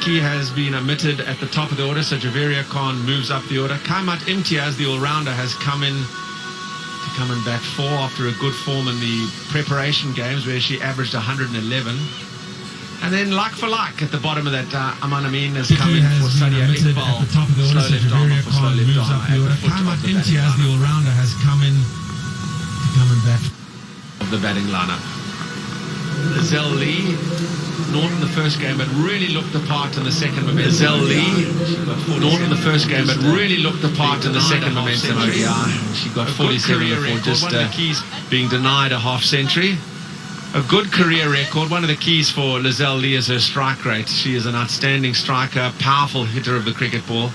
Siddiqui has been omitted at the top of the order, so Javeria Khan moves up the order. Kaimat Imtiaz, the all-rounder, has come in to come in bat 4 after a good form in the preparation games where she averaged 111. And then like for like at the bottom of that, Aman Amin has come in for Sadia Iqbal. At the top of the order, so Javeria Khan moves up the order. Kaimat Imtiaz, the all-rounder, has come in to come in bat of the batting lineup. Lizelle Lee, North in the first game, but really looked the part in the second momentum. Lizelle Lee, North in the first game, but really looked the part in the second momentum ODI. She got 47 for just being denied a half century. A good career record. One of the keys for Lizelle Lee is her strike rate. She is an outstanding striker, powerful hitter of the cricket ball.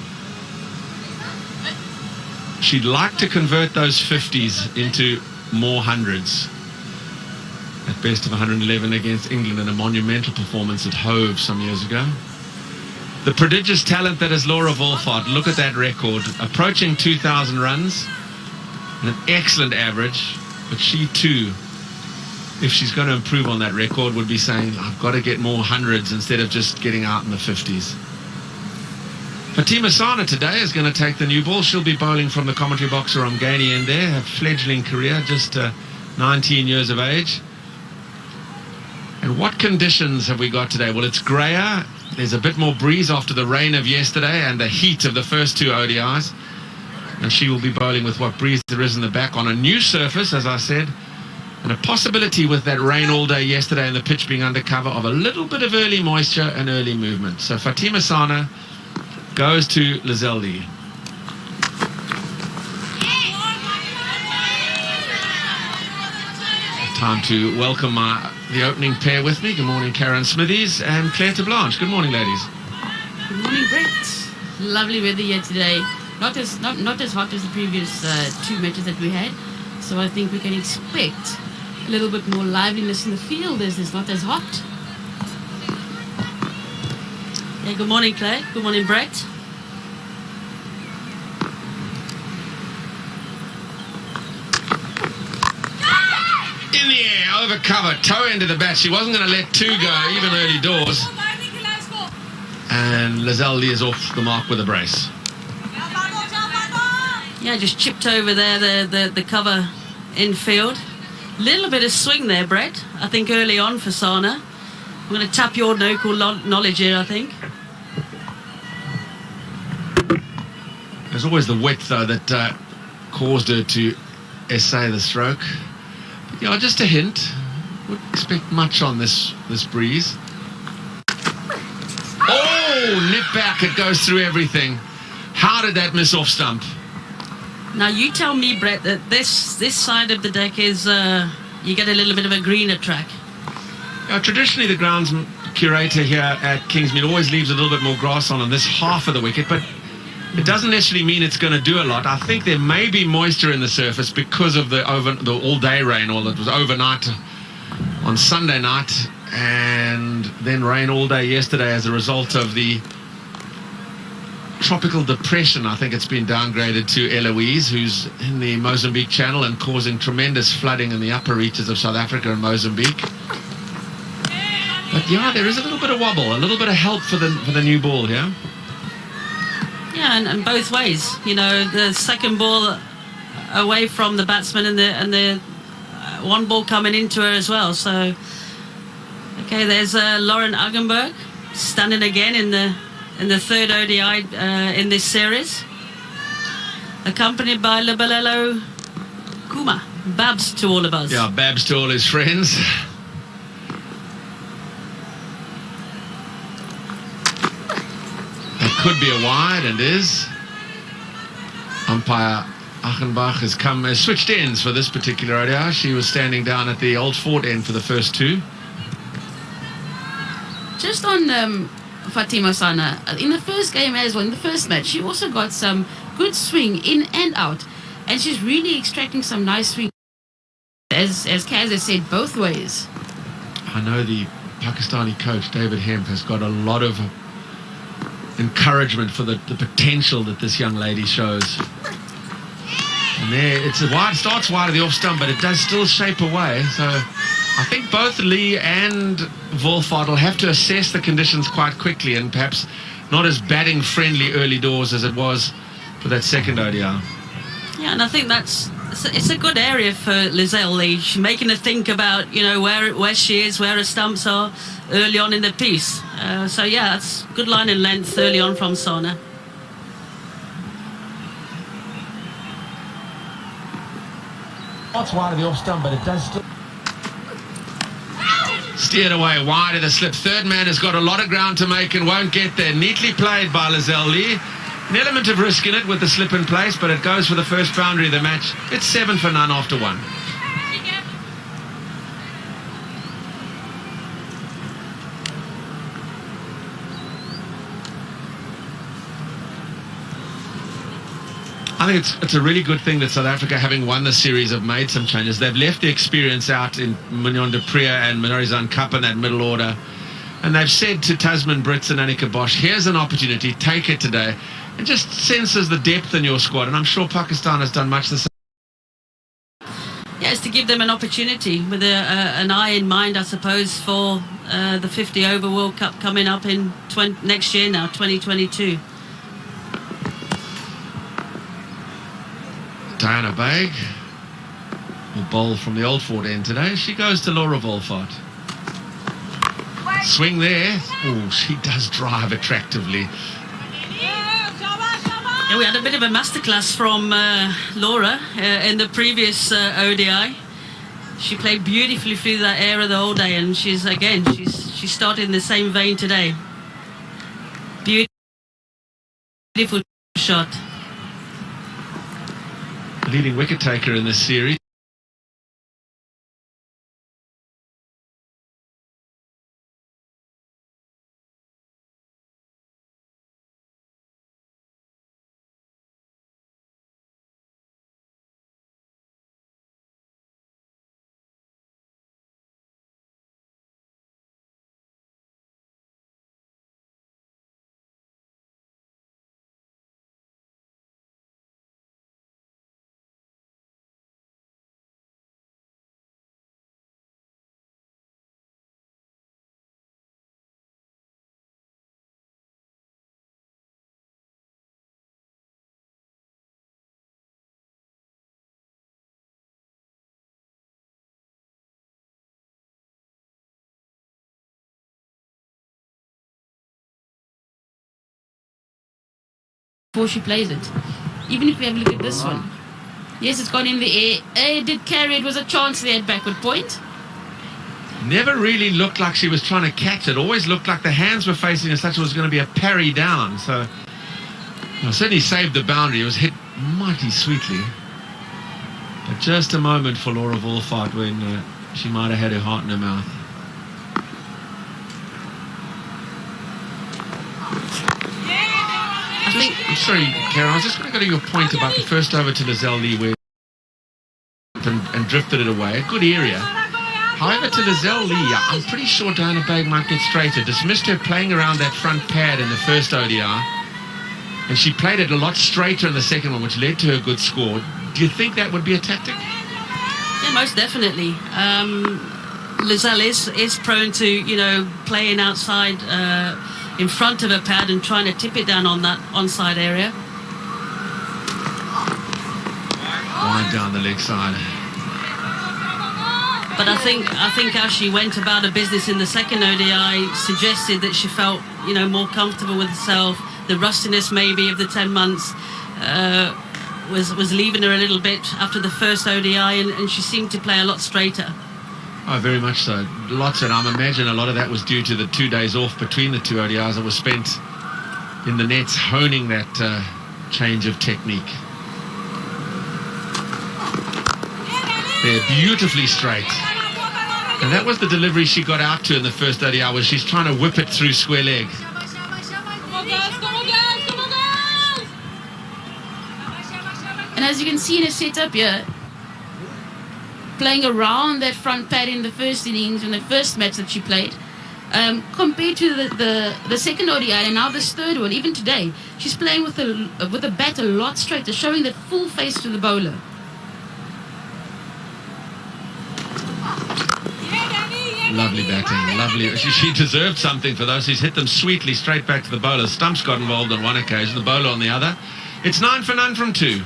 She'd like to convert those 50s into more hundreds. At best of 111 against England in a monumental performance at Hove some years ago. The prodigious talent that is Laura Wolfhard. Look at that record. Approaching 2,000 runs. An excellent average. But she too, if she's going to improve on that record, would be saying, I've got to get more hundreds instead of just getting out in the 50s. Fatima Sana today is going to take the new ball. She'll be bowling from the commentary box or Ramgani in there. Her fledgling career, just 19 years of age. And what conditions have we got today? Well, it's grayer. There's a bit more breeze after the rain of yesterday and the heat of the first 2 ODIs. And she will be bowling with what breeze there is in the back on a new surface, as I said. And a possibility with that rain all day yesterday and the pitch being undercover of a little bit of early moisture and early movement. So Fatima Sana goes to Lizelle Lee. Time to welcome the opening pair with me. Good morning, Karen Smithies and Claire Blanche. Good morning, ladies. Good morning, Brett. Lovely weather here today. Not as hot as the previous 2 matches that we had. So I think we can expect a little bit more liveliness in the field as it's not as hot. Yeah, good morning, Claire. Good morning, Brett. In the air, over cover, toe into the bat. She wasn't going to let 2 go, even early doors. And Lizelle Lee is off the mark with a brace. Yeah, just chipped over there, the cover infield. Little bit of swing there, Brett. I think early on for Sana. I'm going to tap your local knowledge here, I think. There's always the wet, though, that caused her to essay the stroke. But, yeah, just a hint. Wouldn't expect much on this breeze. Oh, nip back. It goes through everything. How did that miss off stump? Now you tell me, Brett, that this side of the deck is you get a little bit of a greener track. Traditionally, the grounds curator here at Kingsmead always leaves a little bit more grass on this half of the wicket, but it doesn't necessarily mean it's going to do a lot. I think there may be moisture in the surface because of the all-day rain, or it was overnight on Sunday night, and then rain all day yesterday as a result of the tropical depression. I think it's been downgraded to Eloise, who's in the Mozambique Channel and causing tremendous flooding in the upper reaches of South Africa and Mozambique. But yeah, there is a little bit of wobble, a little bit of help for the new ball here. Yeah, and both ways. You know, the second ball away from the batsman and the one ball coming into her as well. So, okay, there's Lauren Ugenberg standing again in the 3rd ODI in this series, accompanied by Lebalelo Kuma. Babs to all of us. Yeah, Babs to all his friends. That could be a wide, and is. Umpire Achenbach has switched ends for this particular ODI. She was standing down at the Old Fort end for the first 2. Just on Fatima Sana, in the first game as well, in the first match, she also got some good swing in and out, and she's really extracting some nice swing, as Kaz has said, both ways. I know the Pakistani coach David Hemp has got a lot of encouragement for the potential that this young lady shows. And there, it's a wide, starts wide of the off stump, but it does still shape away. So I think both Lee and Wolfhard will have to assess the conditions quite quickly, and perhaps not as batting friendly early doors as it was for that second ODI. Yeah, and I think it's a good area for Lizelle Lee. She's making her think about, you know, where she is, where her stumps are early on in the piece. So yeah, that's good line and length early on from Sana. That's wide of the off stump, but it does still. Steered away wide of the slip. Third man has got a lot of ground to make and won't get there. Neatly played by Lizelle Lee. An element of risk in it with the slip in place, but it goes for the first boundary of the match. It's 7 for none after 1. I think it's a really good thing that South Africa, having won the series, have made some changes. They've left the experience out in Mignon de Pree and Minorizan Cup in that middle order. And they've said to Tasman Brits and Annika Bosch, here's an opportunity, take it today. And just senses the depth in your squad. And I'm sure Pakistan has done much the same. Yeah, it's to give them an opportunity with an eye in mind, I suppose, for the 50 over World Cup coming up in next year now, 2022. Diana Baig will bowl from the Old Fort end today. She goes to Laura Wolfhard. Swing there. Oh, she does drive attractively. Yeah, we had a bit of a masterclass from Laura in the previous ODI. She played beautifully through that area the whole day, and she's started in the same vein today. Beautiful shot. Leading wicket taker in this series. Before she plays it. Even if we have a look at this one. Yes, it's gone in the air. It did carry. It was a chance there at backward point. Never really looked like she was trying to catch it. Always looked like the hands were facing as such it was going to be a parry down. So certainly saved the boundary. It was hit mighty sweetly. But just a moment for Laura Wolfhard when she might have had her heart in her mouth. I'm sorry, Karen, I was just going to go to your point about the first over to Lizelle Lee where and drifted it away. A good area. However, to Lizelle Lee, I'm pretty sure Diana Baig might get straighter. Dismissed her playing around that front pad in the first ODI. And she played it a lot straighter in the second one, which led to her good score. Do you think that would be a tactic? Yeah, most definitely. Lizelle is prone to, you know, playing outside in front of her pad and trying to tip it down on that onside area. Wide down the leg side. But I think how she went about her business in the second ODI suggested that she felt, you know, more comfortable with herself. The rustiness maybe of the 10 months was leaving her a little bit after the first ODI, and she seemed to play a lot straighter. Oh, very much so. Lots, and I imagine a lot of that was due to the 2 days off between the two ODIs that was spent in the nets honing that change of technique. They're beautifully straight. And that was the delivery she got out to in the first ODI, where she's trying to whip it through square leg. And as you can see in her setup here, playing around that front pad in the first innings, in the first match that she played, compared to the second ODI and now this third one, even today, she's playing with the bat a lot straighter, showing that full face to the bowler. Lovely batting, lovely. She deserved something for those. She's hit them sweetly straight back to the bowler. Stumps got involved on one occasion, the bowler on the other. It's 9 for none from 2.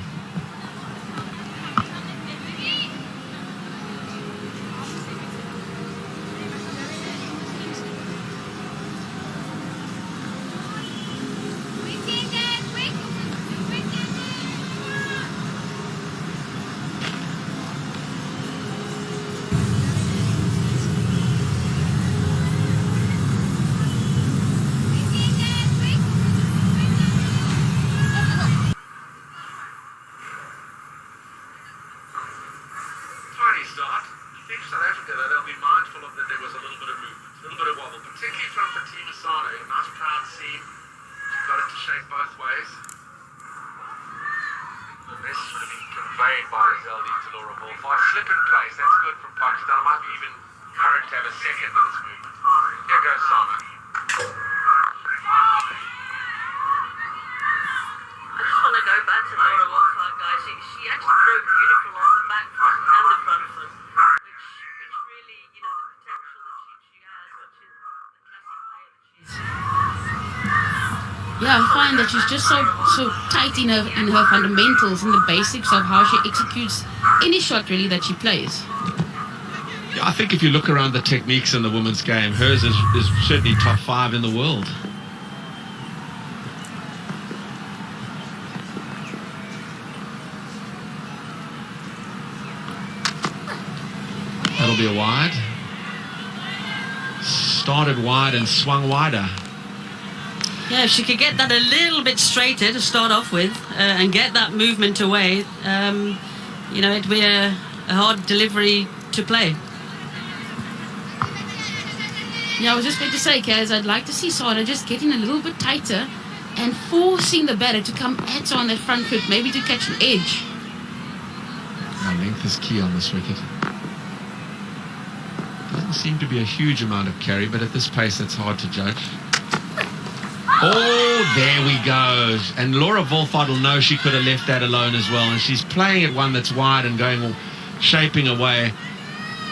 Start. I think South Africa, though, they'll be mindful of that there was a little bit of movement, a little bit of wobble, particularly from Fatima Sano. A nice proud seam. She's got it to shape both ways. The message would have been conveyed by Zeldi to Laura Wolfhard. Slip in place, that's good from Pakistan. I might be even encouraged to have a second of this movement. Here goes Sano. I just want to go back to Laura Wolfhard, guys. She actually broke beautiful off the back foot and the front foot, which really, you know, the potential that she has, which is the classic player that she's. Yeah, I find that she's just so tight in her fundamentals and the basics of how she executes any shot really that she plays. Yeah, I think if you look around the techniques in the women's game, hers is certainly top 5 in the world. That'll be a wide. Started wide and swung wider. Yeah, if she could get that a little bit straighter to start off with and get that movement away, you know, it'd be a hard delivery to play. Yeah, I was just going to say, Kaz, I'd like to see Sana just getting a little bit tighter and forcing the batter to come at her on that front foot, maybe to catch an edge. Length is key on this wicket. Doesn't seem to be a huge amount of carry, but at this pace it's hard to judge. Oh, there we go. And Laura Wolfhard will know she could have left that alone as well. And she's playing at one that's wide and going, shaping away.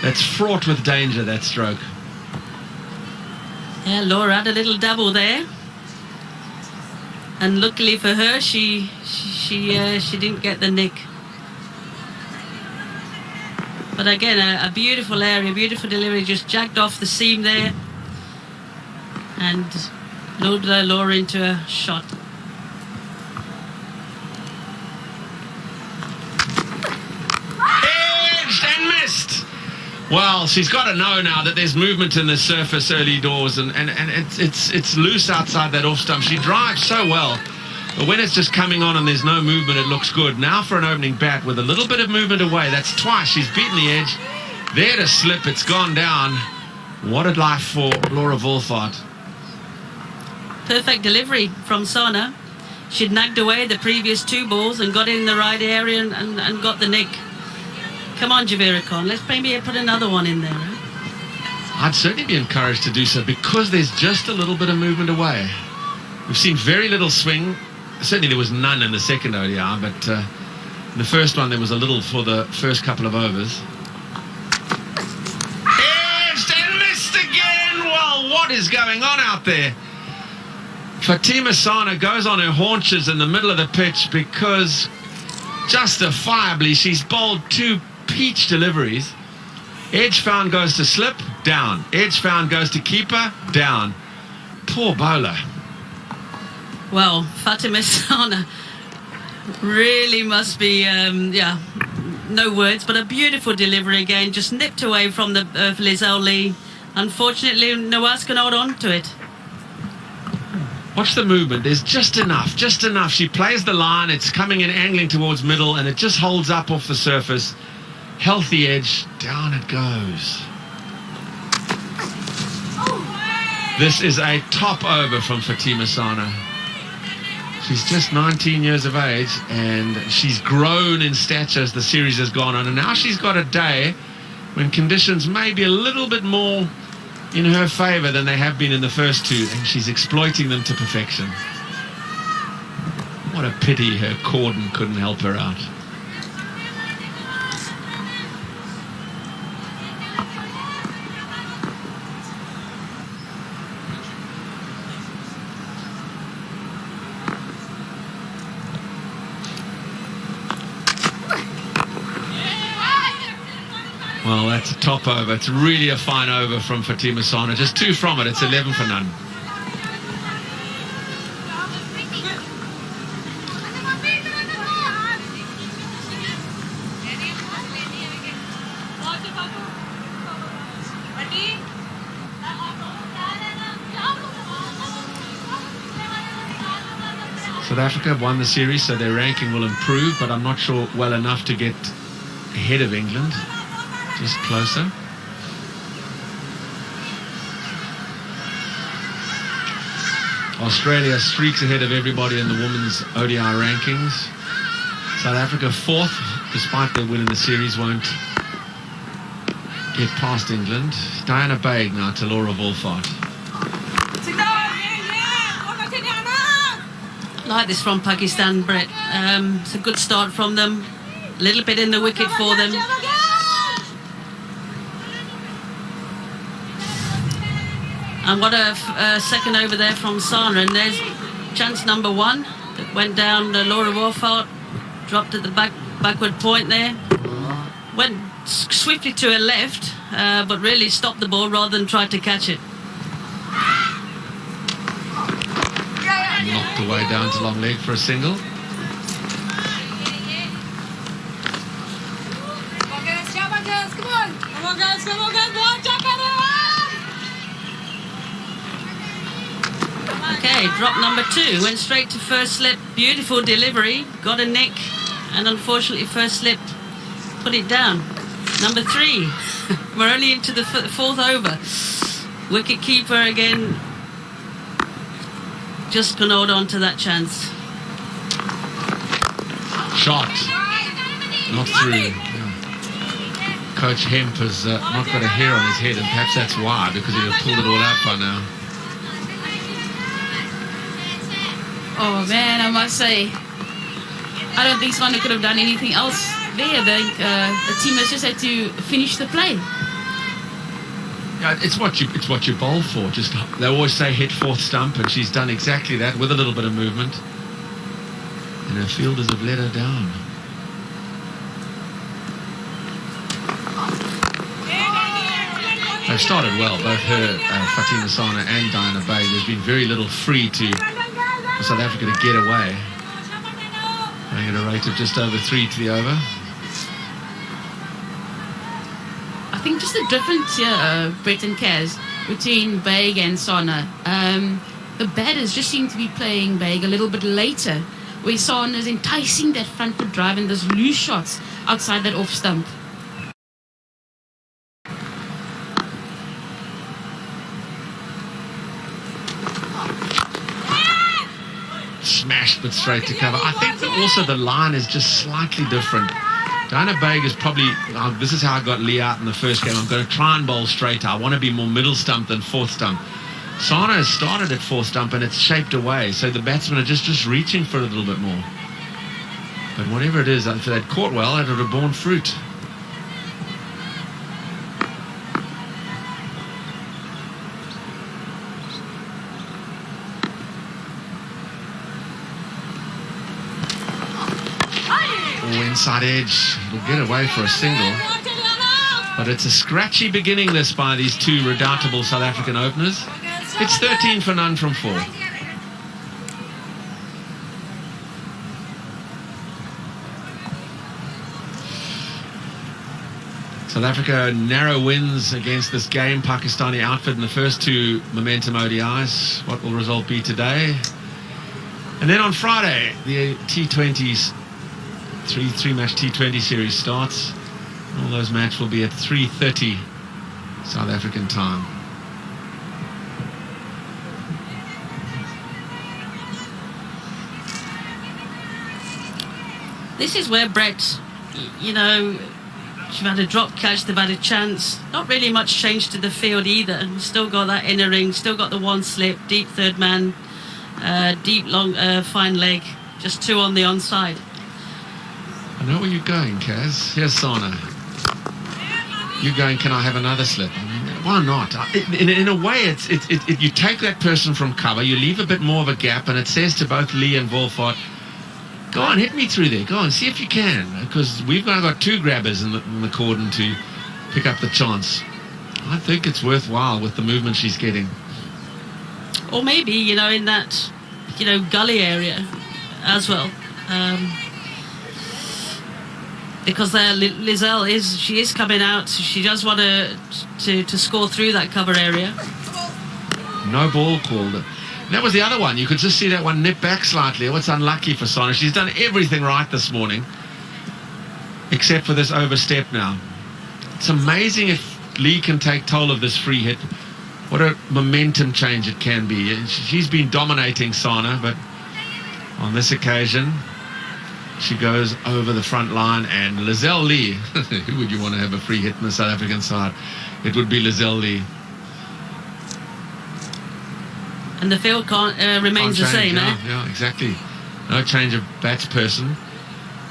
That's fraught with danger, that stroke. Yeah, Laura had a little double there. And luckily for her, she didn't get the nick. But again, a beautiful area, beautiful delivery, just jagged off the seam there. And lured Laura into a shot. Edged and missed. Well, she's got to know now that there's movement in the surface early doors, and it's loose outside that off stump. She drives so well, but when it's just coming on and there's no movement, it looks good. Now for an opening bat with a little bit of movement away. That's twice she's beaten the edge. There to slip, it's gone down. What a life for Laura Wolfhard. Perfect delivery from Sana. She'd nagged away the previous 2 balls and got in the right area and got the nick. Come on, Javera Khan, let's maybe put another one in there. Right? I'd certainly be encouraged to do so because there's just a little bit of movement away. We've seen very little swing. Certainly there was none in the second ODI, but in the first one there was a little for the first couple of overs. Edged and missed again! Well, what is going on out there? Fatima Sana goes on her haunches in the middle of the pitch because justifiably she's bowled 2 peach deliveries. Edge found goes to slip, down. Edge found goes to keeper, down. Poor bowler. Well, Fatima Sana really must be, yeah, no words, but a beautiful delivery again, just nipped away from the Lizelle Lee. Unfortunately, Nawaz can hold on to it. Watch the movement. There's just enough, just enough. She plays the line. It's coming in, angling towards middle, and it just holds up off the surface. Healthy edge. Down it goes. This is a top over from Fatima Sana. She's just 19 years of age, and she's grown in stature as the series has gone on. And now she's got a day when conditions may be a little bit more in her favour than they have been in the first 2, and she's exploiting them to perfection. What a pity her cordon couldn't help her out. Well, that's a top over. It's really a fine over from Fatima Sana. Just 2 from it. It's 11 for none. South Africa have won the series, so their ranking will improve, but I'm not sure well enough to get ahead of England. Just closer. Australia streaks ahead of everybody in the women's ODI rankings. South Africa 4th, despite their win in the series, won't get past England. Diana Baig now to Laura Wolfart. Like this from Pakistan, Brett. It's a good start from them. A little bit in the wicket for them. And what a second over there from Sana. And there's chance number 1 that went down. Laura Wolfart dropped at the backward point there. Went swiftly to her left, but really stopped the ball rather than try to catch it. Knocked away down to long leg for a single. Okay, drop number 2. Went straight to first slip. Beautiful delivery. Got a nick. And unfortunately, first slip put it down. Number 3. We're only into the 4th over. Wicket keeper again. Just can hold on to that chance. Shot. Not through. Yeah. Coach Hemp has not got a hair on his head, and perhaps that's why, because he'd have pulled it all out by now. Oh man, I must say, I don't think Sana could have done anything else there. The team has just had to finish the play. Yeah, it's what you bowl for. Just they always say hit 4th stump, and she's done exactly that with a little bit of movement. And her fielders have let her down. They've started well, both her, Fatima Sana and Diana Baig. There's been very little free for South Africa to get away. Playing at a rate of just over 3 to the over. I think just the difference here, Brett and Kaz, between Baig and Sana. The batters just seem to be playing Baig a little bit later, where Sana is enticing that front foot drive and those loose shots outside that off stump. Smashed but straight to cover. I think that also the line is just slightly different. Diana Baig is probably, this is how I got Lee out in the first game. I'm going to try and bowl straighter. I want to be more middle stump than 4th stump. Sana has started at 4th stump and it's shaped away, so the batsmen are just reaching for it a little bit more. But whatever it is, if they'd caught well, it would have borne fruit. Inside edge, it'll get away for a single, but it's a scratchy beginning this by these 2 redoubtable South African openers. It's 13 for none from 4. South Africa narrow wins against this game Pakistani outfit in the first 2 Momentum ODIs. What will the result be today? And then on Friday, the T20s, three-match T20 series starts. All those matches will be at 3:30 South African time. This is where Brett, you know, she's had a drop catch, they've had a chance. Not really much change to the field either. Still got that inner ring, still got the 1 slip, deep 3rd man, deep long fine leg, just 2 on the onside. I know where you're going, Kaz. Here's Sana. You're going, can I have another slip? Why not? In a way, you take that person from cover, you leave a bit more of a gap, and it says to both Lee and Wolfart, go on, hit me through there. Go on, see if you can. Because we've now got 2 grabbers in the cordon to pick up the chance. I think it's worthwhile with the movement she's getting. Or maybe, you know, in that, you know, gully area as well. Because there, Lizelle is coming out. She does want to score through that cover area. No ball called. And that was the other one. You could just see that one nip back slightly. Oh, it's unlucky for Sana. She's done everything right this morning, except for this overstep now. It's amazing if Lee can take toll of this free hit. What a momentum change it can be. She's been dominating Sana, but on this occasion, she goes over the front line, and Lizelle Lee, who would you want to have a free hit on the South African side? It would be Lizelle Lee. And the field remains the same, eh? Yeah, exactly. No change of batsperson,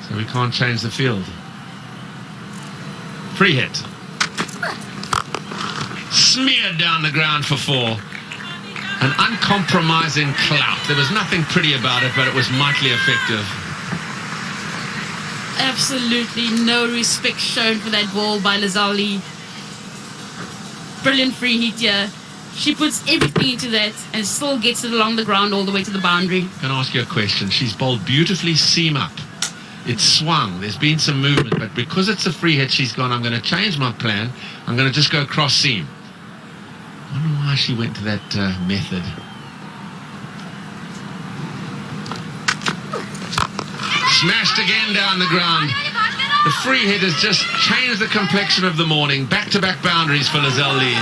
so we can't change the field. Free hit. Smeared down the ground for 4. An uncompromising clout. There was nothing pretty about it, but it was mightily effective. Absolutely no respect shown for that ball by Lizelle Lee. Brilliant free hit here. She puts everything into that and still gets it along the ground all the way to the boundary. I'm going to ask you a question. She's bowled beautifully seam up. It's swung. There's been some movement, but because it's a free hit, she's gone, I'm going to change my plan. I'm going to just go cross seam. I wonder why she went to that method. Smashed again down the ground. The free hit has just changed the complexion of the morning. Back-to-back boundaries for Lizelle Lee.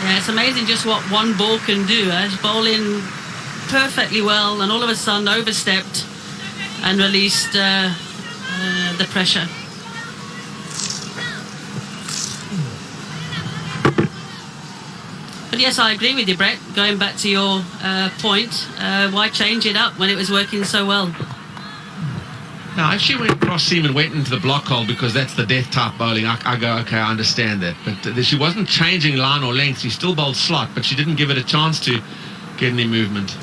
Yeah, it's amazing just what one ball can do. She's bowling perfectly well, and all of a sudden overstepped and released the pressure. But yes, I agree with you, Brett. Going back to your point, why change it up when it was working so well? Now, if she went cross seam and went into the block hole because that's the death type bowling, I go, okay, I understand that. But she wasn't changing line or length. She still bowled slot, but she didn't give it a chance to get any movement.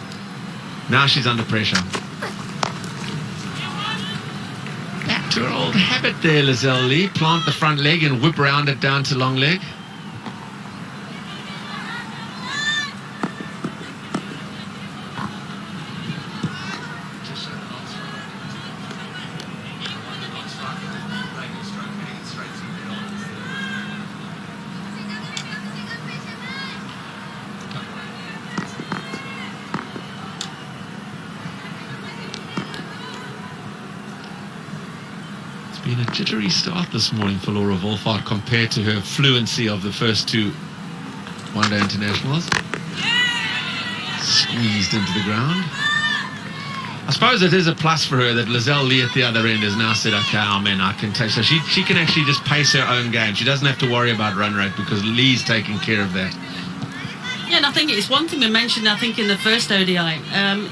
Now she's under pressure. Back to her old habit there, Lizelle Lee. Plant the front leg and whip around it down to long leg. Been a jittery start this morning for Laura Wolvaardt compared to her fluency of the first 2 one-day internationals. Squeezed into the ground. I suppose it is a plus for her that Lizelle Lee at the other end has now said, okay, amen, I can take. So she can actually just pace her own game. She doesn't have to worry about run rate because Lee's taking care of that. Yeah, and I think it's one thing we mentioned, I think, in the first ODI.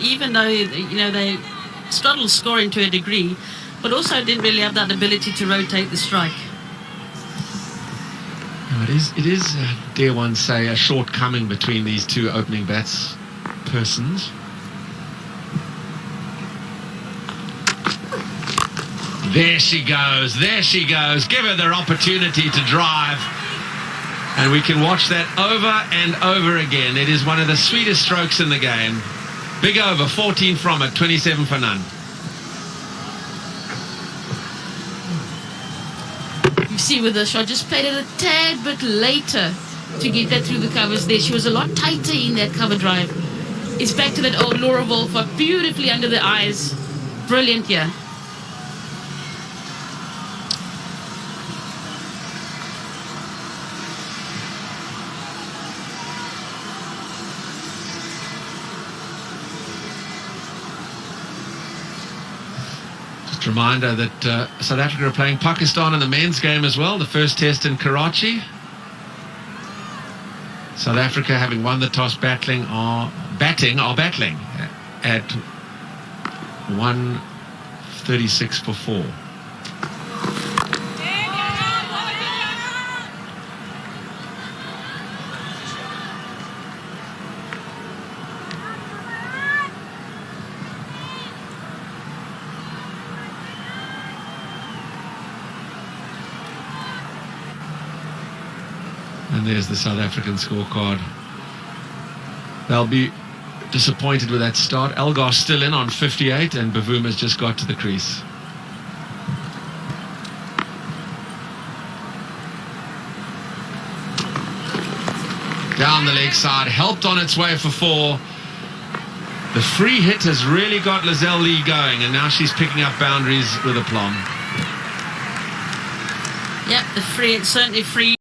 Even though, you know, they struggled scoring to a degree, but also didn't really have that ability to rotate the strike. No, it is, dare one say, a shortcoming between these 2 opening bats persons. There she goes, give her their opportunity to drive. And we can watch that over and over again. It is one of the sweetest strokes in the game. Big over, 14 from it, 27 for none. You see with the shot, just played it a tad bit later to get that through the covers there. She was a lot tighter in that cover drive. It's back to that old Laura Wolvaardt, beautifully under the eyes. Brilliant here. Reminder that South Africa are playing Pakistan in the men's game as well, the first test in Karachi. South Africa, having won the toss, battling at 136 for 4. And there's the South African scorecard. They'll be disappointed with that start. Elgar's still in on 58 and Bavuma's just got to the crease. Down the leg side, helped on its way for 4. The free hit has really got Lizelle Lee going, and now she's picking up boundaries with aplomb. Yep, the free, it's certainly free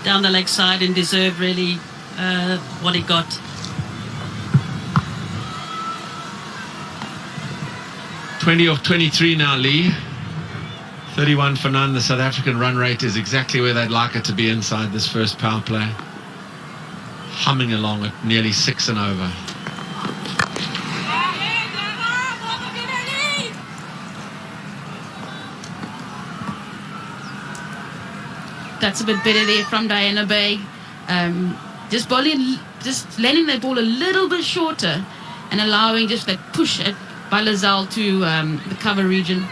down the leg side and deserved really what he got. .20 of 23 now, Lee. 31 for none. The South African run rate is exactly where they'd like it to be inside this first power play. Humming along at nearly 6 and over. That's a bit better there from Diana Bay. Just landing that ball a little bit shorter and allowing just that push by Lizelle to the cover region.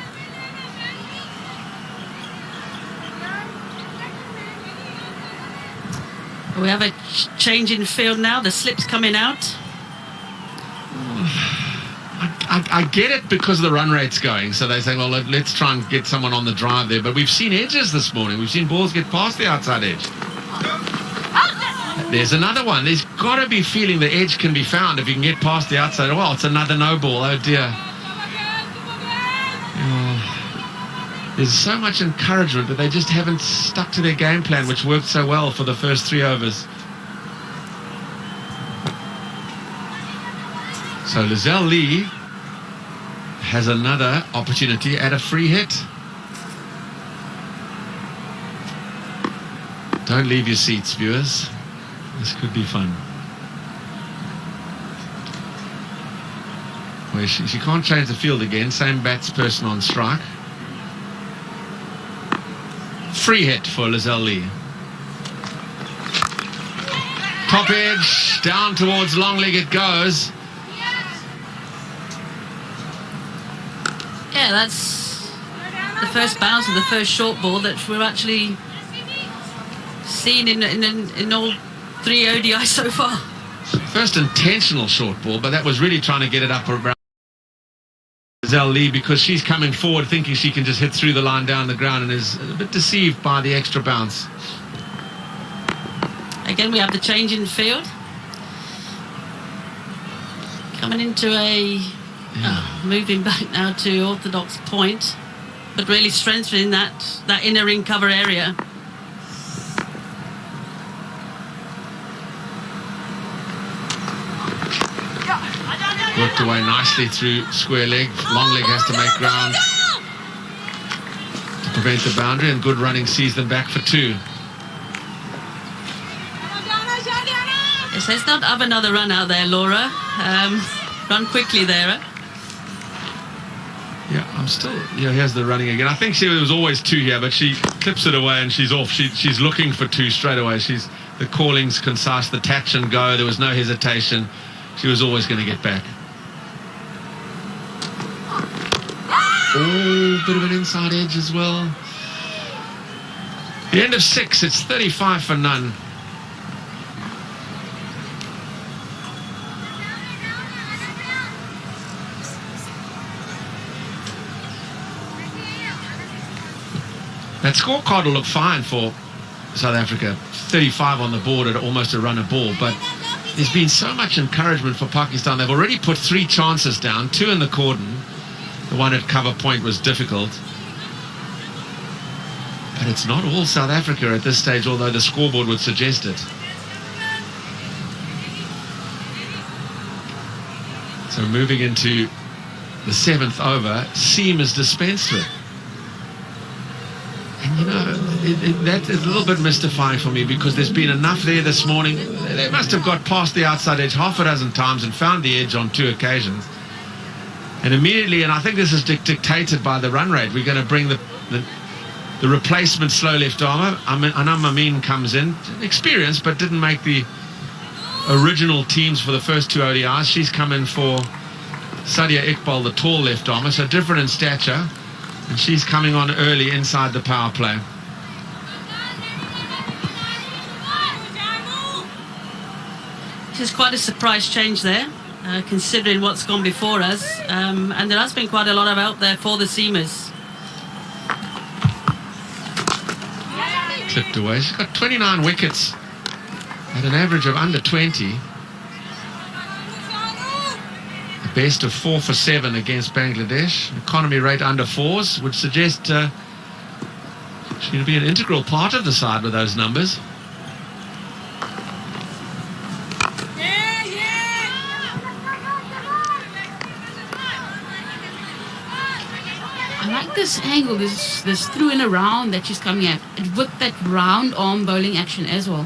We have a change in field now. The slip's coming out. I get it because the run rate's going. So they're saying, well, let's try and get someone on the drive there. But we've seen edges this morning. We've seen balls get past the outside edge. There's another one. There's got to be feeling the edge can be found if you can get past the outside. Well, it's another no ball. Oh, dear. There's so much encouragement, but they just haven't stuck to their game plan, which worked so well for the first 3 overs. So Lizelle Lee has another opportunity at a free hit. Don't leave your seats, viewers. This could be fun. Well, she can't change the field again. Same batsperson on strike. Free hit for Lizelle Lee. Top edge, down towards long leg it goes. Yeah, that's the first bounce of the first short ball that we've actually seen in all 3 ODIs so far. First intentional short ball, but that was really trying to get it up around Lizelle Lee because she's coming forward thinking she can just hit through the line down the ground and is a bit deceived by the extra bounce. Again, we have the change in field. Coming into a... moving back now to orthodox point, but really strengthening that inner ring cover area. Worked away nicely through square leg. Long leg has to make ground to prevent the boundary, and good running sees them back for 2. Yes, let's not have another run out there, Laura. Run quickly there. Yeah, I'm still... Yeah, here's the running again. I think she was always 2 here, but she clips it away and she's off. She's looking for 2 straight away. The calling's concise, the touch and go. There was no hesitation. She was always going to get back. Oh, bit of an inside edge as well. The end of 6. It's 35 for none. That scorecard will look fine for South Africa. 35 on the board at almost a run a ball, but there's been so much encouragement for Pakistan. They've already put 3 chances down, 2 in the cordon. The one at cover point was difficult. But it's not all South Africa at this stage, although the scoreboard would suggest it. So moving into the 7th over, seam is dispensed with. And you know, that is a little bit mystifying for me because there's been enough there this morning. They must have got past the outside edge half a dozen times and found the edge on 2 occasions. And immediately, and I think this is dictated by the run rate, we're going to bring the replacement slow left armer. Anam Amin comes in, experienced, but didn't make the original teams for the first 2 ODIs. She's come in for Sadia Iqbal, the tall left armer, so different in stature. And she's coming on early inside the power play. Which is quite a surprise change there, considering what's gone before us. And there has been quite a lot of out there for the seamers. Clipped away. She's got 29 wickets at an average of under 20. A best of 4 for 7 against Bangladesh. Economy rate under 4s would suggest she's going to be an integral part of the side with those numbers. I like this angle, this through and around that she's coming at, with that round arm bowling action as well.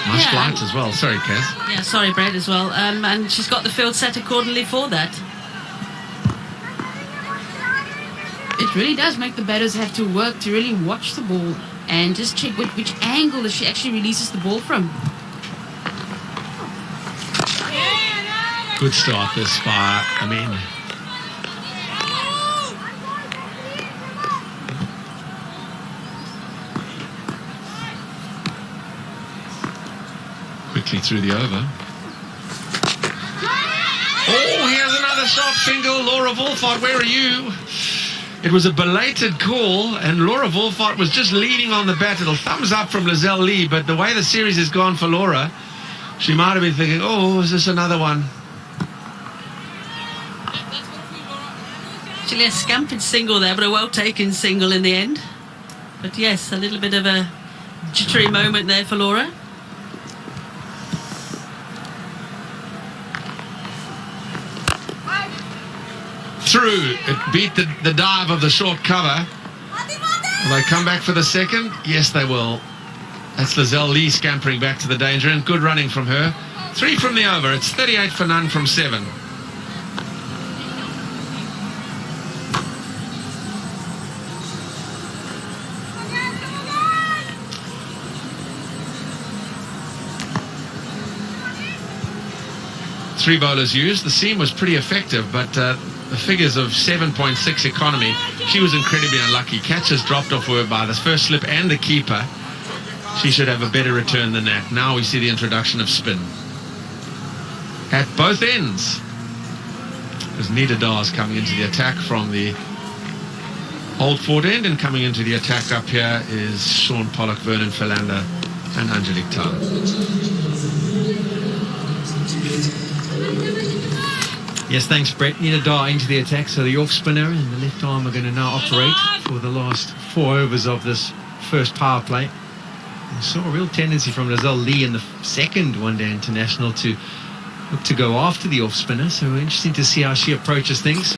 Nice flight as well. Sorry, Kaz. Yeah, sorry, Brad, as well. And she's got the field set accordingly for that. It really does make the batters have to work to really watch the ball and just check which angle that she actually releases the ball from. Good start this by Amin. Quickly through the over. Oh, here's another sharp single. Laura Wolfart, where are you? It was a belated call, and Laura Wolfart was just leaning on the bat. It'll thumbs up from Lizelle Lee, but the way the series has gone for Laura, she might have been thinking, oh, is this another one? Actually, a scampered single there, but a well-taken single in the end. But yes, a little bit of a jittery moment there for Laura. Through. It beat the dive of the short cover. Will they come back for the second? Yes, they will. That's Lizelle Lee scampering back to the danger end. Good running from her. 3 from the over. It's 38 for none from 7. Three bowlers used. The seam was pretty effective, but the figures of 7.6 economy, she was incredibly unlucky. Catches dropped off her by the first slip and the keeper. She should have a better return than that. Now we see the introduction of spin at both ends. There's Nida Dawes coming into the attack from the Old Fort end, and coming into the attack up here is Sean Pollock, Vernon Philander and Angelique Tyler. Yes, thanks, Brett. Nida Dawes into the attack, so the off spinner and the left arm are going to now operate for the last 4 overs of this first power play. We saw a real tendency from Lizelle Lee in the second one-day international to look to go after the off spinner, so interesting to see how she approaches things.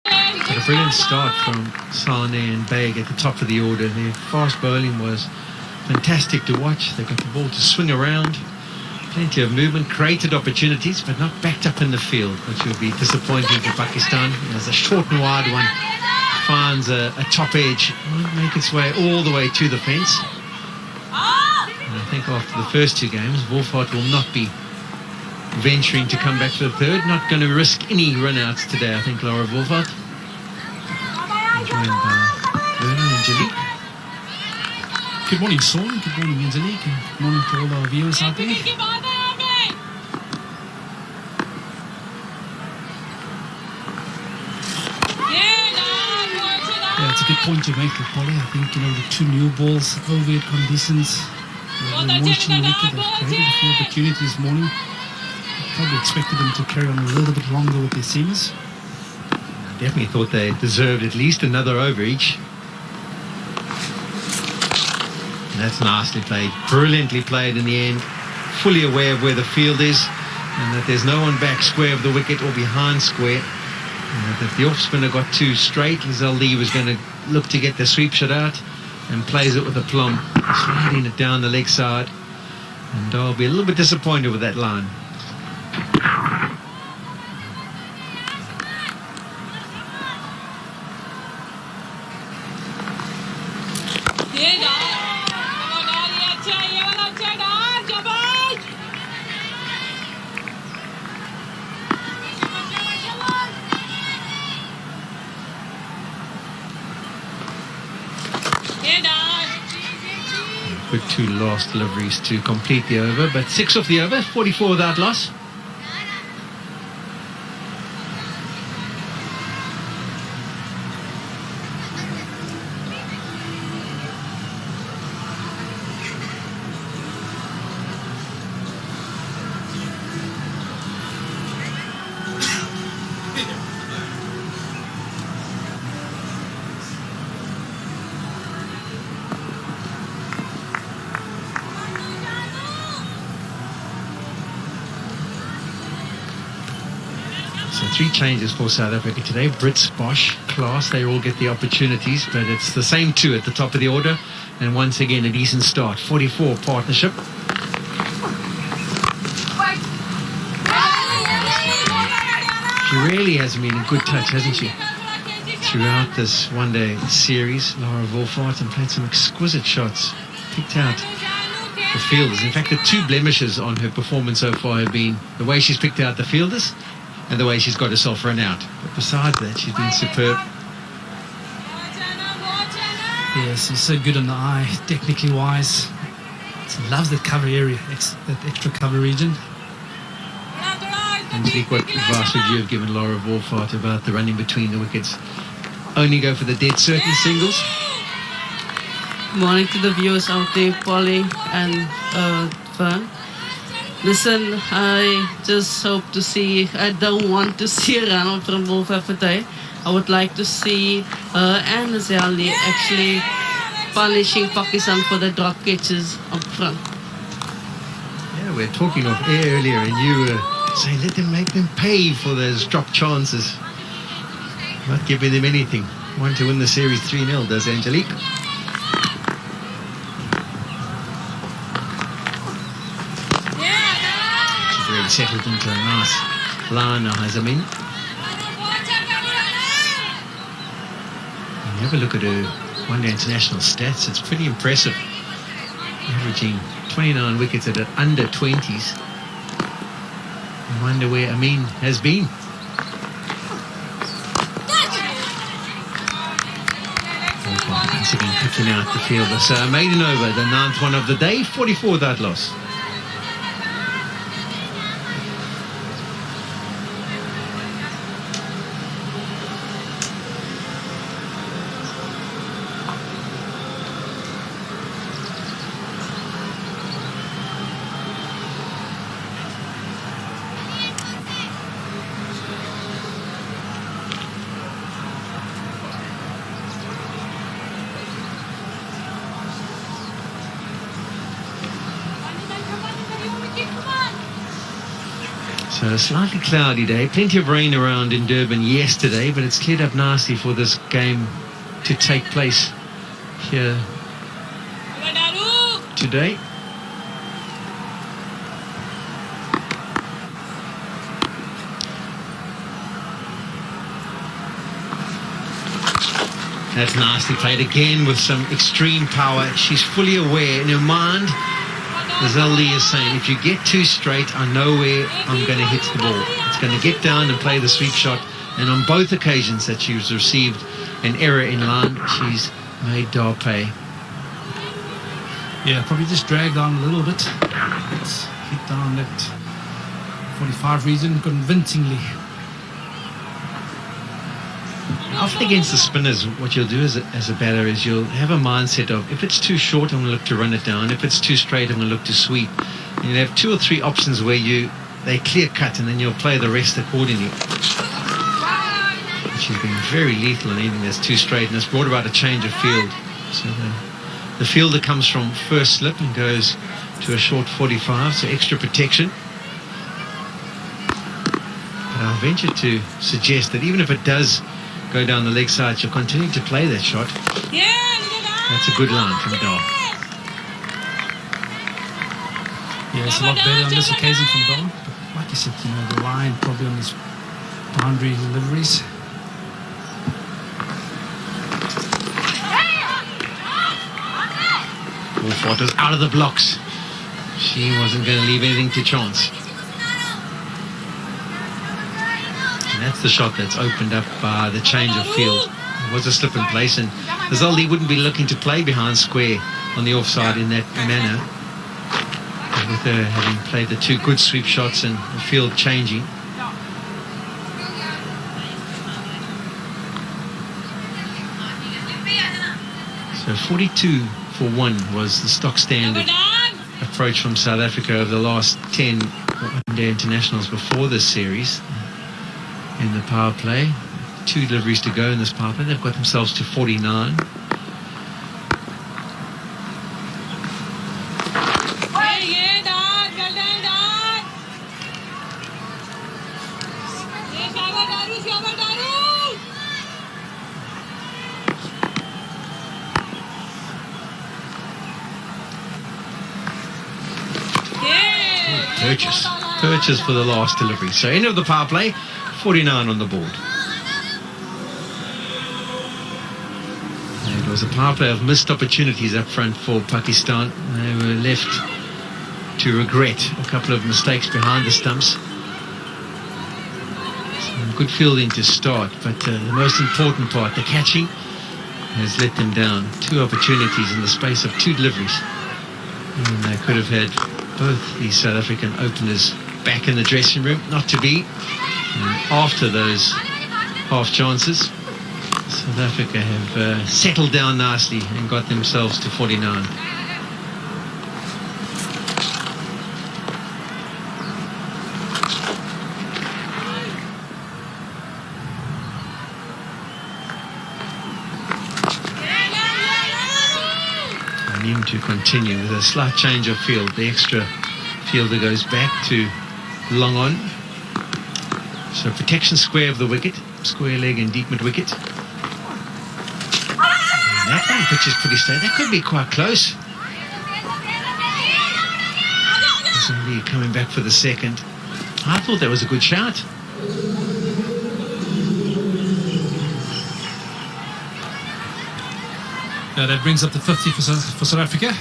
But a brilliant start from Sane and Baig at the top of the order. Their fast bowling was fantastic to watch. They got the ball to swing around. Plenty of movement, created opportunities, but not backed up in the field, which will be disappointing for Pakistan. As a short and wide one finds a top edge, won't make its way all the way to the fence. And I think after the first 2 games, Wolfart will not be venturing to come back for the third. Not going to risk any run-outs today, I think, Laura Wolfart. Joined by Vernon and Angelique. Good morning, Sean. Good morning, Angelique. Good morning to all our viewers out there. Yeah, it's a good point to make, Polly. I think, the 2 new balls, overhead conditions, the launching the wicket, they've created a few opportunities this morning. Probably expected them to carry on a little bit longer with their seamers. Definitely thought they deserved at least another over each. And that's nicely played, brilliantly played in the end, fully aware of where the field is and that there's no one back square of the wicket or behind square. And that if the off spinner got too straight, Lizelle Lee was going to look to get the sweep shot out and plays it with aplomb, sliding it down the leg side. And I'll be a little bit disappointed with that line. with 2 last deliveries to complete the over, but 6 off the over, 44 without loss. So 3 changes for South Africa today. Brits, Bosch, Klaas, they all get the opportunities, but it's the same 2 at the top of the order. And once again, a decent start. 44 partnership. She really has been a good touch, hasn't she? Throughout this one-day series, Laura Wolfhard, and played some exquisite shots. Picked out the fielders. In fact, the 2 blemishes on her performance so far have been the way she's picked out the fielders and the way she's got herself run out. But besides that, she's been superb. Yes, he's so good on the eye, technically wise. He loves that cover area, that extra cover region. And Malik, what advice would you have given Laura Wolfhard about the running between the wickets? Only go for the dead certain singles? Morning to the viewers out there, Polly and Fern. Listen, I just hope to see, I don't want to see a run out from Wolfhard today. I would like to see her and Azali actually punishing Pakistan for the drop catches up front. Yeah, we're talking of air earlier, and you were saying let them make them pay for those drop chances. Not giving them anything. Want to win the series 3-0, does Angelique? She's really settled into a nice line now, Hazamin. Have a look at her one-day international stats. It's pretty impressive. Averaging 29 wickets at under 20s. I wonder where Amin has been. Once again picking out the fielder. So a maiden over, the 9th one of the day, 44 without loss. So a slightly cloudy day, plenty of rain around in Durban yesterday, but it's cleared up nicely for this game to take place here today. That's nicely played again with some extreme power. She's fully aware in her mind. Zeldy is saying, if you get too straight, I know where I'm going to hit the ball. It's going to get down and play the sweep shot. And on both occasions that she's received an error in line, she's made Dar pay. Yeah, probably just dragged on a little bit. It's hit down that 45 region convincingly. Often against the spinners, what you'll do as a batter is you'll have a mindset of, if it's too short, I'm going to look to run it down. If it's too straight, I'm going to look to sweep. And you'll have 2 or 3 options where they clear cut, and then you'll play the rest accordingly. She's been very lethal in anything that's too straight, and it's brought about a change of field. So the fielder comes from first slip and goes to a short 45, so extra protection. But I'll venture to suggest that even if it does go down the leg side, she'll continue to play that shot. That's a good line from Dar. Yeah, it's a lot better on this occasion from Dar. But like I said, the line probably on his boundary deliveries. Wolfhard was out of the blocks. She wasn't going to leave anything to chance. And that's the shot that's opened up by the change of field. It was a slip in place, and Azaldi wouldn't be looking to play behind square on the offside in that manner, with her having played the 2 good sweep shots and the field changing. So 42 for 1 was the stock standard approach from South Africa over the last 10 one-day internationals before this series in the power play. 2 deliveries to go in this power play. They've got themselves to 49. Purchase for the last delivery. So end of the power play, 49 on the board. It was a power play of missed opportunities up front for Pakistan. They were left to regret a couple of mistakes behind the stumps. Some good fielding to start, but the most important part, the catching, has let them down. 2 opportunities in the space of 2 deliveries. And they could have had both the South African openers back in the dressing room, not to be. And after those half chances, South Africa have settled down nicely and got themselves to 49. And in to continue with a slight change of field. The extra fielder goes back to long on. So protection square of the wicket, square leg and deep mid wicket. That one pitch is pretty straight. That could be quite close. Somebody coming back for the second. I thought that was a good shout. That brings up the 50 for South Africa.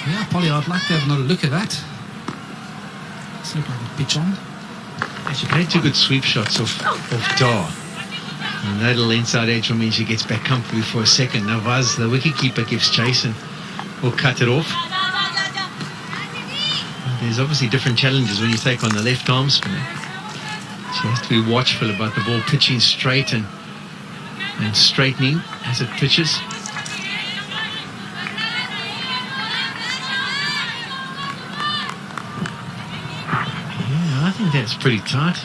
Yeah, Polly, I'd like to have another look at that. Let's look like a pitch on. She played 2 good sweep shots off Dar. And that little inside edge will mean she gets back comfortably for a second. Nawaz, the wicketkeeper, gives chase and will cut it off. There's obviously different challenges when you take on the left arm spinner. She has to be watchful about the ball pitching straight and straightening as it pitches. I think that's pretty tight.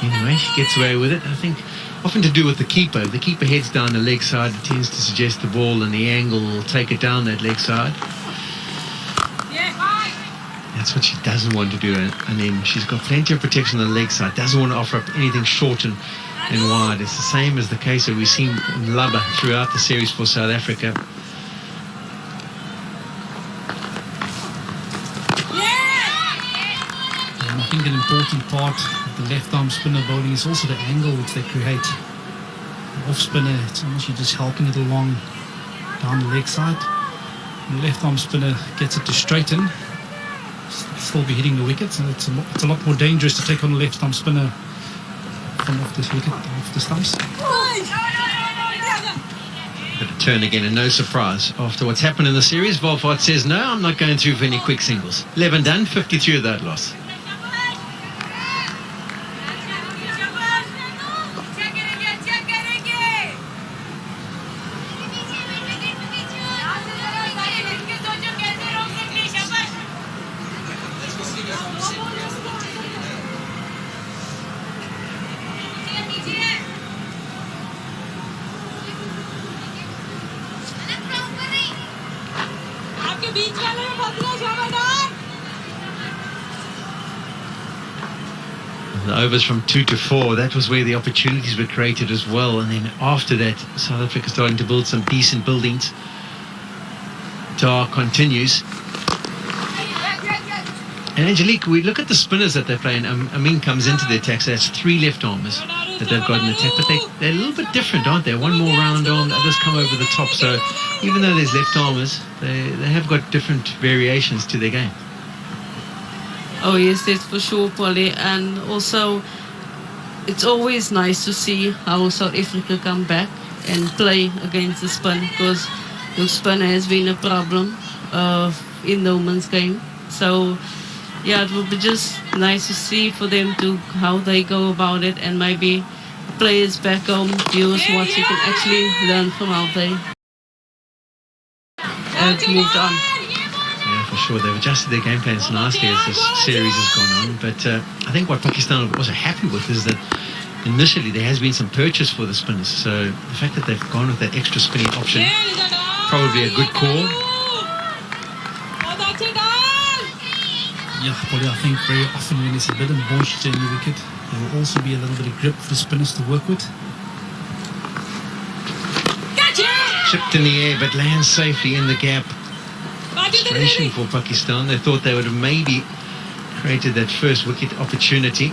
Anyway, she gets away with it. I think often to do with the keeper. If the keeper heads down the leg side, it tends to suggest the ball and the angle will take it down that leg side. That's what she doesn't want to do. And then she's got plenty of protection on the leg side. Doesn't want to offer up anything short and wide. It's the same as the case that we've seen in Lubba throughout the series for South Africa. I think an important part of the left arm spinner bowling is also the angle which they create. The off spinner, it's almost you're just helping it along down the leg side. And the left arm spinner gets it to straighten, still be hitting the wicket, so it's a lot more dangerous to take on the left arm spinner from off this wicket, off the stumps. But a turn again, and no surprise. After what's happened in the series, Wolfhard says, no, I'm not going through for any quick singles. 11 done, 53 of that loss. The overs from 2 to 4, that was where the opportunities were created as well. And then after that, South Africa starting to build some decent buildings. Dar continues. And Angelique, we look at the spinners that they're playing. Amin comes into the attack, so that's 3 left armers that they've got in the attack. But they're a little bit different, aren't they? One more round arm, the others come over the top. So even though there's left armers, they have got different variations to their game. Oh yes, that's for sure, Polly. And also it's always nice to see how South Africa come back and play against the spin, because the spin has been a problem in the women's game. So yeah, it would be just nice to see for them to how they go about it, and maybe players back home, viewers watching, can actually learn from how they moved on. Yeah, for sure. They've adjusted their game plans nicely as this series has gone on. But I think what Pakistan are also happy with is that initially there has been some purchase for the spinners. So the fact that they've gone with that extra spinning option, probably a good call. Yeah, Paulie, I think very often when there's a bit of moisture in the wicket, there will also be a little bit of grip for the spinners to work with. Chipped in the air, but lands safely in the gap. Frustration for Pakistan. They thought they would have maybe created that first wicket opportunity.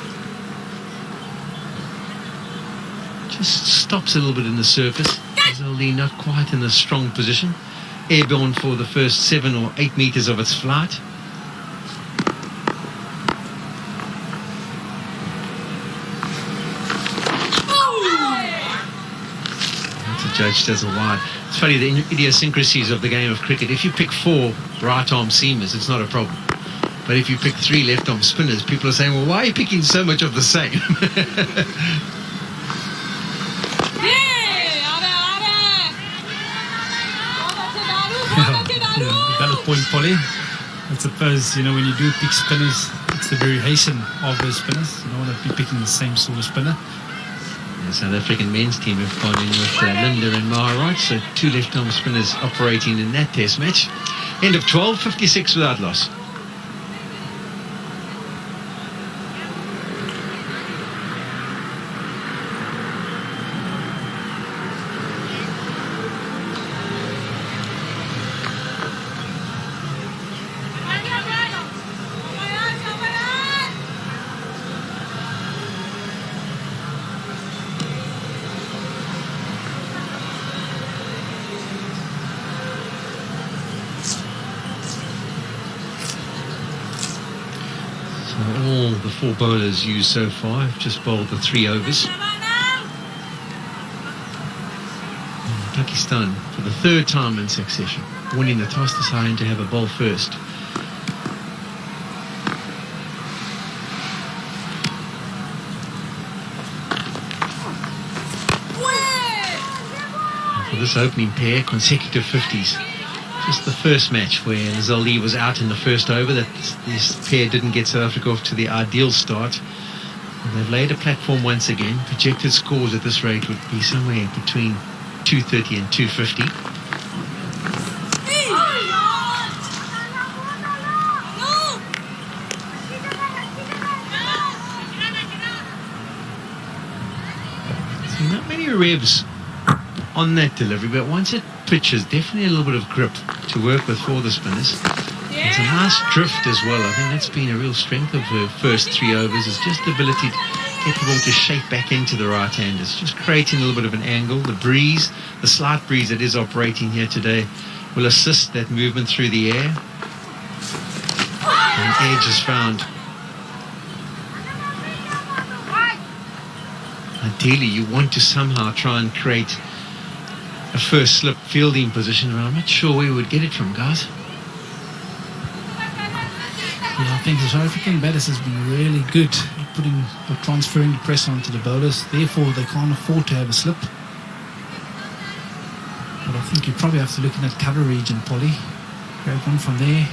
Just stops a little bit in the surface. Zaldi not quite in a strong position. Airborne for the first 7 or 8 meters of its flight. Judge does a wide. It's funny, the idiosyncrasies of the game of cricket. If you pick 4 right-arm seamers, it's not a problem. But if you pick 3 left-arm spinners, people are saying, well, why are you picking so much of the same? Valid point, Paulie. I suppose, you know, when you do pick spinners, it's the variation of those spinners. You don't want to be picking the same sort of spinner. The South African men's team have gone in with Linda and Maharaj, so 2 left-arm spinners operating in that test match. End of 12, 56 without loss. All the 4 bowlers used so far have just bowled the 3 overs. Pakistan, for the 3rd time in succession, winning the toss, deciding to have a bowl first. And for this opening pair, consecutive 50s. Just the first match where Zaldi was out in the first over that this pair didn't get South Africa off to the ideal start. And they've laid a platform once again. Projected scores at this rate would be somewhere between 230 and 250. So not many revs on that delivery, but once it pitches, definitely a little bit of grip to work with for the spinners. It's a nice drift as well. I think that's been a real strength of her first 3 overs, is just the ability to get the ball to shape back into the right-handers, just creating a little bit of an angle. The breeze, the slight breeze that is operating here today, will assist that movement through the air. And edge is found. Ideally, you want to somehow try and create a first slip fielding position, but I'm not sure where we would get it from, guys. Yeah, I think the South African batters has been really good at putting or transferring the pressure onto the bowlers. Therefore, they can't afford to have a slip. But I think you probably have to look in that cover region, Paulie. Grab on from there,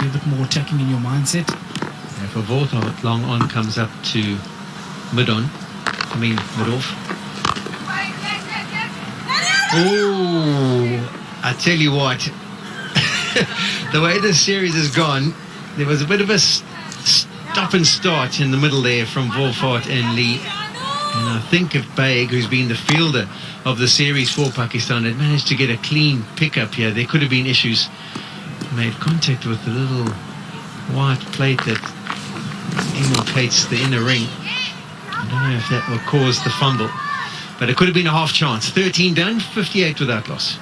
be a bit more attacking in your mindset. Yeah, for Volta, long on comes up to mid-off. Oh, I tell you what, the way this series has gone, there was a bit of a stop and start in the middle there from Wolfart and Lee. And I think if Baig, who's been the fielder of the series for Pakistan, had managed to get a clean pickup here, there could have been issues. Made contact with the little white plate that emulgates the inner ring. I don't know if that will cause the fumble. But it could have been a half chance. 13 done, 58 without loss.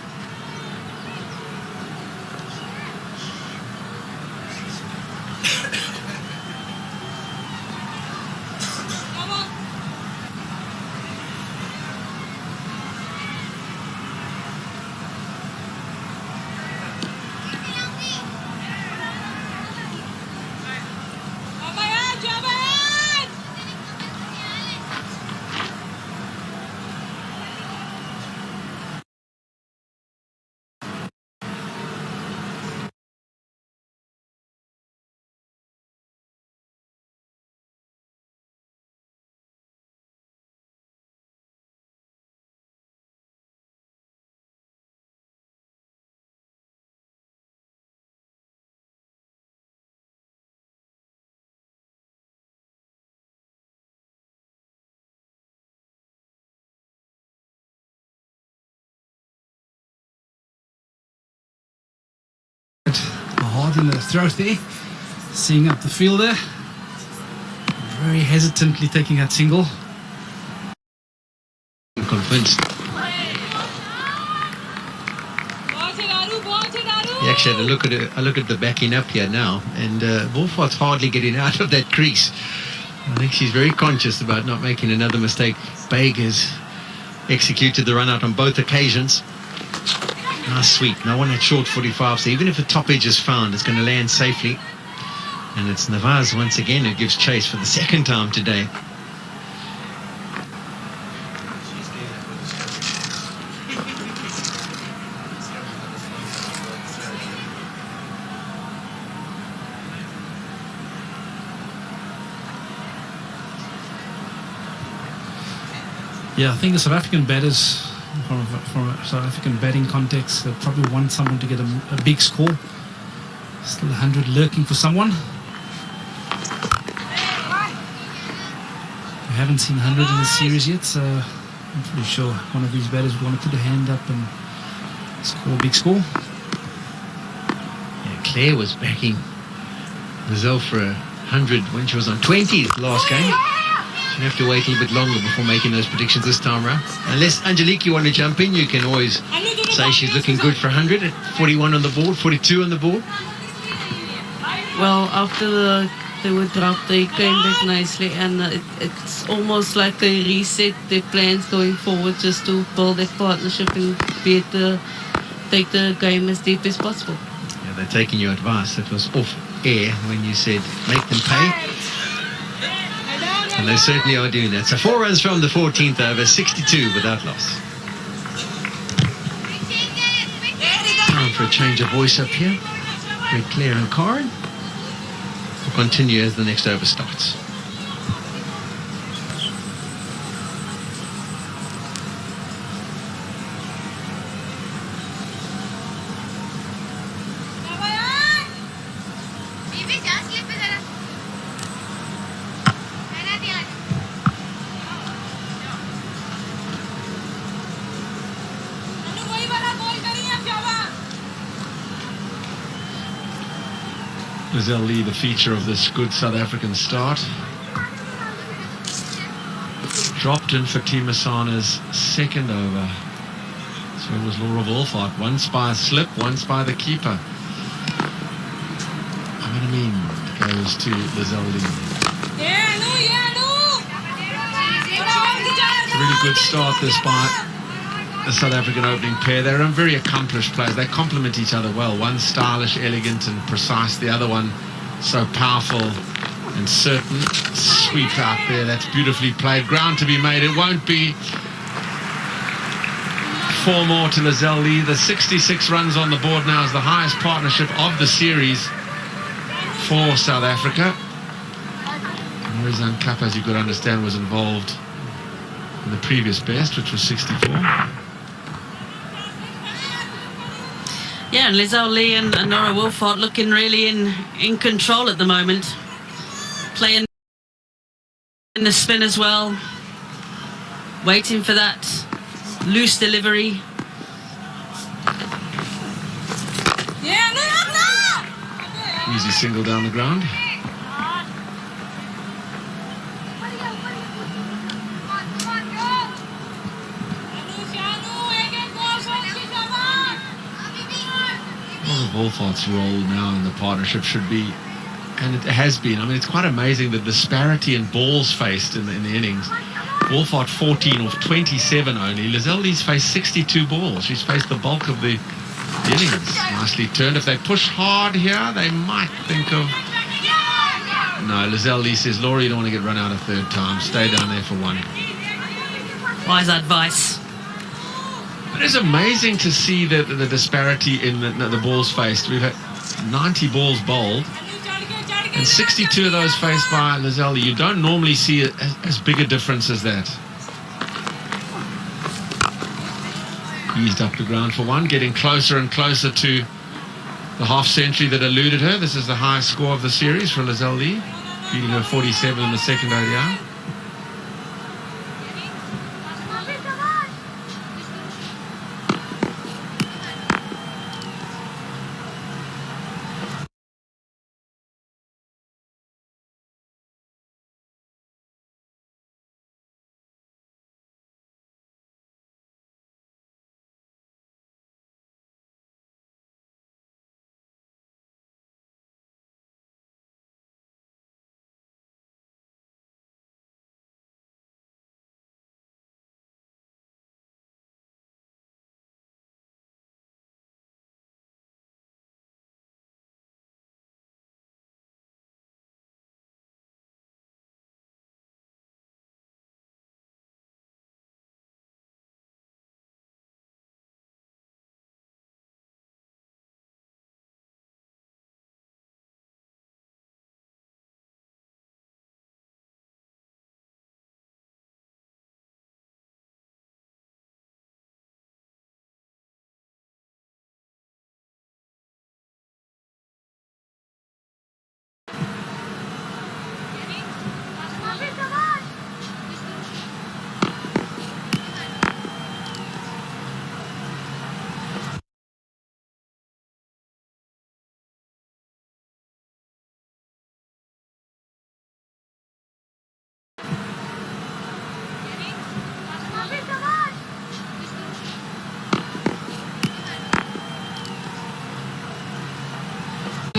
out in the throat there, seeing up the fielder, very hesitantly taking that single. I'm convinced. He actually had a look at the backing up here now, and Wolfart's hardly getting out of that crease. I think she's very conscious about not making another mistake. Baig has executed the run out on both occasions. Nice sweep. No one at short 45, so even if the top edge is found, it's going to land safely. And it's Navaz once again who gives chase for the second time today. Yeah, I think the South African batters, from a South African batting context, they probably want someone to get a big score. Still 100 lurking for someone. We haven't seen 100 in the series yet, so I'm pretty sure one of these batters would want to put a hand up and score a big score. Yeah, Claire was backing Lizelle for 100 when she was on 20 last game. She'll have to wait a little bit longer before making those predictions this time around. Unless, Angelique, you want to jump in, you can always say she's looking good for 100 at 41 on the board, 42 on the board. Well, after they were dropped, they came back nicely, and it's almost like they reset their plans going forward just to build their partnership and take the game as deep as possible. Yeah, they're taking your advice. It was off air when you said make them pay. And they certainly are doing that. So 4 runs from the 14th over, 62 without loss. Time for a change of voice up here. With Claire and Corin. We'll continue as the next over starts. Lizelle Lee, the feature of this good South African start. Dropped in for Timasana's second over. So it was Laura Wolfart. Once by a slip, once by the keeper. Amin goes to Lizelle Lee. It's a really good start this by the South African opening pair. They're very accomplished players. They complement each other well. One stylish, elegant and precise. The other one so powerful and certain. Sweep out there. That's beautifully played. Ground to be made. It won't be. 4 more to Lizelle Lee. The 66 runs on the board now is the highest partnership of the series for South Africa. Marizanne Kapp, as you could understand, was involved in the previous best, which was 64. Yeah, and Lizelle Lee and Nora Wolfart looking really in control at the moment. Playing in the spin as well. Waiting for that loose delivery. Easy single down the ground. Wolfart's role now in the partnership should be, and it has been, I mean, it's quite amazing the disparity in balls faced in the innings. Wolfart 14 off 27 only. Lizelle Lee's faced 62 balls. She's faced the bulk of the innings. Nicely turned. If they push hard here, they might think of... No, Lizelle Lee says, Laura, you don't want to get run out a third time. Stay down there for 1. Wise advice. It is amazing to see the disparity in the balls faced. We've had 90 balls bowled and 62 of those faced by Lizelle Lee. You don't normally see as big a difference as that. Eased up the ground for 1, getting closer and closer to the half century that eluded her. This is the highest score of the series for Lizelle Lee, beating her 47 in the second ODI.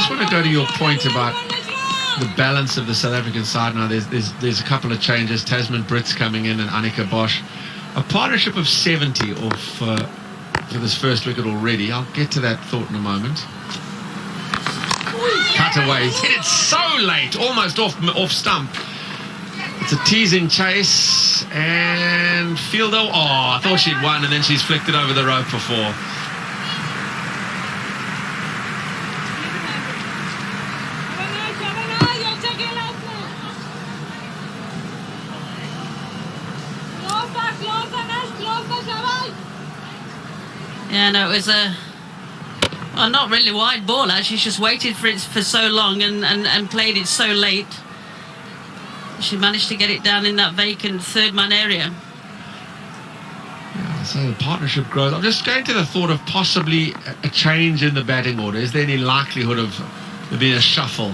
just want to go to your point about the balance of the South African side now. There's a couple of changes. Tasman Brits coming in and Annika Bosch. A partnership of 70 off for this first wicket already. I'll get to that thought in a moment. Cut away. He's hit it so late, almost off stump. It's a teasing chase, and Fielder, I thought she'd won, and then she's flicked it over the rope for 4. Yeah, no, it was a not really wide ball. Actually, she just waited for it for so long and played it so late. She managed to get it down in that vacant third man area. Yeah, so the partnership grows. I'm just going to the thought of possibly a change in the batting order. Is there any likelihood of there being a shuffle?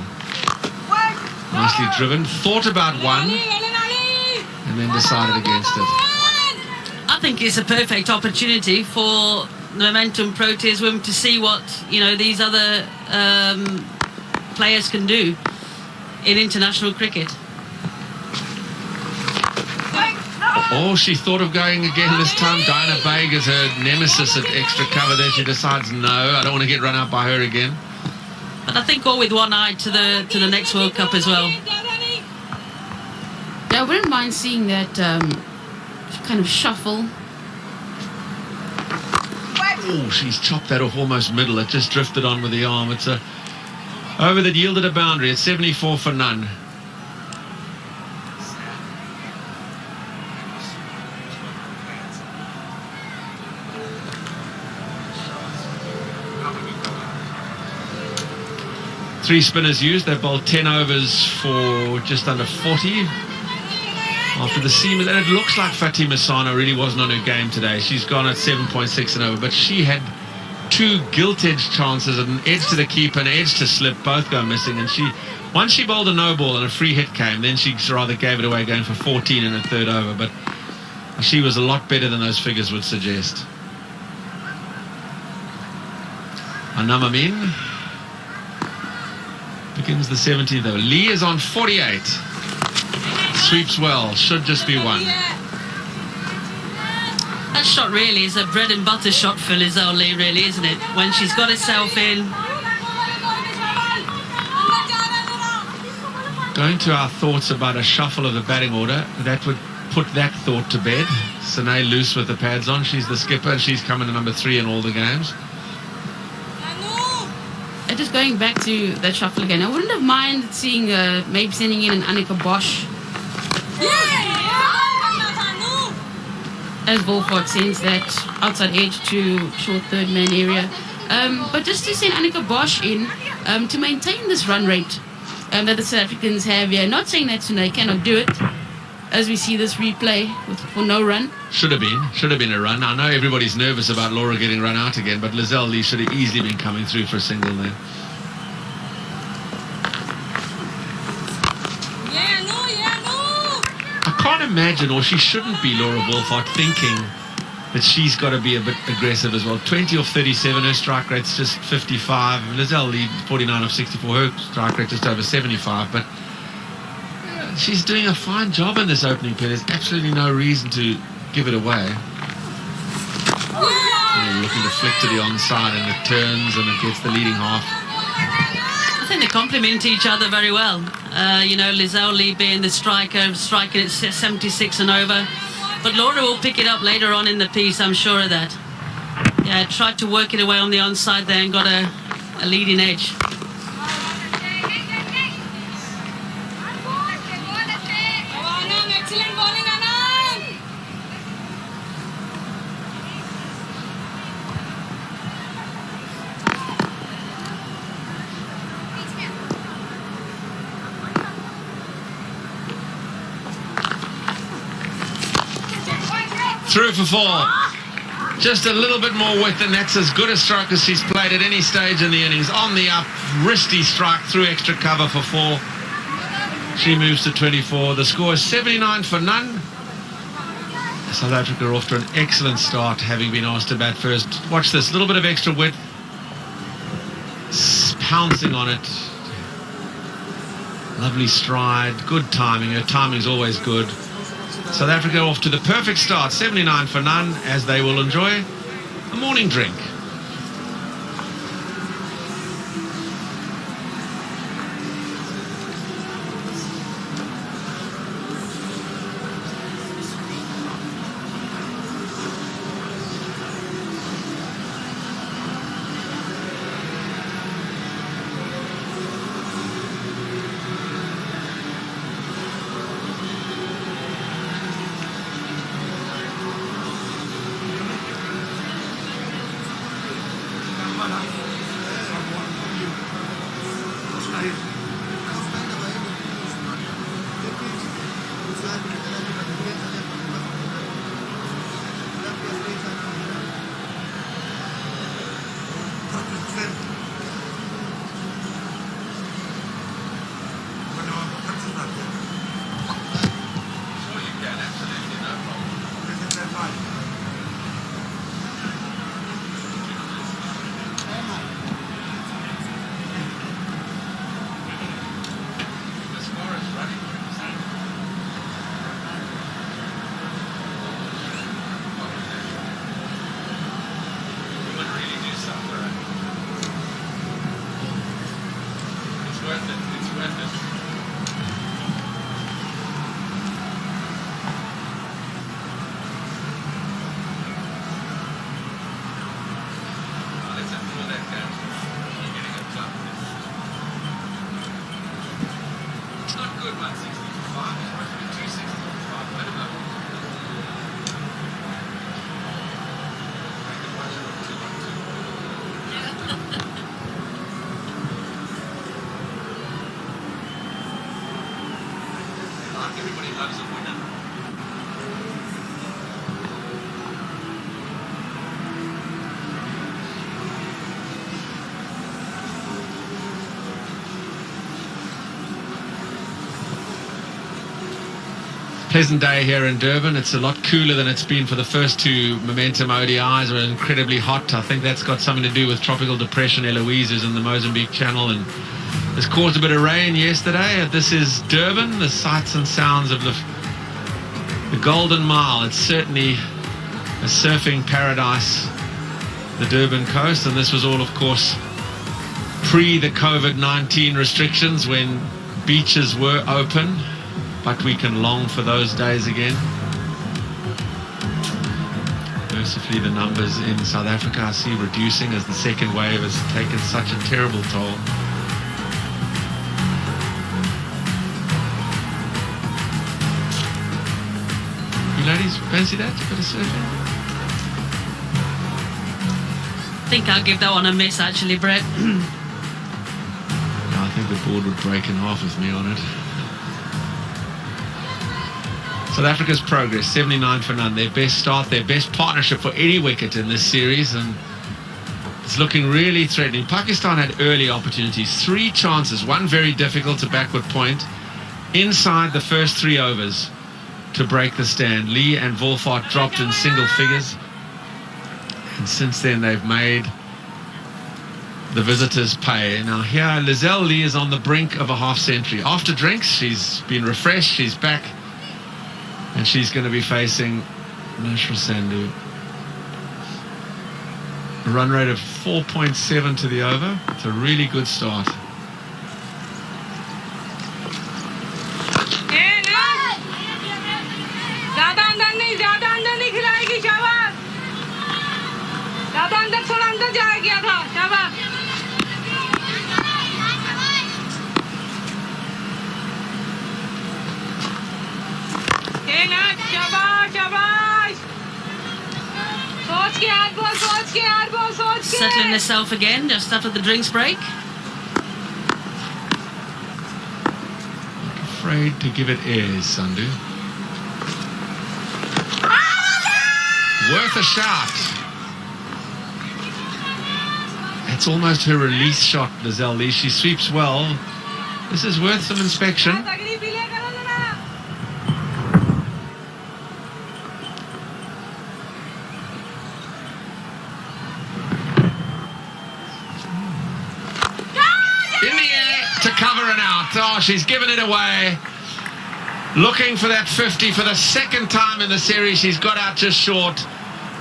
Nicely driven. Thought about one and then decided against it. I think it's a perfect opportunity for the Momentum Proteas women to see what these other players can do in international cricket. Oh, she thought of going again this time. Diana Baig is her nemesis at extra cover there. She decides, no, I don't want to get run out by her again. But I think all with one eye to the next World Cup as well. Yeah, I wouldn't mind seeing that kind of shuffle. Oh, she's chopped that off almost middle. It just drifted on with the arm. It's a over that yielded a boundary. It's 74 for none. Three spinners used. They've bowled 10 overs for just under 40 after the seamers, and it looks like Fatima Sano really wasn't on her game today. She's gone at 7.6 and over, but she had 2 gilt-edged chances, an edge to the keeper, an edge to slip, both go missing, and once she bowled a no ball and a free hit came, then she rather gave it away going for 14 in the third over, but she was a lot better than those figures would suggest. Anamamin begins the 17th over. Lee is on 48. Sweeps well, should just be one. That shot really is a bread and butter shot for Lizelle Lee, really, isn't it? When she's got herself in. Going to our thoughts about a shuffle of the batting order, that would put that thought to bed. Sine loose with the pads on. She's the skipper and she's coming to number 3 in all the games. Just going back to that shuffle again, I wouldn't have minded seeing maybe sending in an Annika Bosch. As Volkart sends that outside edge to short third man area. But just to send Annika Bosch in to maintain this run rate that the South Africans have here. Not saying that Sune cannot do it, as we see this replay for no run. Should have been a run. I know everybody's nervous about Laura getting run out again, but Lizelle Lee should have easily been coming through for a single there. I can't imagine, or she shouldn't be, Laura Wolfhard, thinking that she's got to be a bit aggressive as well. 20 off 37, her strike rate's just 55. Lizelle Lee, 49 off 64, her strike rate just over 75, but she's doing a fine job in this opening period. There's absolutely no reason to give it away. Looking to flick to the onside, and it turns and it gets the leading half. I think they complement each other very well. Lizelle Lee being the striker, striking at 76 and over. But Laura will pick it up later on in the piece, I'm sure of that. Yeah, tried to work it away on the onside there and got a leading edge. Through for 4. Just a little bit more width, and that's as good a stroke as she's played at any stage in the innings. On the up, wristy strike through extra cover for 4. She moves to 24. The score is 79 for none. South Africa are off to an excellent start, having been asked to bat first. Watch this, little bit of extra width. pouncing on it. Lovely stride, good timing. Her timing's always good. South Africa off to the perfect start, 79 for none, as they will enjoy a morning drink. Pleasant day here in Durban. It's a lot cooler than it's been for the first two Momentum ODIs. We're incredibly hot. I think that's got something to do with tropical depression Eloise is in the Mozambique Channel, and it's caused a bit of rain yesterday. This is Durban, the sights and sounds of the Golden Mile. It's certainly a surfing paradise, the Durban coast, and this was all, of course, pre the COVID-19 restrictions when beaches were open. But we can long for those days again. Mercifully, the numbers in South Africa I see reducing as the second wave has taken such a terrible toll. You ladies fancy that? A bit of surfing? I think I'll give that one a miss, actually, Brett. Yeah, I think the board would break in half with me on it. South Africa's progress, 79 for none. Their best start, their best partnership for any wicket in this series, and it's looking really threatening. Pakistan had early opportunities, 3 chances, one very difficult to backward point, inside the first 3 overs to break the stand. Lee and Wolfart dropped in single figures, and since then they've made the visitors pay. Now here, Lizelle Lee is on the brink of a half century. After drinks, she's been refreshed, she's back, and she's going to be facing Nashra Sandhu. A run rate of 4.7 to the over. It's a really good start. Settling herself again just after the drinks break. Afraid to give it airs, Sandhu. Worth a shot. That's almost her release shot, Lizelle Lee. She sweeps well. This is worth some inspection. to cover and out. Oh, she's given it away. Looking for that 50 for the second time in the series. She's got out just short.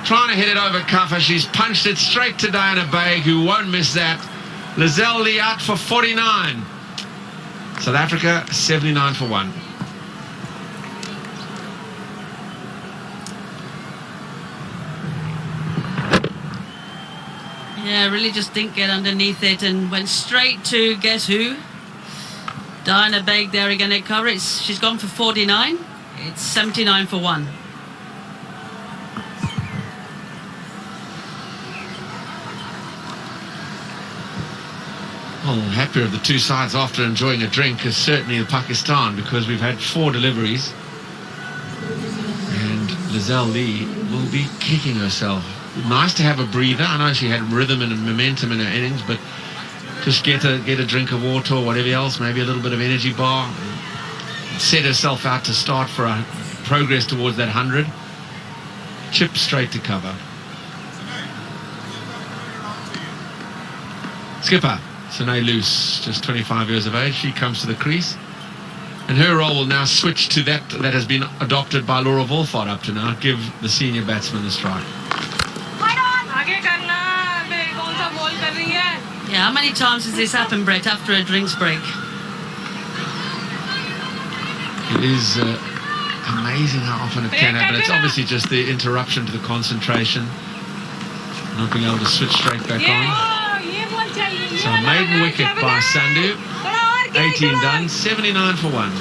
Trying to hit it over cover. She's punched it straight to Diana Baig, who won't miss that. Lizelle Lee out for 49. South Africa 79 for 1. Yeah, really just didn't get underneath it and went straight to guess who? Diana Baig there again at cover. She's gone for 49. It's 79 for 1. Well, happier of the two sides after enjoying a drink is certainly Pakistan, because we've had 4 deliveries. And Lizelle Lee will be kicking herself. Nice to have a breather. I know she had rhythm and momentum in her innings, but just get a drink of water or whatever else, maybe a little bit of energy bar. Set herself out to start for a progress towards that 100. Chip straight to cover. Skipper Sine Luce, just 25 years of age. She comes to the crease, and her role will now switch to that has been adopted by Laura Wolfhard up to now. Give the senior batsman the strike. Yeah, how many times has this happened, Brett, after a drinks break? It is amazing how often it can happen. It's obviously just the interruption to the concentration, not being able to switch straight back on. So maiden wicket by Sandhu. 18 done, 79 for 1.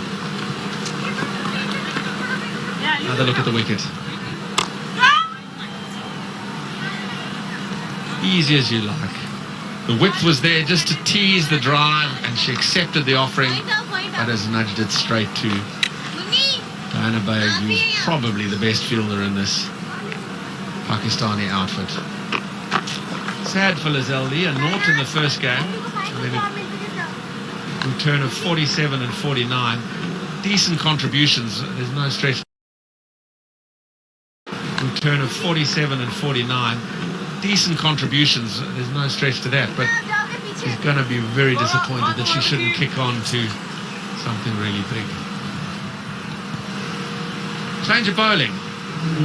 Another look at the wicket. Easy as you like. The width was there just to tease the drive, and she accepted the offering, but has nudged it straight to Diana Baig, who's probably the best fielder in this Pakistani outfit. Sad for Lizelle Lee, a naught in the first game, and then a return of 47 and 49. Decent contributions, there's no stretch. Return of 47 and 49. Decent contributions, there's no stretch to that, but she's going to be very disappointed that she shouldn't kick on to something really big. Change of bowling.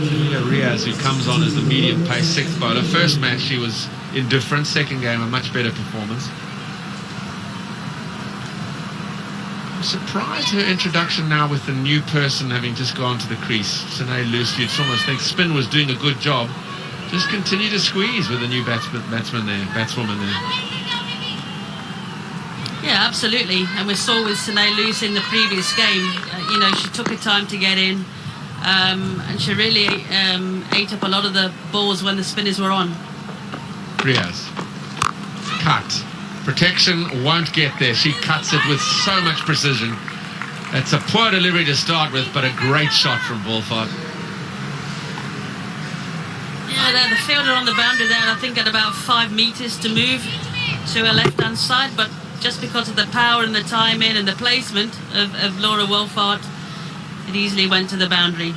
Julia Riaz, who comes on as the medium pace 6th bowler. First match she was indifferent, second game a much better performance. I'm surprised her introduction now with the new person having just gone to the crease. Sine Luce, you'd almost think Spin was doing a good job. Just continue to squeeze with the new batswoman there. Yeah, absolutely. And we saw with Sine Luce in the previous game, she took her time to get in, and she really ate up a lot of the balls when the spinners were on. Riaz. Cut. Protection won't get there. She cuts it with so much precision. It's a poor delivery to start with, but a great shot from Wolfhard. Yeah, the fielder on the boundary there, I think, had about 5 meters to move to her left-hand side, but just because of the power and the timing and the placement of Laura Wolfhard, it easily went to the boundary.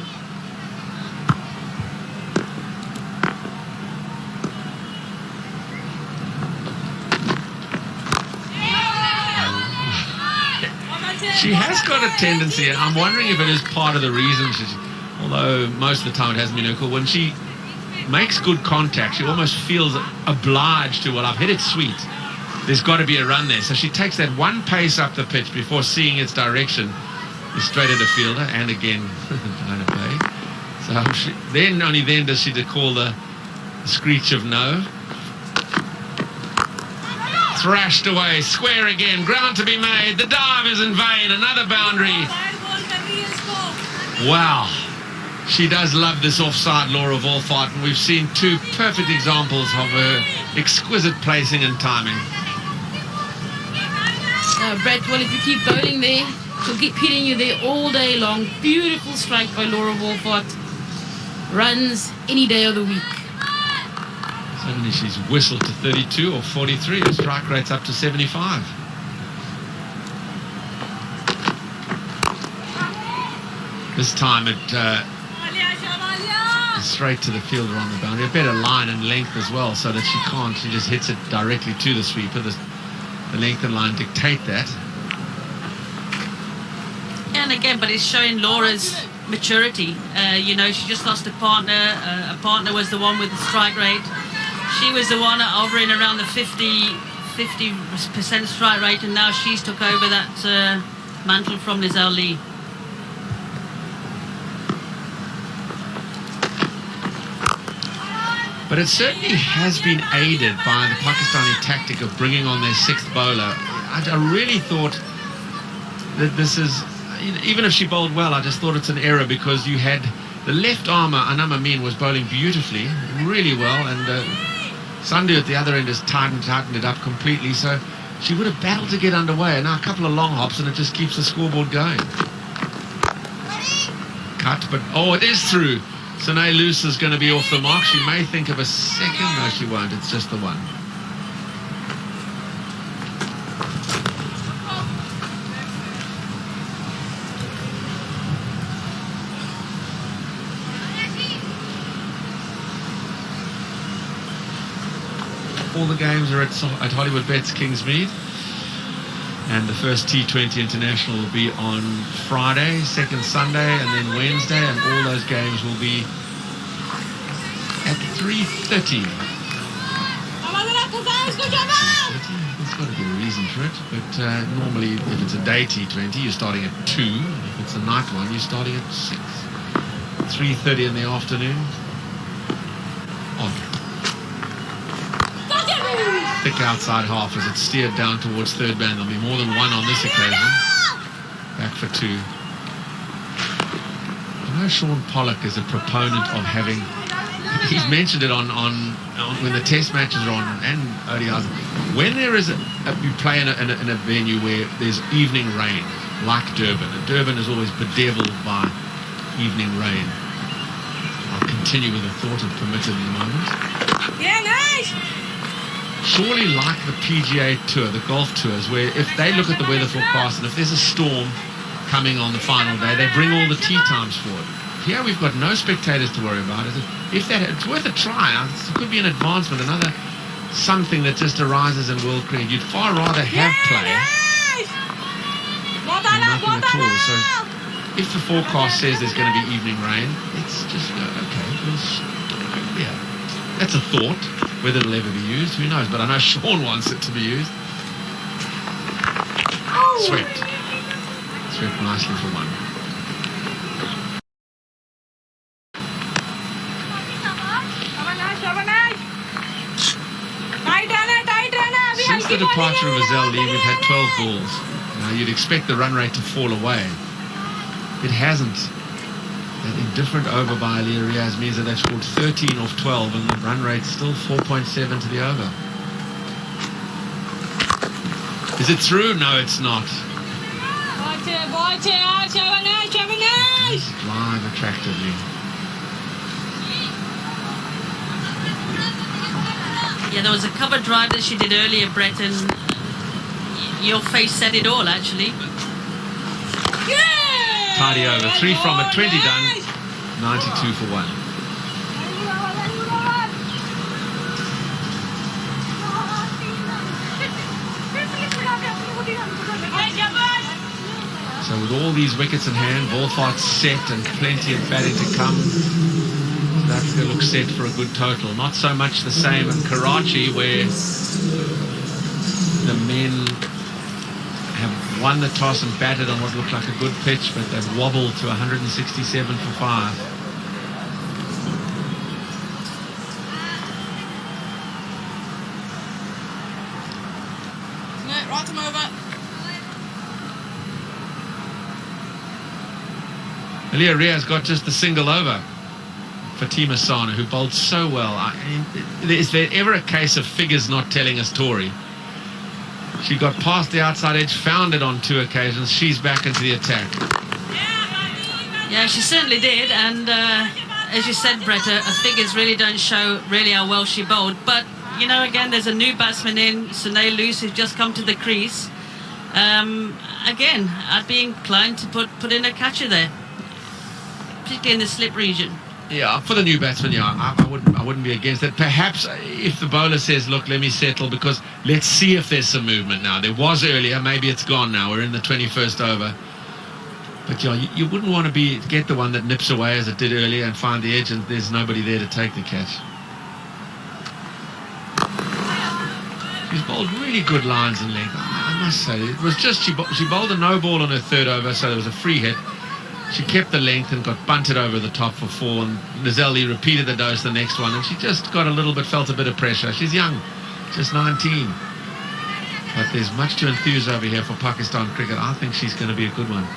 She has got a tendency, and I'm wondering if it is part of the reason, although most of the time it hasn't been her call, when she makes good contact, she almost feels obliged to, well, I've hit it sweet, there's got to be a run there. So she takes that one pace up the pitch before seeing its direction, is straight at the fielder, and again, Diana Baig. So only then does she call the screech of no. Thrashed away, square again, ground to be made, the dive is in vain, another boundary. Wow, she does love this offside, Laura Wolfhard, and we've seen 2 perfect examples of her exquisite placing and timing. Brett, well, if you keep bowling there, she'll keep hitting you there all day long. Beautiful strike by Laura Wolfhard. Runs any day of the week. Suddenly she's whistled to 32 or 43. Her strike rate's up to 75. This time it is straight to the fielder on the boundary. A better line and length as well, so that she just hits it directly to the sweeper. The length and line dictate that. and again, but it's showing Laura's maturity. You know, she just lost a partner. A partner was the one with the strike rate. She was the one hovering around the 50% strike rate, and now she's took over that mantle from Lizelle Lee. But it certainly has been aided by the Pakistani tactic of bringing on their sixth bowler. I really thought that this is, even if she bowled well, I just thought it's an error, because you had the left armer, Anam Amin, was bowling beautifully, really well, and Sandhu at the other end has tightened it up completely, so she would have battled to get underway. And now a couple of long hops and it just keeps the scoreboard going. Cut, but oh, it is through. Sine Luce is going to be off the mark. She may think of a second. No, she won't. It's just the one. All the games are at Hollywood Bets Kingsmead, and the first T20 International will be on Friday, second Sunday, and then Wednesday, and all those games will be at 3:30. There's got to be a reason for it, but normally if it's a day T20 you're starting at 2, if it's a night one you're starting at 6. 3:30 in the afternoon. Odd. Thick outside half as it's steered down towards third man. There'll be more than one on this occasion. Back for 2. I know Sean Pollock is a proponent of having, he's mentioned it on when the test matches are on and ODIs. When there is you play in a venue where there's evening rain, like Durban, and Durban is always bedeviled by evening rain. I'll continue with the thought if permitted in a moment. Yeah, nice. Surely like the PGA Tour, the golf tours, where if they look at the weather forecast and if there's a storm coming on the final day, they bring all the tee times forward. Here we've got no spectators to worry about. If that, it's worth a try. It could be an advancement, another something that just arises in world cricket. You'd far rather have play than nothing at all. So if the forecast says there's going to be evening rain, it's just okay. Yeah, that's a thought. Whether it'll ever be used, who knows? But I know Sean wants it to be used. Swept. Swept nicely for 1. Since the departure of Lizelle Lee, we've had 12 balls. Now, you'd expect the run rate to fall away. It hasn't. That indifferent over by Aliyah Riaz means that they've scored 13 off 12, and the run rate's still 4.7 to the over. Is it through? No, it's not. Drive attractively. Yeah, there was a cover drive that she did earlier, Brett, and your face said it all, actually. Tidy over. 3 from it, 20 done. 92 for 1. So with all these wickets in hand, Wolfhard's set and plenty of batting to come, that's going to look set for a good total. Not so much the same in Karachi, where the men have won the toss and batted on what looked like a good pitch, but they've wobbled to 167 for 5. Right him over. Aliyah Riaz got just the single over. Fatima Sana, who bowled so well. Is there ever a case of figures not telling a story? She got past the outside edge, found it on 2 occasions. She's back into the attack. Yeah, she certainly did. And as you said, Brett, her figures really don't show really how well she bowled. But, you know, again, there's a new batsman in, Sine Luce, who's just come to the crease. Again, I'd be inclined to put in a catcher there, particularly in the slip region. Yeah, for the new batsman, yeah, I wouldn't be against that. Perhaps if the bowler says, look, let me settle, because let's see if there's some movement now. There was earlier, maybe it's gone now. We're in the 21st over. But yeah, you wouldn't want to get the one that nips away as it did earlier and find the edge and there's nobody there to take the catch. She's bowled really good lines and length, I must say. It was just, she bowled a no ball on her third over, so there was a free hit. She kept the length and got bunted over the top for 4, and Lizelle Lee repeated the dose the next one, and she just got felt a bit of pressure. She's young, just 19. But there's much to enthuse over here for Pakistan cricket. I think she's going to be a good one.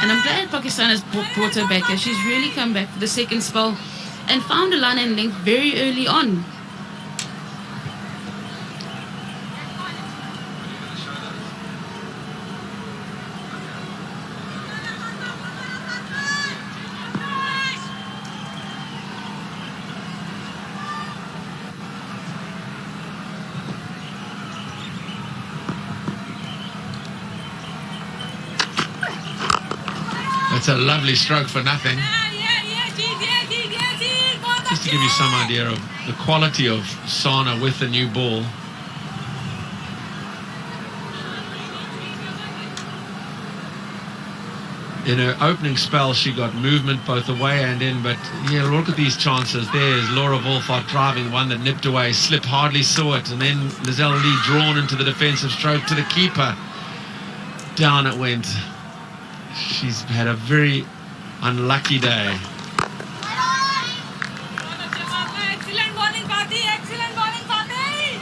And I'm glad Pakistan has brought her back, as she's really come back for the second spell and found a line and length very early on. It's a lovely stroke for nothing. Just to give you some idea of the quality of Sana with the new ball. In her opening spell, she got movement both away and in, but yeah, look at these chances. There's Laura Wolfart driving one that nipped away. Slip hardly saw it, and then Lizelle Lee drawn into the defensive stroke to the keeper. Down it went. She's had a very unlucky day. Excellent bowling, Fati. Excellent bowling, Fati.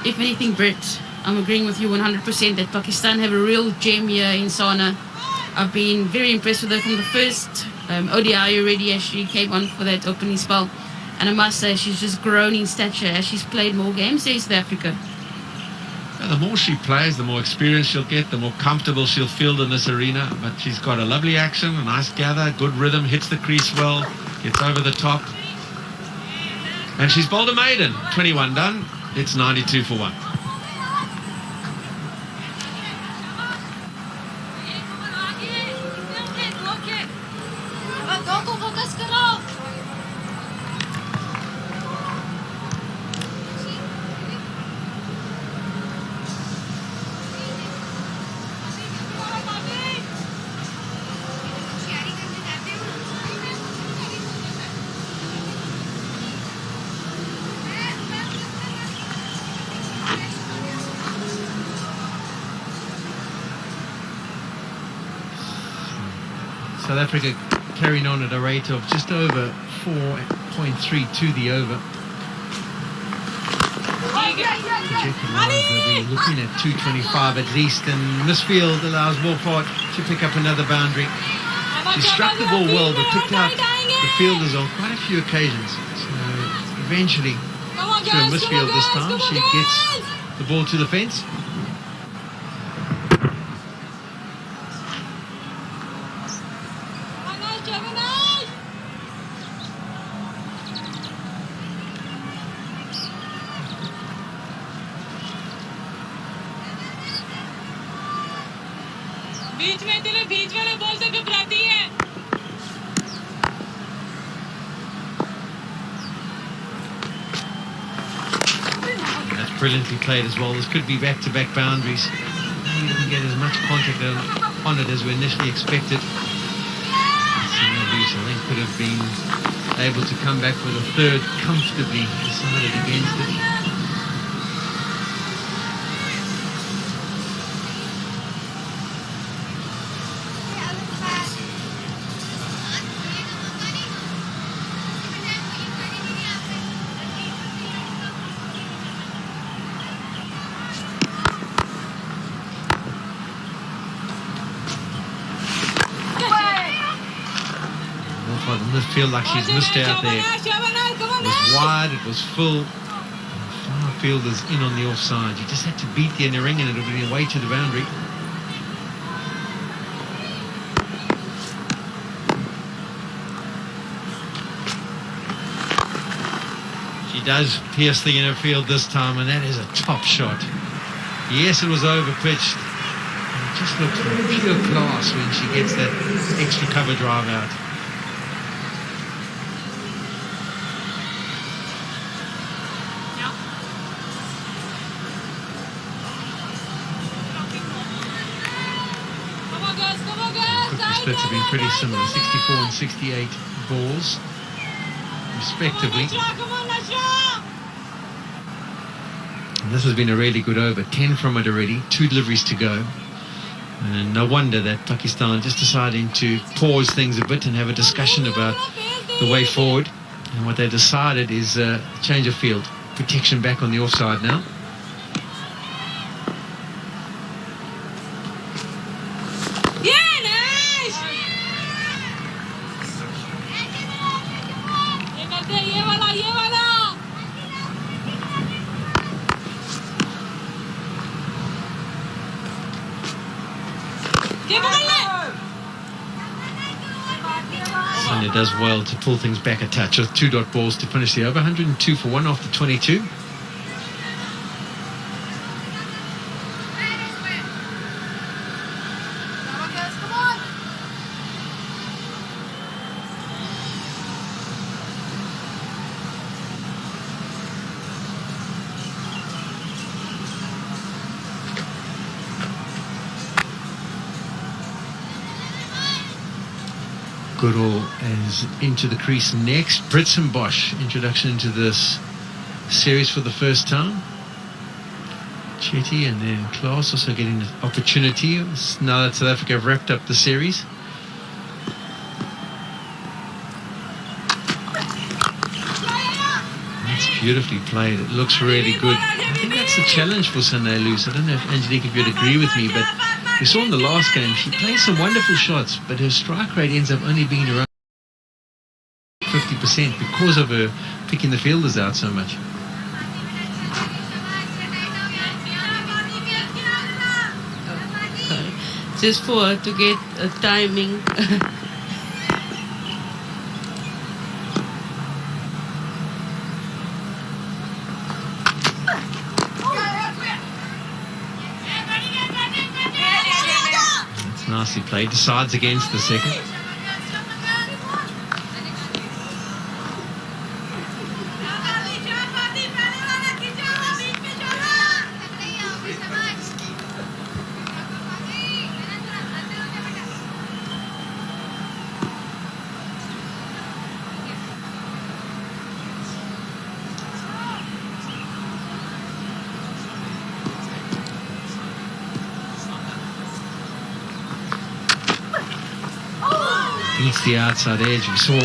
If anything, Britt, I'm agreeing with you 100% that Pakistan have a real gem here in Sana. I've been very impressed with her from the first ODI already as she came on for that opening spell. And I must say, she's just grown in stature as she's played more games here in South Africa. The more she plays, the more experience she'll get, the more comfortable she'll feel in this arena. But she's got a lovely action, a nice gather, good rhythm, hits the crease well, gets over the top. And she's bowled a maiden. 21 done. It's 92 for 1. South Africa carrying on at a rate of just over 4.3 to the over. Projected lines will be looking at 225 at least, and Misfield allows Wolfart to pick up another boundary. She struck the ball well, but picked out the fielders on quite a few occasions. So eventually, through a Misfield this time, she gets the ball to the fence. बीच वाले ball से घबराती है. That's brilliantly played as well. This could be back-to-back boundaries. Maybe didn't get as much contact on it as we initially expected. I think could have been able to come back with a third comfortably, decided against it. Doesn't feel like she's missed out there. It was wide, it was full. Far fielders in on the offside. You just had to beat the inner ring and it'll be away to the boundary. She does pierce the inner field this time, and that is a top shot. Yes, it was over-pitched. It just looks pure class when she gets that extra cover drive out. Come on, girls, come on, girls. The splits have been pretty similar, 64 and 68 balls, respectively. Come on, Nasha. And this has been a really good over, 10 from it already, 2 deliveries to go. And no wonder that Pakistan just deciding to pause things a bit and have a discussion about the way forward. And what they decided is a change of field, protection back on the offside now. Yeah, nice. ये करते हैं, ये वाला, ये वाला. ये पकड़ ले. Sonia does well to pull things back a touch with 2 dot balls to finish the over. 102 for 1 after 22. Goodall is into the crease next. Britzenbosch, introduction into this series for the first time. Chetty and then Klaas also getting an opportunity now that South Africa have wrapped up the series. That's beautifully played. It looks really good. I think that's the challenge for Sunday Loose. I don't know if Angelique, if you'd agree with me, but we saw in the last game she plays some wonderful shots, but her strike rate ends up only being around 50% because of her picking the fielders out so much. Just for her to get a timing. It's nicely played. Decides against the second. Beats the outside edge. We saw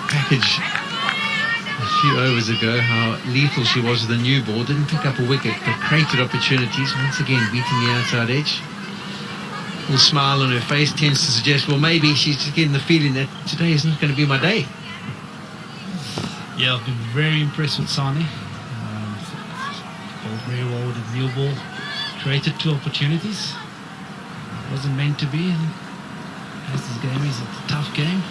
package a few overs ago how lethal she was with the new ball. Didn't pick up a wicket, but created opportunities. Once again, beating the outside edge. A little smile on her face tends to suggest, well, maybe she's just getting the feeling that today is not going to be my day. Yeah, I've been very impressed with Sani. Bowled very well with the new ball. Created 2 opportunities. Wasn't meant to be. And as this game is, it's a tough game.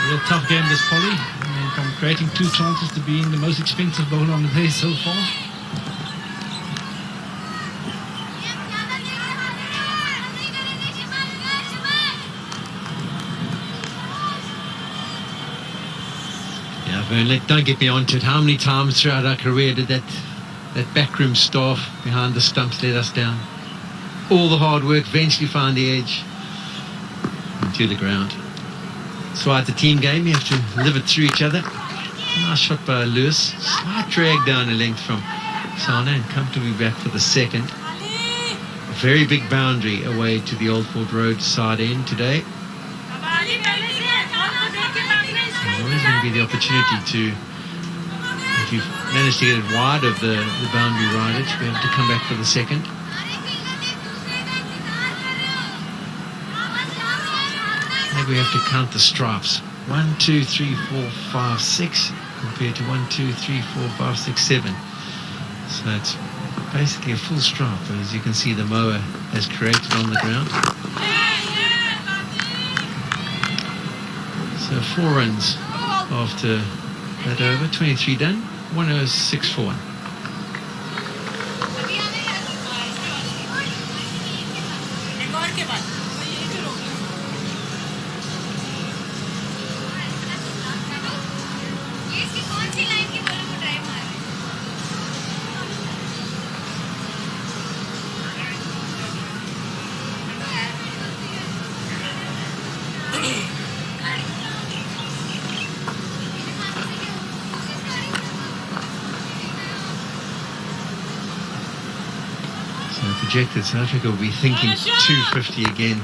Real tough game this Polly. I mean, from creating 2 chances to being the most expensive bowler on the day so far. Yeah, Vern, don't get me onto it. How many times throughout our career did that backroom staff behind the stumps let us down? All the hard work eventually found the edge and to the ground. So at the team game, you have to live it through each other. Nice shot by Lewis. Slight drag down a length from Sana and comfortably back for the second. A very big boundary away to the Old Fort Road side end today. There's always going to be the opportunity to, if you've managed to get it wide of the boundary rider, to be able to come back for the second. Maybe we have to count the stripes. 1, 2, 3, 4, 5, 6 compared to 1, 2, 3, 4, 5, 6, 7. So it's basically a full stripe, but as you can see, the mower has created on the ground. So 4 runs after that over. 23 done. 106 for 1. Record के बाद यही तो रोक ये इसकी कौन सी line की ball को ड्राइव मार So projected South Africa will be thinking 250 again.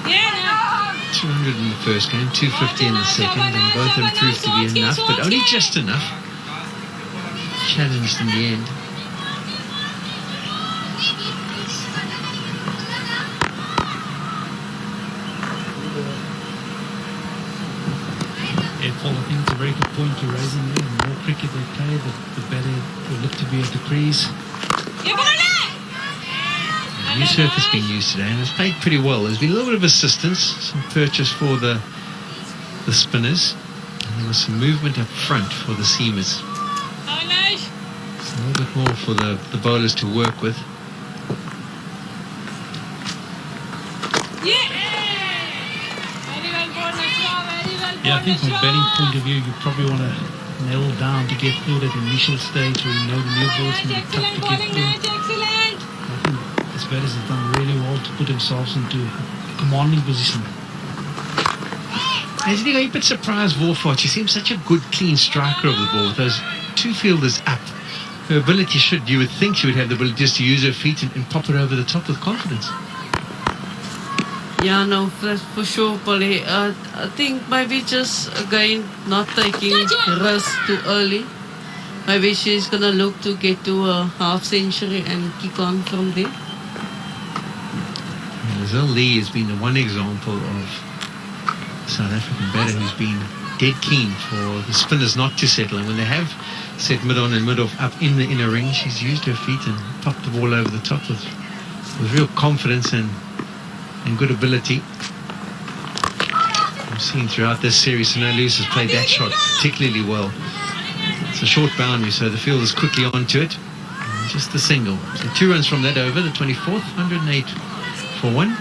Yeah. 200 in the first game, 250 in the second, and both of them proved to be enough, but only just enough. Challenged in the end. Paul, I think it's a very good point you're raising there. The more cricket they play, the better they look to be at the crease. New surface being used today, and it's played pretty well. There's been a little bit of assistance, some purchase for the spinners, and there was some movement up front for the seamers. A little bit more for the bowlers to work with. Yeah, I think from a betting point of view, you probably want to nail down to get through that initial stage where you know the new ball's going to be tough to get through. I think as batters have done really well to put themselves into a commanding position. Isn't he a bit surprised, Wolford? She seems such a good, clean striker of the ball. With those 2 fielders up, her ability you would think she would have the ability just to use her feet and pop it over the top with confidence. Yeah, no, that's for sure, Polly. I think maybe just, again, not taking risks too early. Maybe she's going to look to get to a half century and kick on from there. Lizelle Lee has been the one example of South African batter who's been dead keen for the spinners not to settle. And when they have set mid-on and mid-off up in the inner ring, she's used her feet and popped the ball over the top with real confidence and good ability. I've seen throughout this series, Snow Lewis has played that shot particularly well. It's a short boundary, so the field is quickly onto it. And just the single. So 2 runs from that over, the 24th, 108 for 1.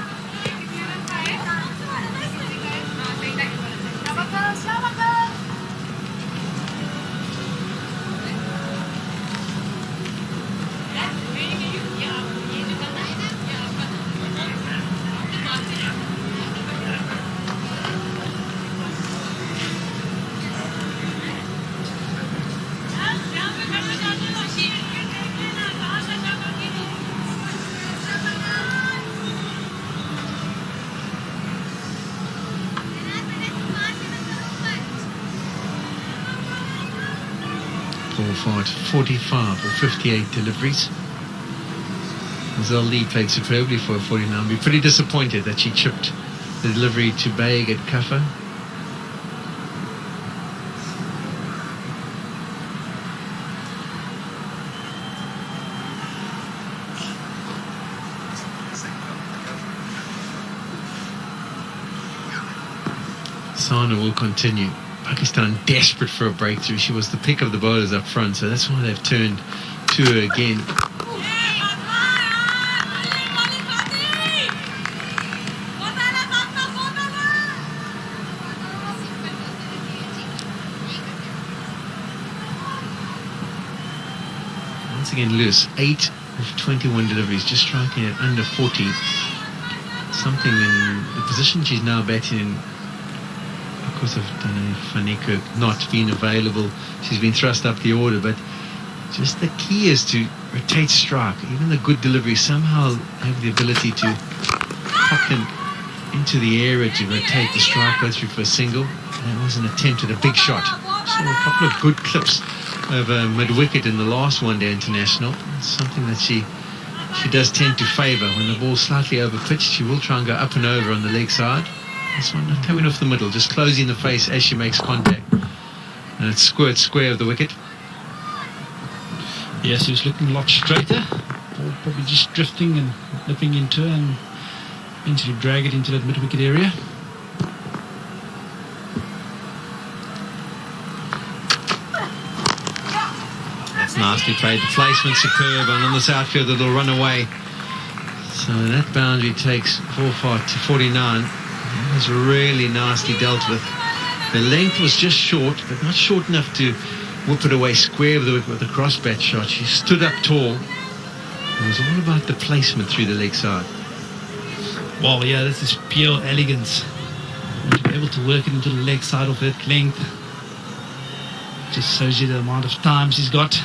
Forward 45 or 58 deliveries. Lizelle Lee played superbly for 49. I'd be pretty disappointed that she chipped the delivery to Baig at Kaffa. Sana will continue. Pakistan desperate for a breakthrough. She was the pick of the bowlers up front, so that's why they've turned to her again. Once again, Lewis, 8 of 21 deliveries, just striking at under 40. Something in the position she's now batting in. Because of Van Niekerk not being available, she's been thrust up the order, but just the key is to rotate strike. Even the good delivery somehow have the ability to pop them into the area to rotate the strike, go through for a single. That was an attempt at a big shot. Saw a couple of good clips over mid-wicket in the last one-day international. It's something that she does tend to favour. When the ball's slightly over-pitched, she will try and go up and over on the leg side. This one not coming off the middle, just closing the face as she makes contact. And it squirts square of the wicket. Yes, he was looking a lot straighter. Paul ball probably just drifting and nipping into her and eventually drag it into that mid-wicket area. That's nicely played. The placement superb, and on this outfield it'll run away. So that boundary takes Wolfhard to 49. That was really nicely dealt with. The length was just short, but not short enough to whip it away square with the cross-bat shot. She stood up tall. It was all about the placement through the leg side. Well, yeah, this is pure elegance. To be able to work it into the leg side of that length just shows you the amount of time she's got.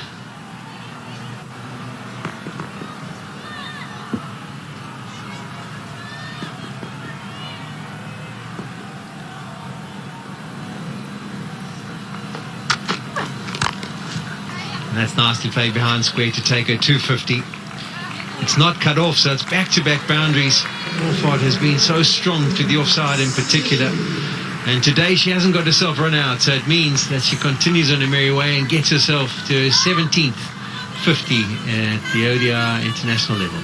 That's nicely played behind square to take her 250. It's not cut off, so it's back-to-back boundaries. Wolfhard has been so strong to the offside in particular. And today she hasn't got herself run out, so it means that she continues on her merry way and gets herself to her 17th 50 at the ODI international level.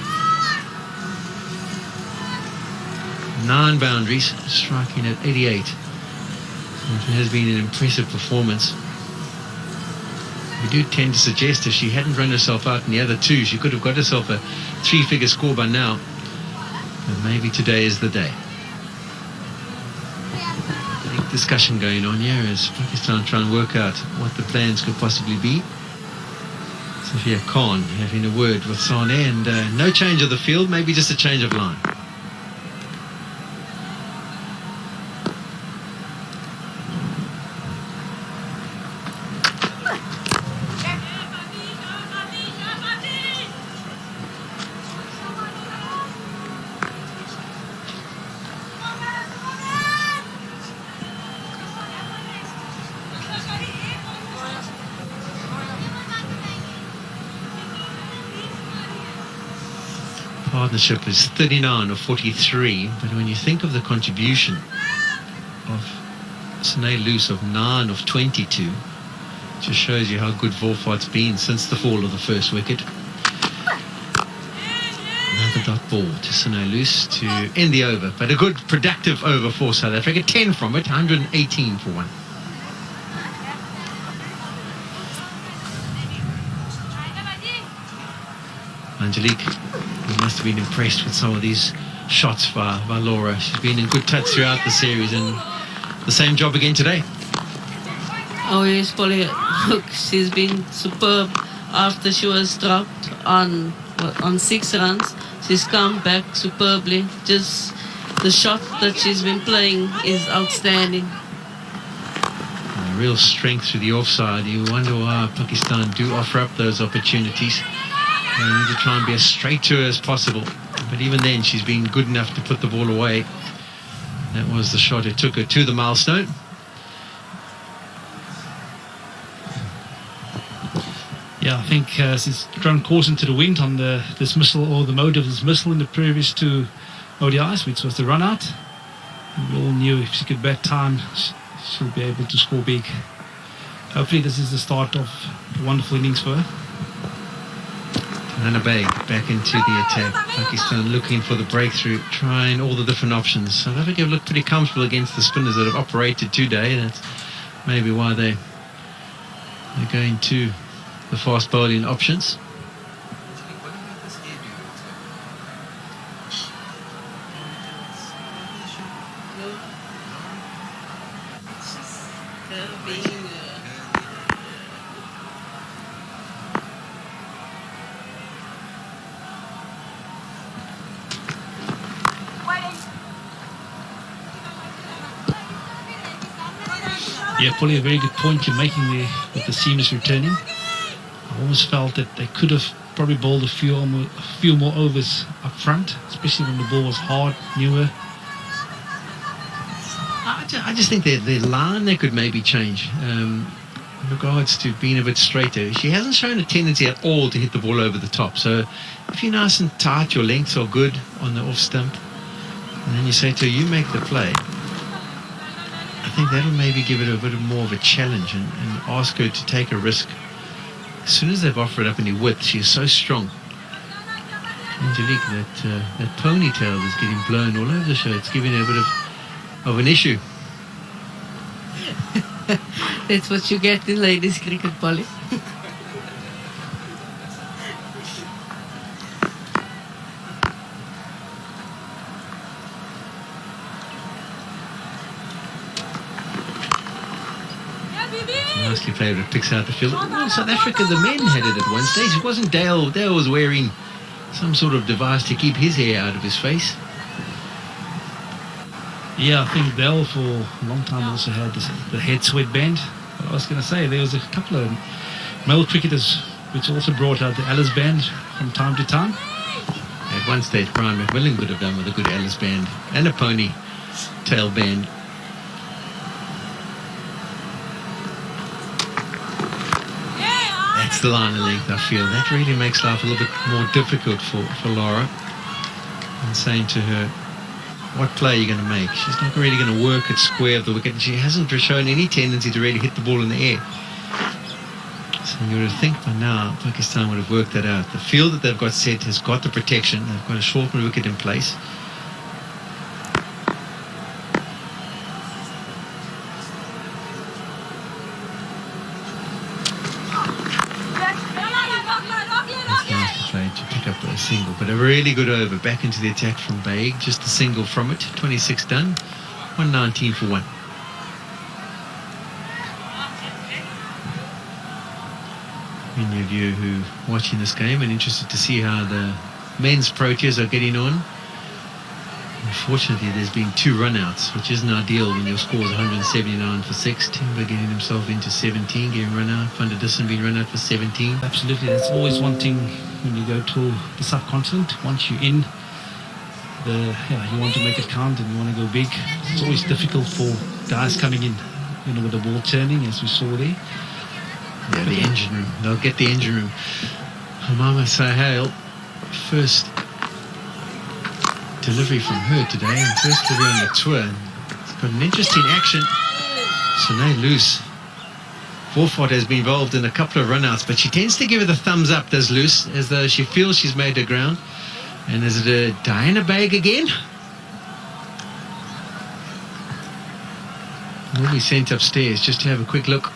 9 boundaries, striking at 88. It has been an impressive performance. We do tend to suggest if she hadn't run herself out in the other 2, she could have got herself a 3-figure score by now. But maybe today is the day. Big discussion going on here as Pakistan try and work out what the plans could possibly be. Sophia Khan having a word with Sane, and no change of the field, maybe just a change of line. Partnership is 39 of 43, but when you think of the contribution of Sane Luce of 9 of 22, just shows you how good Wolfhard's been since the fall of the first wicket. Another dot ball to Sane Luce to end the over, but a good productive over for South Africa. 10 from it, 118 for 1. Angelique, you must have been impressed with some of these shots by Laura. She's been in good touch throughout the series, and the same job again today. Oh yes, Polly. Look, she's been superb after she was dropped on 6 runs. She's come back superbly. Just the shot that she's been playing is outstanding. Real strength through the offside. You wonder why Pakistan do offer up those opportunities. They need to try and be as straight to her as possible. But even then, she's been good enough to put the ball away. That was the shot that took her to the milestone. Yeah, I think she's thrown caution to the wind on the dismissal or the mode of dismissal in the previous 2 ODIs, which was the run out. We all knew if she could bat time, she'll be able to score big. Hopefully this is the start of a wonderful innings for her. Nana Beg back into the attack. Pakistan looking for the breakthrough, trying all the different options. South Africa have looked pretty comfortable against the spinners that have operated today. That's maybe why they're going to the fast bowling options. Yeah, probably a very good point you're making there with the seamers returning. I almost felt that they could have probably bowled a few more overs up front, especially when the ball was hard, newer. I just think their line they could maybe change in regards to being a bit straighter. She hasn't shown a tendency at all to hit the ball over the top. So if you're nice and tight, your lengths are good on the off stump, and then you say to her, you make the play. I think that'll maybe give it a bit more of a challenge and ask her to take a risk. As soon as they've offered up any width, she is so strong. Angelique, that ponytail is getting blown all over the show. It's giving her a bit of an issue. That's what you get in ladies cricket, Polly. Nicely played, it picks out the field. Well, South Africa, the men had it at one stage. It wasn't Dale. Dale was wearing some sort of device to keep his hair out of his face. Yeah, I think Dell for a long time also had the head sweatband. But I was going to say, there was a couple of male cricketers which also brought out the Alice band from time to time. At one stage, Brian McMillan could have done with a good Alice band and a pony tail band. That's the line of length, I feel. That really makes life a little bit more difficult for Laura. And saying to her, what play are you going to make? She's not really going to work at square of the wicket, and she hasn't shown any tendency to really hit the ball in the air. So you would think by now Pakistan would have worked that out. The field that they've got set has got the protection. They've got a shortened wicket in place. To pick up a single, but a really good over back into the attack from Baig. Just a single from it. 26 done. 119 for 1. Many of you who are watching this game and interested to see how the men's Proteas are getting on. Unfortunately, there's been 2 run-outs, which isn't ideal when your score is 179 for 6. Timber getting himself into 17, getting run out. Van der Dussen being run out for 17. Absolutely, that's always one thing when you go to the subcontinent. Once you're in, you want to make it count and you want to go big. It's always difficult for guys coming in, with the ball turning, as we saw there. Yeah, the engine room. They'll get the engine room. Hamama Sahel, first delivery from her today, and first delivery on the tour. It's got an interesting action. Sunay Loose. Forford has been involved in a couple of run-outs, but she tends to give her the thumbs up, does Loose, as though she feels she's made her ground. And is it a Diana Baig again? We'll be sent upstairs just to have a quick look.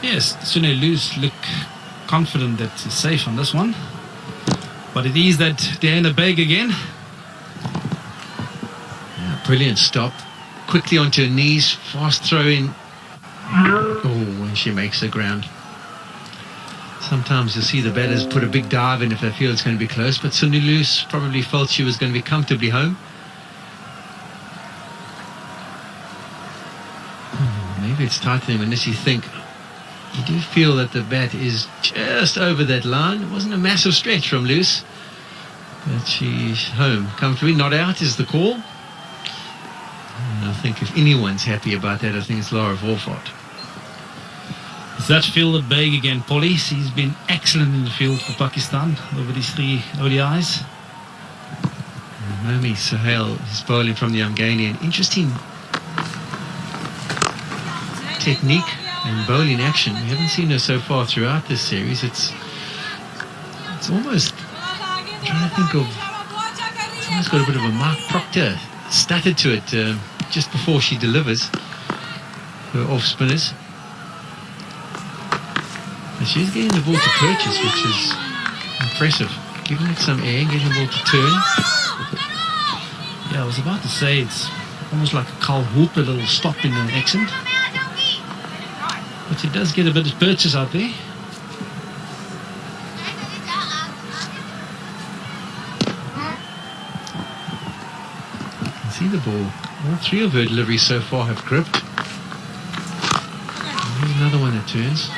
Yes, Sunay Loose look confident that it's safe on this one. But it is that Diana Baig again. Yeah, brilliant stop. Quickly onto her knees, fast throw in. Oh, when she makes the ground. Sometimes you'll see the batters put a big dive in if they feel it's going to be close, but Sunay Loose probably felt she was going to be comfortably home. Maybe it's tightening unless you think. You do feel that the bat is just over that line. It wasn't a massive stretch from Loose, but she's home comfortably. Not out is the call. And I think if anyone's happy about that, I think it's Laura Forford. Is that fielded Baig again, Polly? He's been excellent in the field for Pakistan over these 3 ODIs. Momi Sahel is bowling from the Afghanian. Interesting technique and bowling action. We haven't seen her so far throughout this series. It's almost, I'm trying to think of, it's almost got a bit of a Mark Proctor stutter to it just before she delivers her off spinners. But she's getting the ball to purchase, which is impressive. Giving it some air, getting the ball to turn. Yeah, I was about to say it's almost like a Carl Hoop, a little stop in an accent. But it does get a bit of purchase out there. You can see the ball. All 3 of her deliveries so far have gripped. And here's another one that turns.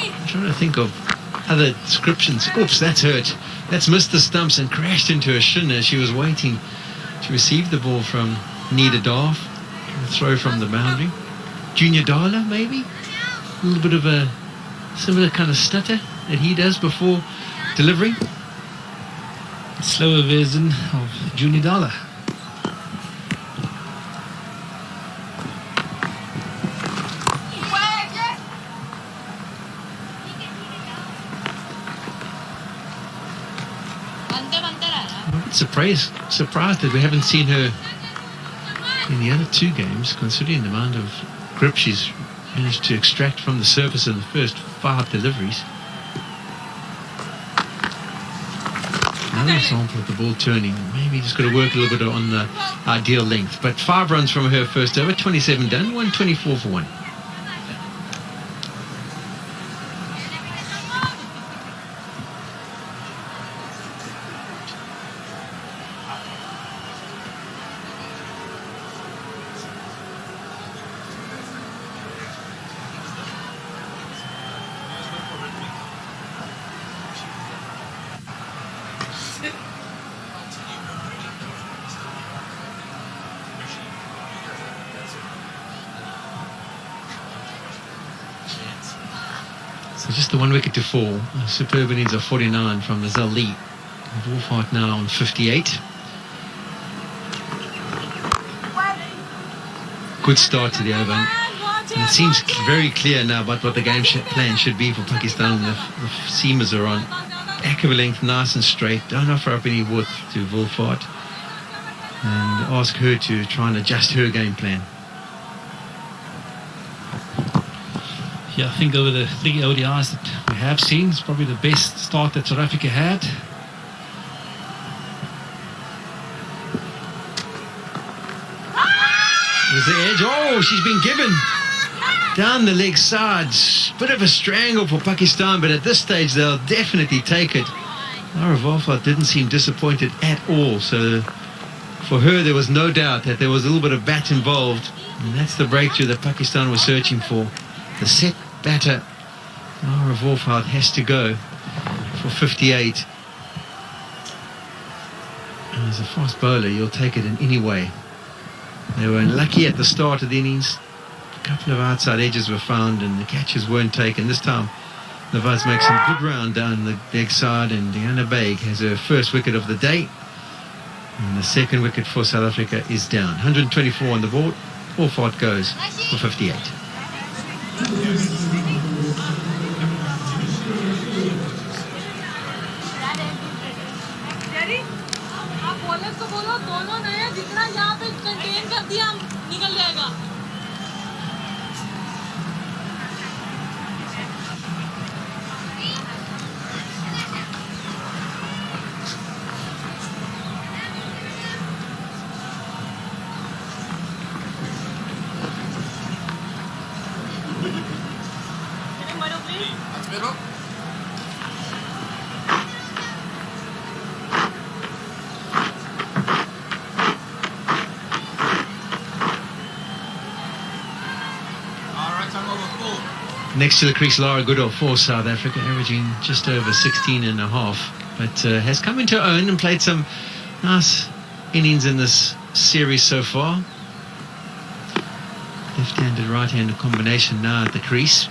I'm trying to think of other descriptions. Oops, that's hurt. That's missed the stumps and crashed into her shin as she was waiting to receive the ball from Nida Darf. A throw from the boundary. Junior Dala, maybe? A little bit of a similar kind of stutter that he does before delivering. A slower version of Junior Dala. I'm a bit surprised that we haven't seen her in the other two games, considering the amount of grip she's managed to extract from the surface in the first 5 deliveries. Another example of the ball turning. Maybe just got to work a little bit on the ideal length. But 5 runs from her first over, 27 done, 124 for 1. So just the 1 wicket to fall. Superb innings of 49 from Lazelle Lee. Wolfhard now on 58. Good start to the over. And it seems very clear now about what the game plan should be for Pakistan. The seamers are on. Accurate length, nice and straight. Don't offer up any width to Wolfhard. And ask her to try and adjust her game plan. Yeah, I think over the 3 ODIs that we have seen, it's probably the best start that South Africa had. There's the edge. Oh, she's been given down the leg side. Bit of a strangle for Pakistan, but at this stage they'll definitely take it. Lara Wolfhard didn't seem disappointed at all, so for her there was no doubt that there was a little bit of bat involved, and that's the breakthrough that Pakistan was searching for. The set batter, Lara Wolfhard, has to go for 58. And as a fast bowler, you'll take it in any way. They were unlucky at the start of the innings. A couple of outside edges were found and the catches weren't taken. This time, Nawaz makes some good round down the leg side, and Deanna Baig has her first wicket of the day. And the second wicket for South Africa is down. 124 on the board. Wolfhard goes for 58. Jerry, आप bowlers को बोलो दोनों नए जितना यहाँ पे contain कर दिया निकल जाएगा. Next to the crease, Lara Goodall for South Africa, averaging just over 16 and a half, but has come into her own and played some nice innings in this series so far. Left-handed, right-handed combination now at the crease.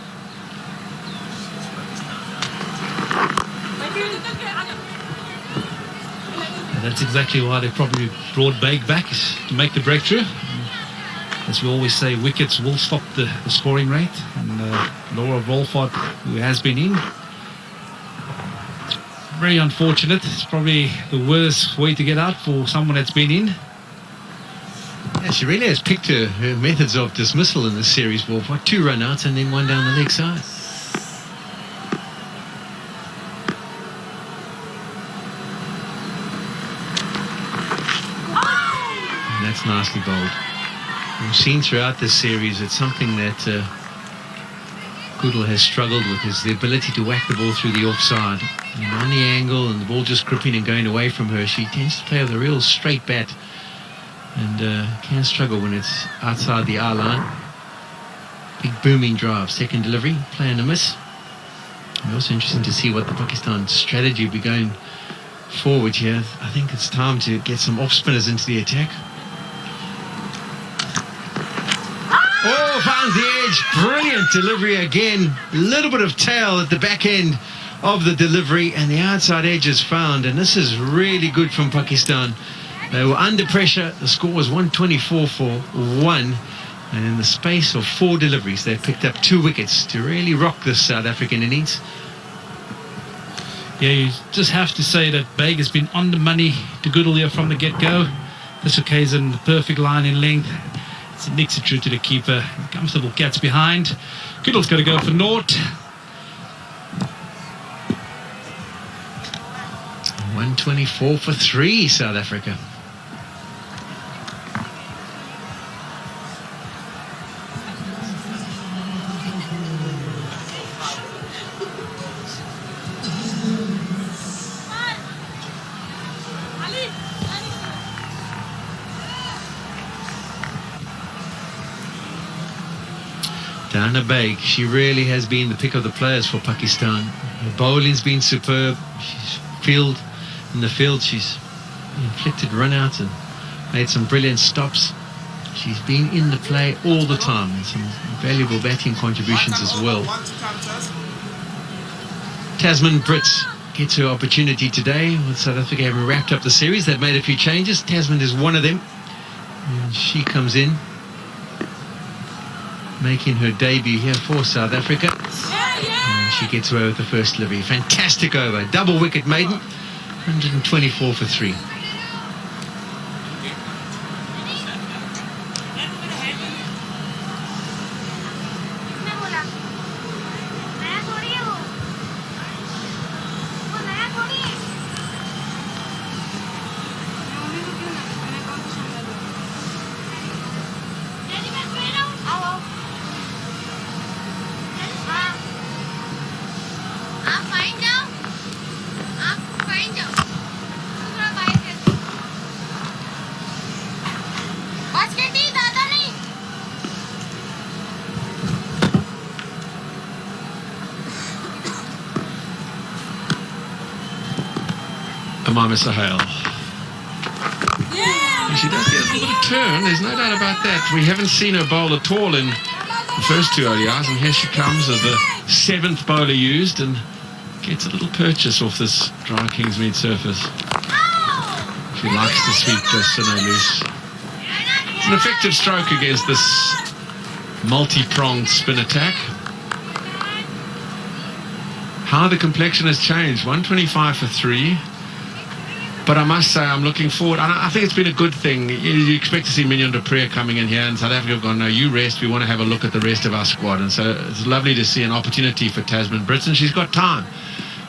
And that's exactly why they probably brought Baig back, is to make the breakthrough. As we always say, wickets will stop the scoring rate, and Lara Wolfhard, who has been in, very unfortunate. It's probably the worst way to get out for someone that's been in. Yeah, she really has picked her methods of dismissal in this series, Wolfhard. 2 run-outs and then 1 down the leg side. And that's nicely bowled. We've seen throughout this series it's something that Goodall has struggled with, is the ability to whack the ball through the offside. And on the angle and the ball just gripping and going away from her, she tends to play with a real straight bat and can struggle when it's outside the eye line. Big booming drive, second delivery, playing a miss. And also interesting to see what the Pakistan strategy will be going forward here. I think it's time to get some off-spinners into the attack. Oh, finds the edge. Brilliant delivery again. A little bit of tail at the back end of the delivery, and the outside edge is found. And this is really good from Pakistan. They were under pressure. The score was 124 for 1. And in the space of 4 deliveries, they picked up 2 wickets to really rock this South African innings. Yeah, you just have to say that Baig has been on the money to Goodall here from the get-go. This occasion, the perfect line in length. It nicks it through to the keeper. Comfortable gets behind. Goodall's got to go for naught. 124 for 3, South Africa. Dana Baig, she really has been the pick of the players for Pakistan. Her bowling's been superb. She's in the field, she's inflicted run-outs and made some brilliant stops. She's been in the play all the time, and some valuable batting contributions as well. Tasman Brits gets her opportunity today with South Africa having wrapped up the series. They've made a few changes. Tasman is one of them, and she comes in, making her debut here for South Africa. And she gets away with the first delivery. Fantastic over. Double wicket maiden. 124 for 3. Amama Sahel. And she does get a little bit of turn, there's no doubt about that. We haven't seen her bowl at all in the first 2 ODIs, and here she comes as the 7th bowler used and gets a little purchase off this dry Kingsmead surface. She likes to sweep this loose. It's an effective stroke against this multi-pronged spin attack. How the complexion has changed. 125 for 3. But I must say, I'm looking forward. And I think it's been a good thing. You expect to see Mignon du Preez coming in here, and South Africa have gone, no, you rest. We want to have a look at the rest of our squad. And so it's lovely to see an opportunity for Tasman Brits. And she's got time.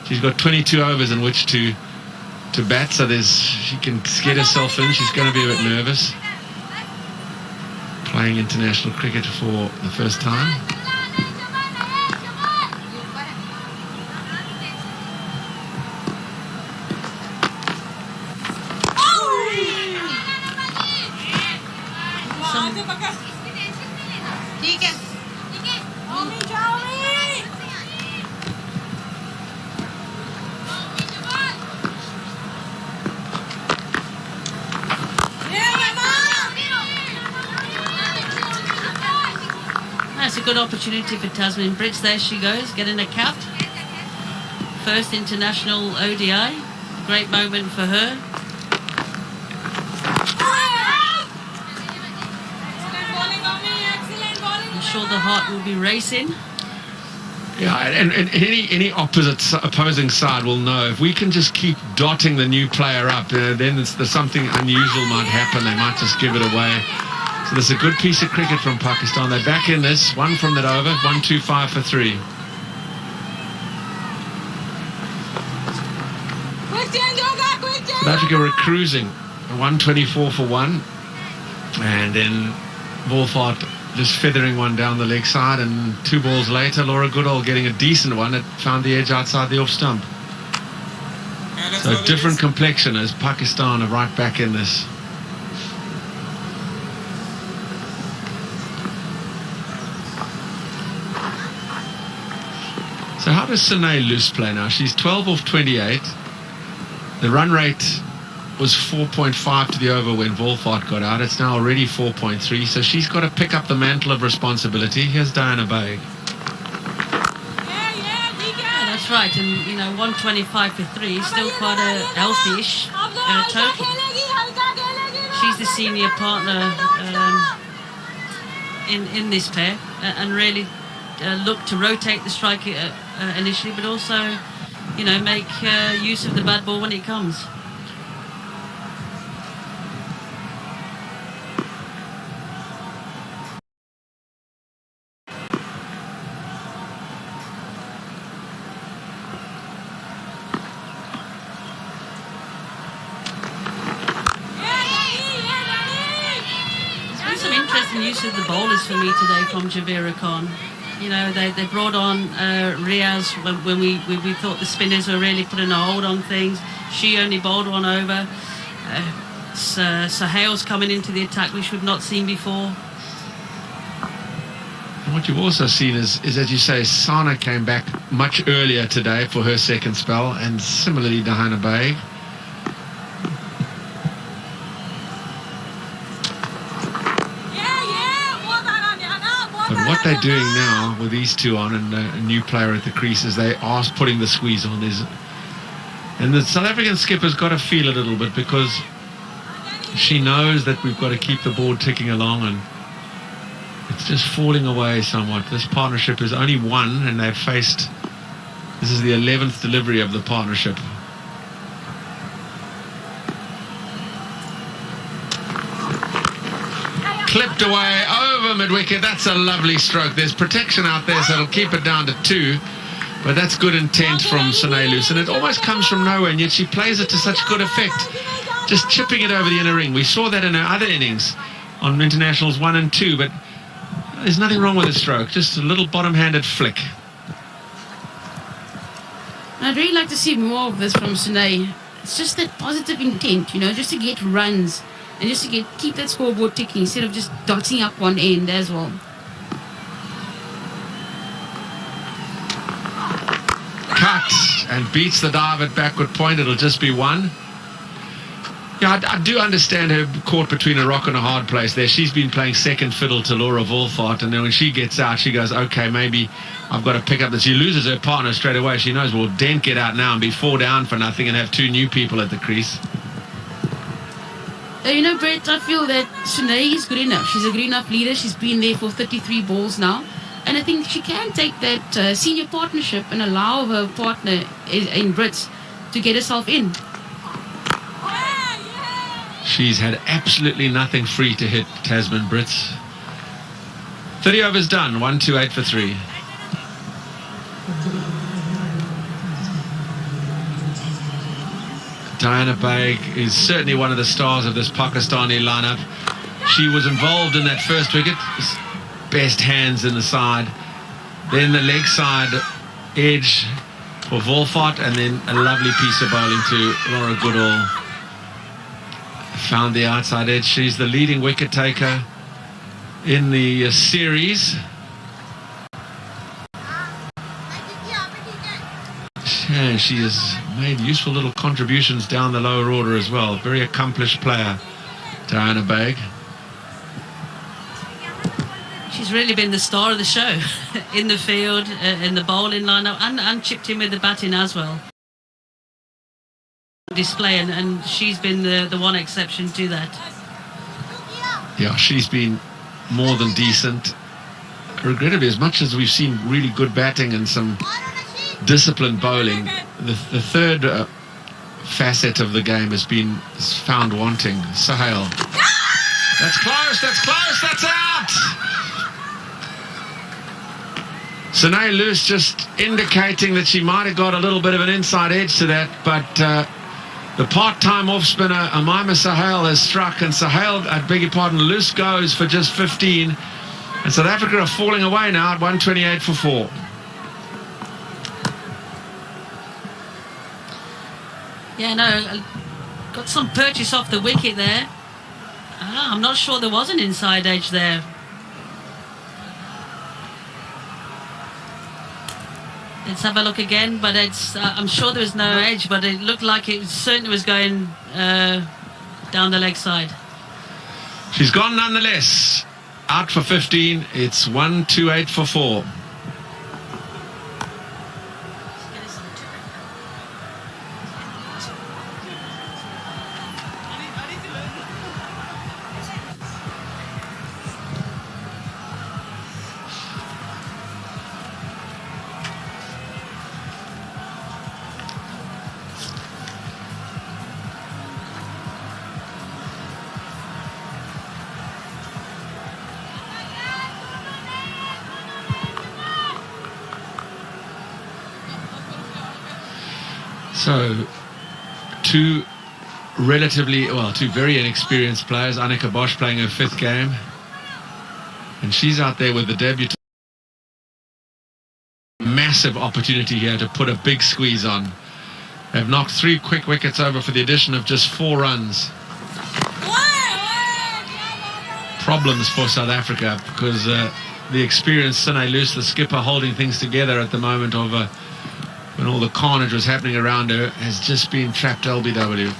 She's got 22 overs in which to bat, so she can get herself in. She's going to be a bit nervous. Playing international cricket for the first time. That's a good opportunity for Tasman Brits. There she goes, getting a cap. First international ODI. Great moment for her. I'm sure the heart will be racing. Yeah, and any opposing side will know if we can just keep dotting the new player up, then there's something unusual might happen. They might just give it away. So there's a good piece of cricket from Pakistan. They're back in this. One from that over. 125 for 3. South Africa were cruising. 124 for 1. And then Wolfart just feathering one down the leg side, and 2 balls later, Laura Goodall getting a decent one that found the edge outside the off stump. So different complexion as Pakistan are right back in this. So how does Sine Loose play now? She's 12 off 28. The run rate was 4.5 to the over when Wolfart got out. It's now already 4.3, so she's got to pick up the mantle of responsibility. Here's Diana Baig. Yeah, that's right, and 125 for 3 is still quite a healthy-ish total. She's the senior partner in this pair, and really looked to rotate the striker initially, but also make use of the bad ball when it comes. Some interesting use of the bowlers for me today from Javera Khan. They brought on Riaz when we thought the spinners were really putting a hold on things. She only bowled one over. Sahail's coming into the attack, which we've not seen before. And what you've also seen is, as you say, Sana came back much earlier today for her second spell, and similarly Dahana Baig. But what they're doing now with these two on and a new player at the crease is they are putting the squeeze on. And the South African skipper's got to feel a little bit, because she knows that we've got to keep the board ticking along, and it's just falling away somewhat. This partnership is only one, and they've faced, this is the 11th delivery of the partnership. Clipped away over mid-wicket. That's a lovely stroke. There's protection out there, so it'll keep it down to 2. But that's good intent from Sine Luce, and it almost comes from nowhere, and yet she plays it to such good effect, just chipping it over the inner ring. We saw that in her other innings on internationals 1 and 2, but there's nothing wrong with the stroke, just a little bottom-handed flick. I'd really like to see more of this from Sine. It's just that positive intent, just to get runs and just to keep that scoreboard ticking instead of just dotting up one end as well. Cut and beats the dive at backward point. It'll just be 1. Yeah, I do understand her caught between a rock and a hard place there. She's been playing second fiddle to Laura Wolfart, and then when she gets out, she goes, okay, maybe I've got to pick up this. She loses her partner straight away. She knows, well, Dent get out now and be 4 down for nothing and have 2 new people at the crease. Brett, I feel that Sine is good enough. She's a good enough leader. She's been there for 33 balls now. And I think she can take that senior partnership and allow her partner in Brits to get herself in. She's had absolutely nothing free to hit Tasman Brits. 30 overs done, 128 for 3. Dahana Baig is certainly one of the stars of this Pakistani lineup. She was involved in that first wicket. Best hands in the side. Then the leg side edge for Wolfart, and then a lovely piece of bowling to Laura Goodall. Found the outside edge. She's the leading wicket taker in the series. Yeah, she has made useful little contributions down the lower order as well. Very accomplished player, Dahana Baig. She's really been the star of the show in the field, in the bowling lineup, and chipped in with the batting as well. Display, and she's been the one exception to that. Yeah, she's been more than decent. Regrettably, as much as we've seen really good batting and some disciplined bowling, the third facet of the game is found wanting. Sahail. That's close, that's out! Sine Luce just indicating that she might have got a little bit of an inside edge to that, but the part-time off-spinner Amaima Sahail has struck, and Sahail, I beg your pardon, Luce goes for just 15, and South Africa are falling away now at 128 for 4. Yeah, no, got some purchase off the wicket there. I'm not sure there was an inside edge there. Let's have a look again, but I'm sure there was no edge, but it looked like it certainly was going down the leg side. She's gone nonetheless. Out for 15. It's 128 for 4. So, two very inexperienced players. Annika Bosch playing her 5th game. And she's out there with the debutant. Massive opportunity here to put a big squeeze on. They've knocked 3 quick wickets over for the addition of just 4 runs. Problems for South Africa because the experienced Sine Luce, the skipper, holding things together at the moment of when all the carnage was happening around her, has just been trapped LBW.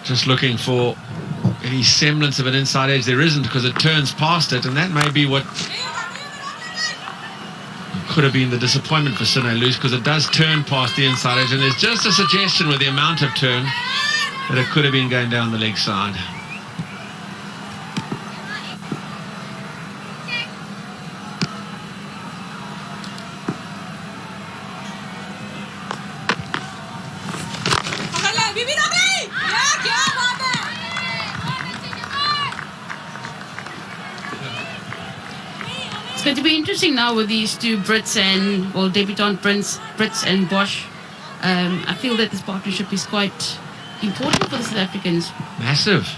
Just looking for any semblance of an inside edge. There isn't, because it turns past it, and that may be what could have been the disappointment for Sine Luce, because it does turn past the inside edge, and there's just a suggestion with the amount of turn that it could have been going down the leg side. It's going to be interesting now with these two Brits and, well, debutant Brits and Bosch. I feel that this partnership is quite important for the South Africans. Massive.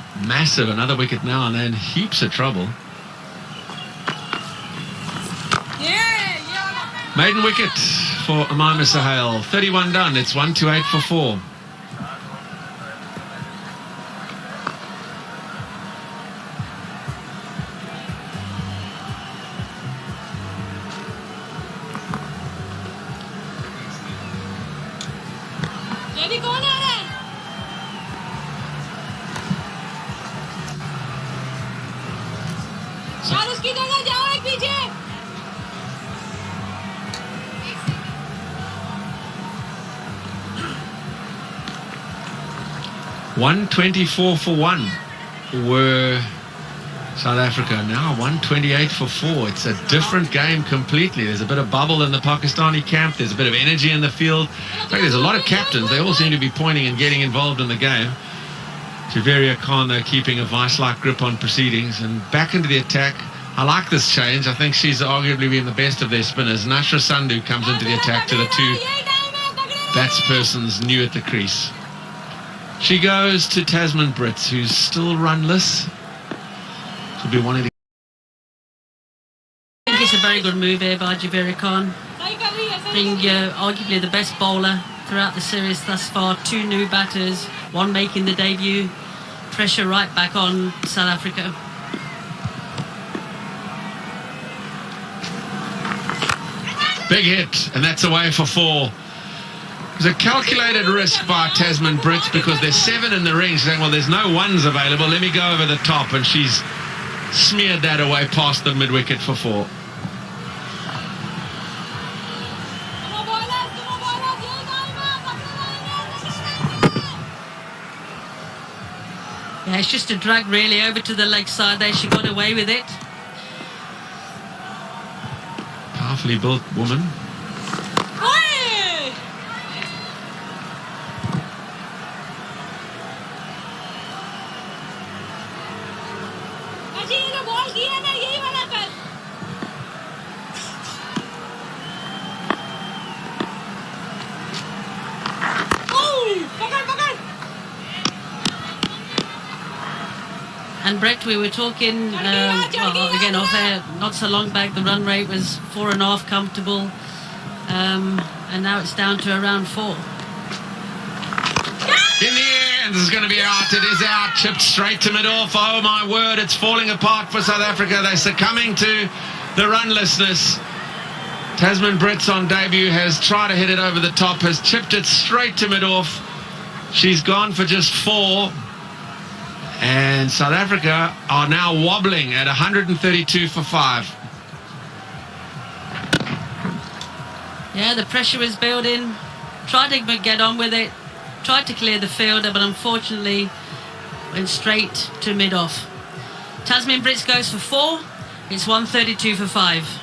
Another wicket now, and then heaps of trouble. Maiden wicket for Amima Sahel. 31 done. It's 1-8 for 4. कौन आ रहा है? यार उसकी जगह जाओ एक पीछे. 124 for 1 were South Africa. Now 128 for 4. It's a different game completely. There's a bit of bubble in the Pakistani camp. There's a bit of energy in the field. In fact, there's a lot of captains. They all seem to be pointing and getting involved in the game. Javeria Khan, though, keeping a vice-like grip on proceedings. And back into the attack. I like this change. I think she's arguably been the best of their spinners. Nashra Sandhu comes into the attack to the two batspersons new at the crease. She goes to Tasman Brits, who's still runless. Could be wanting to... I think it's a very good move here by Javeria Khan. Being arguably the best bowler throughout the series thus far. 2 new batters, one making the debut. Pressure right back on South Africa. Big hit, and that's away for 4. It was a calculated risk by Tasman Brits because there's 7 in the ring. She's saying, well, there's no ones available. Let me go over the top, and she's smeared that away past the mid-wicket for 4. Yeah, it's just a drag really over to the leg side there. She got away with it. Powerfully built woman. And Brett, we were talking, well, again, off air, not so long back, the run rate was 4.5 comfortable, and now it's down to around 4. In the end, this is going to be out. It is out, chipped straight to mid-off. Oh my word, it's falling apart for South Africa. They're succumbing to the runlessness. Tasman Brits on debut has tried to hit it over the top, has chipped it straight to mid-off. She's gone for just 4. And South Africa are now wobbling at 132 for 5. Yeah, the pressure was building. Tried to get on with it. Tried to clear the fielder, but unfortunately went straight to mid-off. Tasman Brits goes for 4. It's 132 for 5.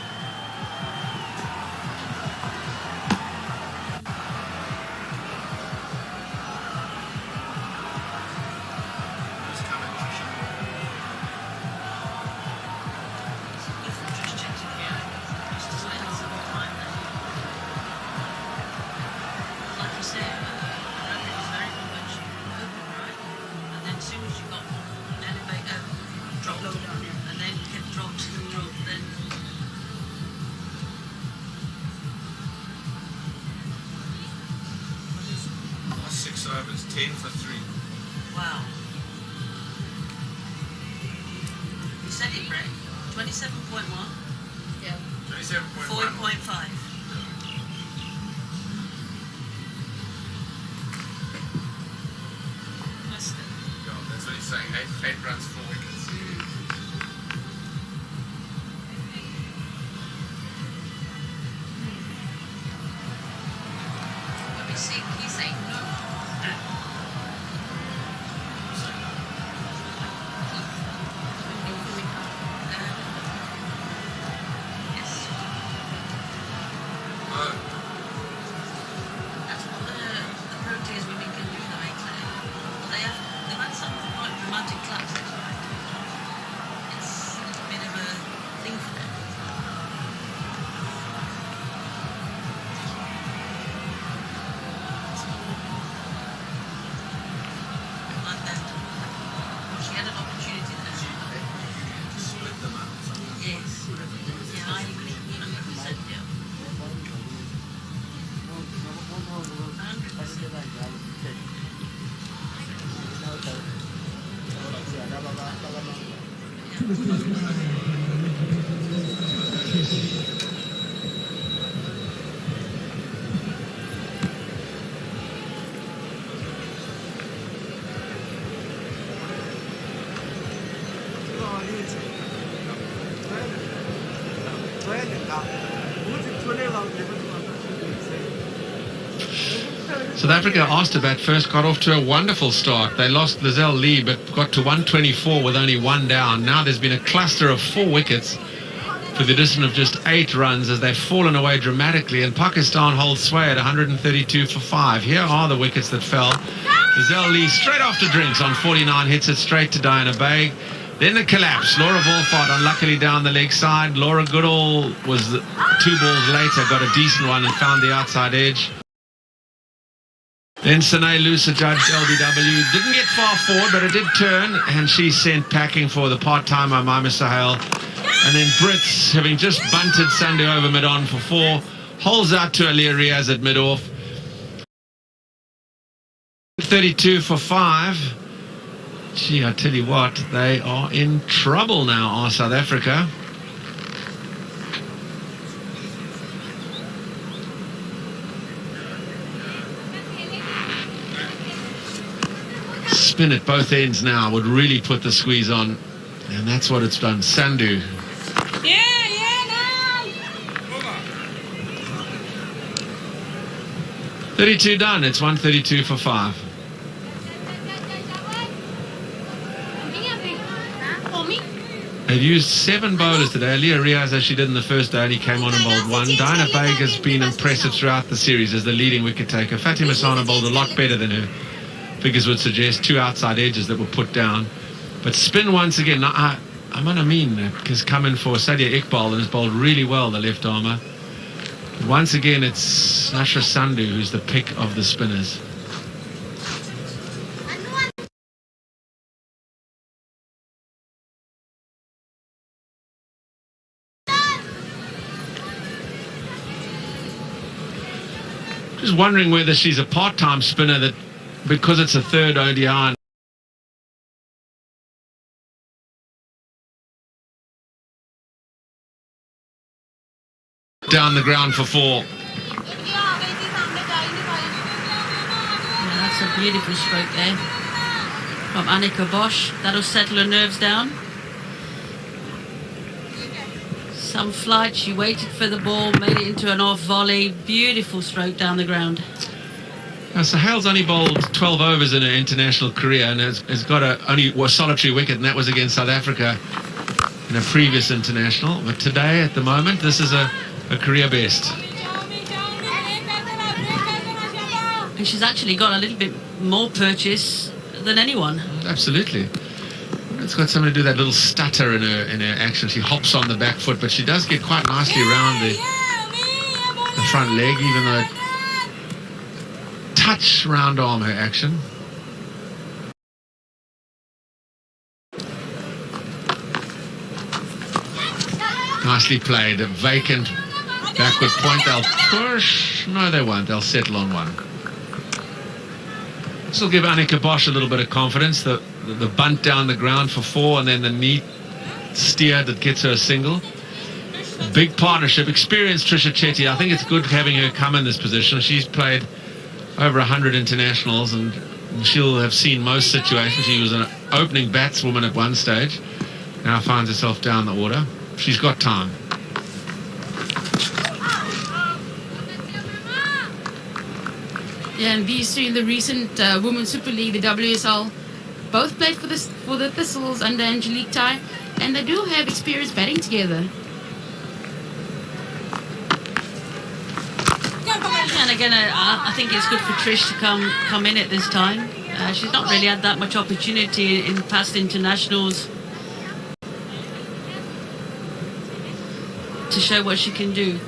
10 for 3. Wow. You said it, Brett. 27.1. Yeah. 27.1. 4.5. Yeah, that's what he's saying. 8 runs, 4 wickets. Let me see. He's saying no. Yes. Oh, That's what the Proteas women can do, though, ain't they? Well, they've had some quite romantic clubs, that's right. It's a bit of a thing for them. Like that. She had an opportunity there. split them up. Yes. Yeah, I agree. 100%, yeah. 100%. South Africa asked to bat first, got off to a wonderful start. They lost Lizelle Lee, but got to 124 with only 1 down. Now there's been a cluster of 4 wickets for the addition of just 8 runs as they've fallen away dramatically, and Pakistan holds sway at 132 for 5. Here are the wickets that fell. Lizelle Lee straight after drinks on 49 hits it straight to Diana Baig. Then the collapse. Laura Wolfart unluckily down the leg side. Laura Goodall was 2 balls later, got a decent one and found the outside edge. Then Sine Lusa judged LBW. Didn't get far forward, but it did turn, and she sent packing for the part-timer Maima Sahel. And then Brits, having just bunted Sandu over mid-on for 4, holes out to Aliyah Riaz at mid-off. 32 for 5. Gee, I tell you what, they are in trouble now, are South Africa. Spin at both ends now would really put the squeeze on, and that's what it's done. Sandu. Yeah, 32 done. It's 132 for 5. They've used 7 bowlers today. Aliyah Riaz, as she did in the first day, only came on and bowled 1. Diana Baig has been impressive throughout the series as the leading wicket taker. Fatima Sana bowled a lot better than her figures would suggest. 2 outside edges that were put down. But spin once again. Now, Aman Amin has come in for Sadia Iqbal and has bowled really well, the left armour. Once again, it's Nashra Sandu who's the pick of the spinners. Just wondering whether she's a part-time spinner that, because it's a third ODI. Down the ground for 4. Yeah, that's a beautiful stroke there from Annika Bosch. That'll settle her nerves down. Some flight, she waited for the ball, made it into an off volley. Beautiful stroke down the ground. Sahel's only bowled 12 overs in her international career and has got only a solitary wicket, and that was against South Africa in a previous international. But today, at the moment, this is a career best. And she's actually got a little bit more purchase than anyone. Absolutely. It's got something to do with that little stutter in her action. She hops on the back foot, but she does get quite nicely around the front leg, even though touch round arm her action. Nicely played. A vacant backward point. They'll push. No, they won't. They'll settle on 1. This will give Annika Bosch a little bit of confidence. The bunt down the ground for 4 and then the neat steer that gets her a single. Big partnership. Experienced Trisha Chetty. I think it's good having her come in this position. She's played over 100 internationals and she'll have seen most situations. She was an opening batswoman at one stage. Now finds herself down the order. She's got time. Yeah, and these two in the recent Women's Super League, the WSL, both played for the Thistles under Angelique Tai, and they do have experience batting together. And again, I think it's good for Trish to come in at this time. She's not really had that much opportunity in past internationals to show what she can do.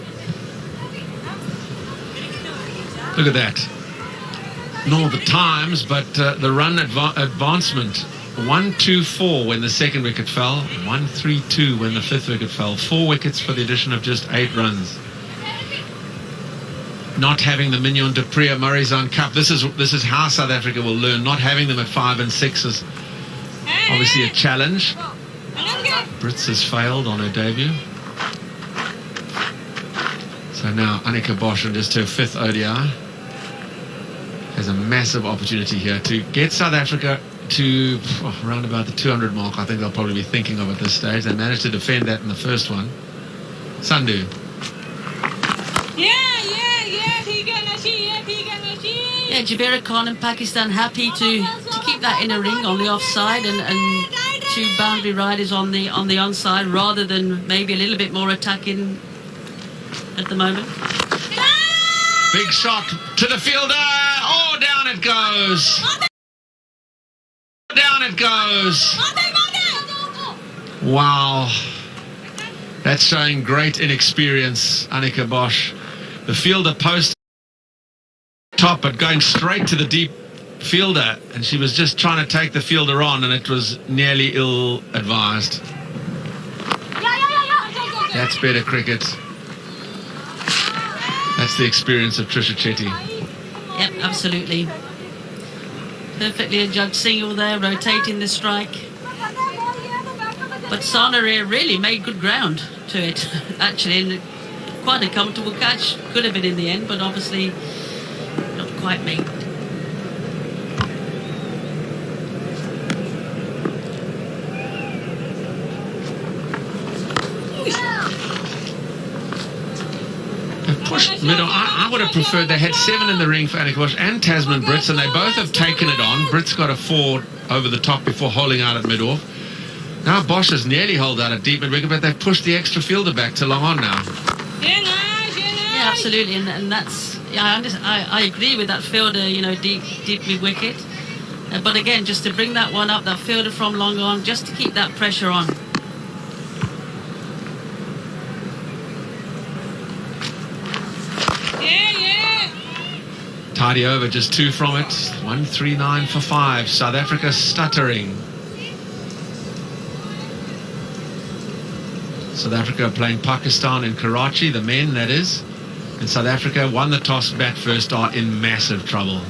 Look at that. Not the times, but the run advancement. 1-2-4 when the second wicket fell. 1-3-2 when the fifth wicket fell. 4 wickets for the addition of just 8 runs. Not having the Mignon de Prix Murray's-Own Cup. This is how South Africa will learn. Not having them at 5 and 6 is obviously a challenge. Brits has failed on her debut. So now Annika Bosch, just her 5th ODI, has a massive opportunity here to get South Africa to around about the 200 mark. I think they'll probably be thinking of at this stage. They managed to defend that in the first one. Sandhu. Yeah, Javera Khan and Pakistan happy to keep that in a ring on the offside and 2 boundary riders on the onside rather than maybe a little bit more attacking at the moment. Big shot to the fielder. Oh, down it goes. Down it goes. Wow. That's showing great inexperience, Annika Bosch. The fielder post top, but going straight to the deep fielder, and she was just trying to take the fielder on, and it was nearly ill-advised. That's better cricket. That's the experience of Trisha Chetty. Yep, absolutely. Perfectly adjudged single there, rotating the strike. But Sana really made good ground to it, actually, and quite a comfortable catch. Could have been in the end, but obviously not quite made. Pushed middle. I would have preferred they had 7 in the ring for Annika Bosch and Tasman Brits, and they both have taken it on. Brits got a 4 over the top before holding out at mid-off. Now Bosch has nearly held out at deep mid-wicket, but they've pushed the extra fielder back to long on now. Yeah, absolutely, and that's I agree with that fielder, deep mid-wicket. But again, just to bring that one up, that fielder from long on, just to keep that pressure on. Tidy over, just 2 from it. 139 for 5. South Africa stuttering. South Africa playing Pakistan in Karachi, the men, that is. And South Africa won the toss, bat first, are in massive trouble.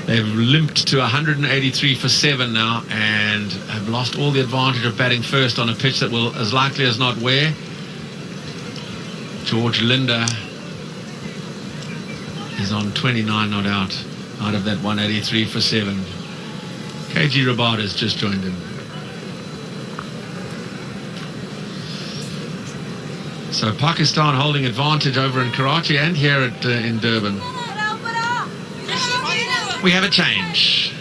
They've limped to 183 for 7 now and have lost all the advantage of batting first on a pitch that will, as likely as not, wear. George Linder is on 29 not out of that 183 for 7. KG Rabada has just joined in. So Pakistan holding advantage over in Karachi and here in Durban. We have a change.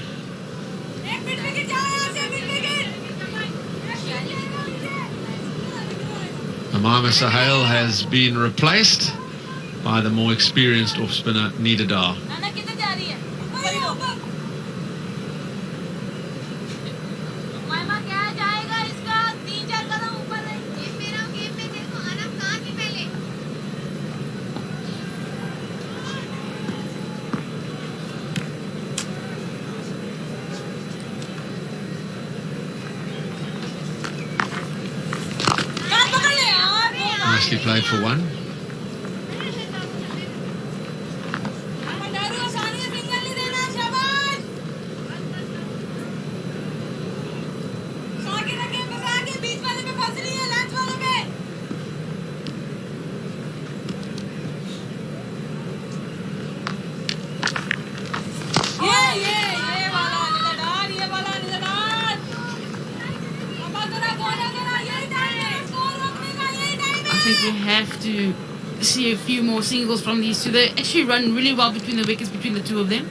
Amama Sahel has been replaced by the more experienced off-spinner Nida Dar. Nicely played for 1. think we have to see a few more singles from these two. They actually run really well between the wickets, between the two of them.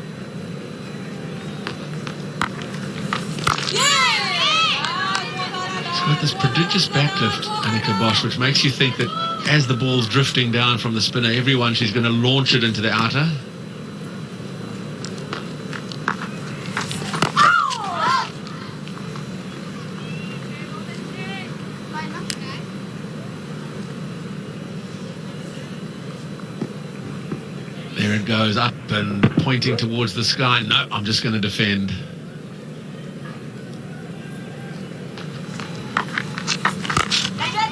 She's got this prodigious backlift, Annika Bosch, which makes you think that as the ball's drifting down from the spinner, everyone, she's going to launch it into the outer. There it goes, up and pointing towards the sky. No, I'm just going to defend.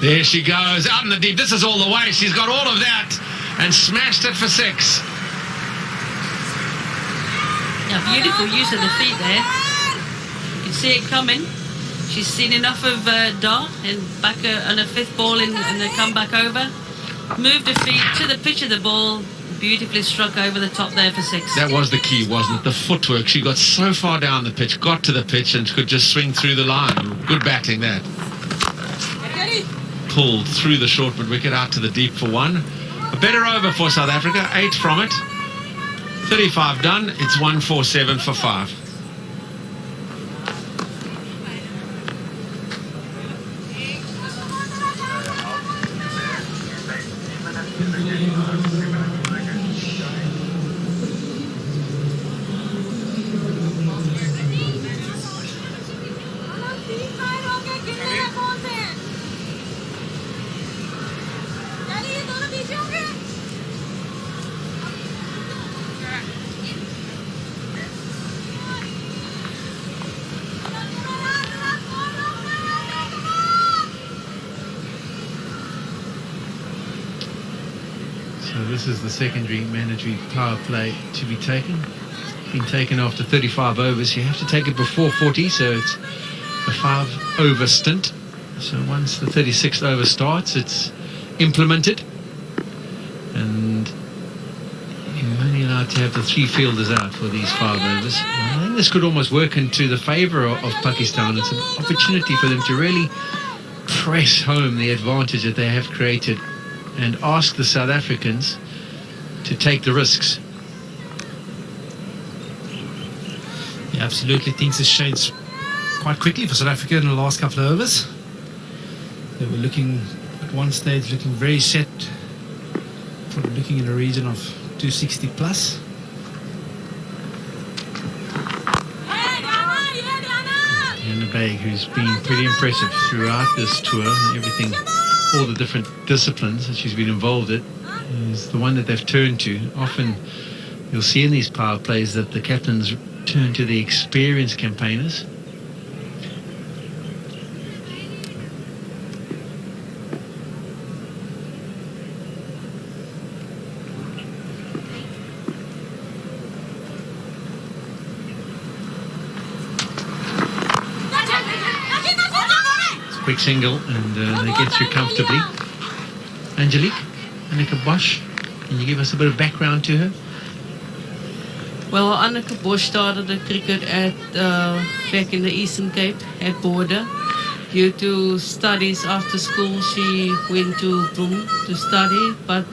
There she goes, out in the deep. This is all the way. She's got all of that and smashed it for 6. Yeah, beautiful use of the feet there. You can see it coming. She's seen enough of Dar and back on a 5th ball and they come back over. Moved her feet to the pitch of the ball. Beautifully struck over the top there for 6. That was the key, wasn't it? The footwork. She got so far down the pitch, got to the pitch and could just swing through the line. Good batting that. Pulled through the short mid wicket out to the deep for 1. A better over for South Africa, 8 from it. 35 done. It's 147 for 5. So this is the secondary mandatory power play to be taken. Been taken after 35 overs. You have to take it before 40, so it's a 5-over stint. So once the 36th over starts, it's implemented. And you're only allowed to have the 3 fielders out for these 5 overs. I think this could almost work into the favour of Pakistan. It's an opportunity for them to really press home the advantage that they have created and ask the South Africans to take the risks. Yeah, absolutely. Things have changed quite quickly for South Africa in the last couple of overs. They were looking at one stage, looking very set, probably looking in a region of 260 plus. Diana Baig, who's been pretty impressive throughout this tour, everything, all the different disciplines that she's been involved in, is the one that they've turned to. Often you'll see in these power plays that the captains turn to the experienced campaigners. Quick single and they get through comfortably. Angelique, Annika Bosch, can you give us a bit of background to her? Well, Annika Bosch started the cricket at back in the Eastern Cape at Border. Due to studies after school, she went to Bloem to study, but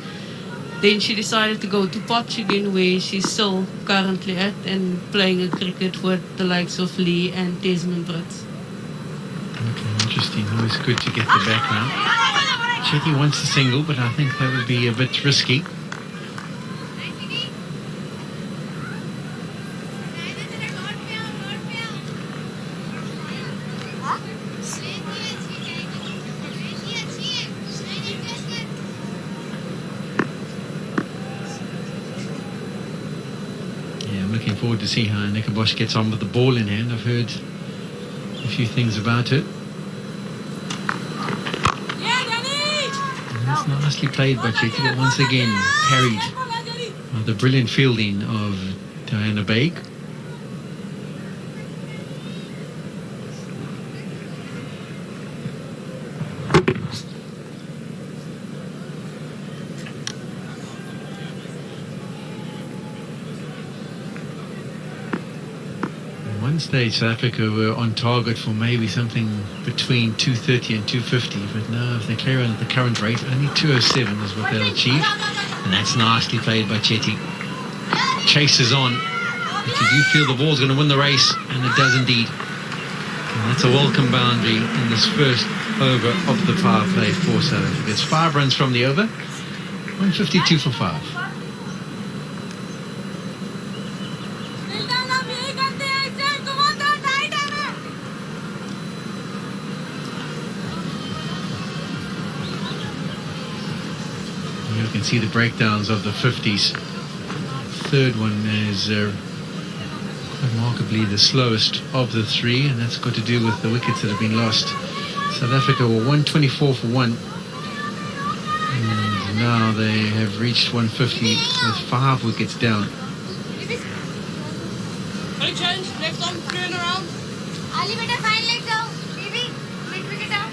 then she decided to go to Portugal, where she's still currently at and playing a cricket with the likes of Lee and Desmond Brits. Okay, interesting. Always good to get the background. Chetty wants a single, but I think that would be a bit risky. Yeah, I'm looking forward to see how Annika Bosch gets on with the ball in hand. I've heard a few things about it. And that's nicely played by Chetty, but once again parried by the brilliant fielding of Diana Baig. stage, South Africa were on target for maybe something between 230 and 250, but now if they carry on at the current rate, only 207 is what they'll achieve, and that's nicely played by Chetty. Chases on, but you do feel the ball's going to win the race, and it does indeed. And that's a welcome boundary in this first over of the power play for South Africa. It's 5 runs from the over, 152 for 5. You can see the breakdowns of the 50s. Third one is remarkably the slowest of the 3, and that's got to do with the wickets that have been lost. South Africa were 124 for 1, and now they have reached 150 with 5 wickets down. Left arm, turn around. Ali beta fine leg down. Baby, mid wicket down.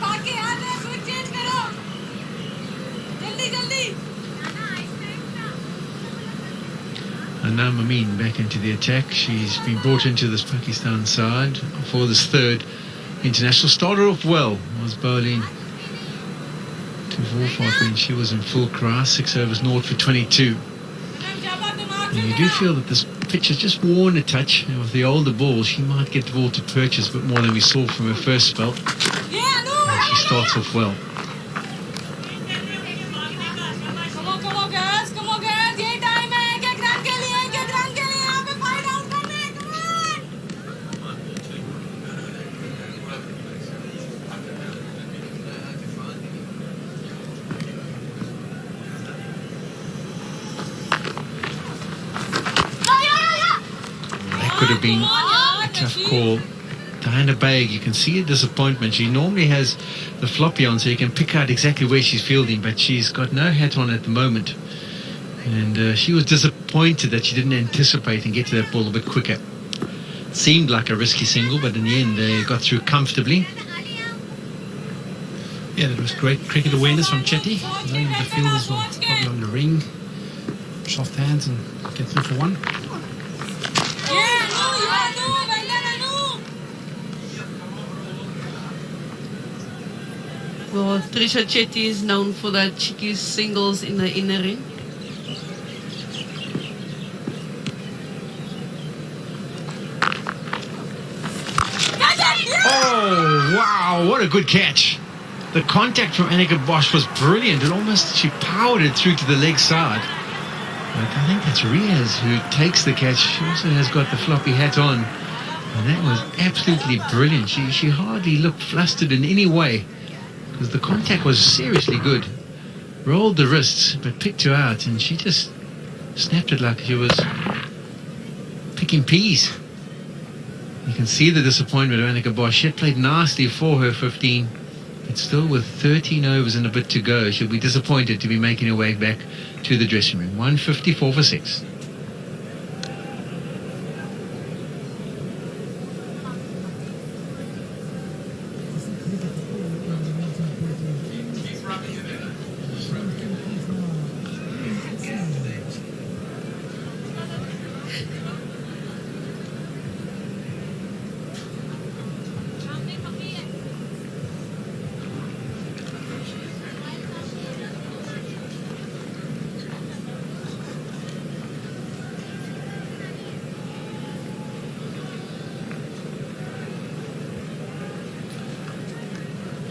भाग के यार switch change करो. जल्दी. And now Mameen back into the attack. She's been brought into this Pakistan side for this third international. Started off well, was bowling 245 when she was in full cry, 6 overs 0 for 22. And you do feel that this pitch has just worn a touch. And with the older ball, she might get the ball to purchase a bit more than we saw from her first spell. And she starts off well. Could have been a tough call. Diana Baig, you can see a disappointment. She normally has the floppy on, so you can pick out exactly where she's fielding, but she's got no hat on at the moment. And she was disappointed that she didn't anticipate and get to that ball a bit quicker. Seemed like a risky single, but in the end they got through comfortably. Yeah, that was great cricket awareness from Chetty. Knowing the fielders were probably on the ring. Soft hands and get through for 1. Well, Trisha Chetty is known for that cheeky singles in the inner ring. Oh, wow, what a good catch. The contact from Annika Bosch was brilliant. She powered it through to the leg side. But I think that's Riaz who takes the catch. She also has got the floppy hat on. And that was absolutely brilliant. She hardly looked flustered in any way, because the contact was seriously good. Rolled the wrists, but picked her out, and she just snapped it like she was picking peas. You can see the disappointment of Annika Bosch. She had played nicely for her 15, but still with 13 overs and a bit to go, she'll be disappointed to be making her way back to the dressing room. 154 for 6.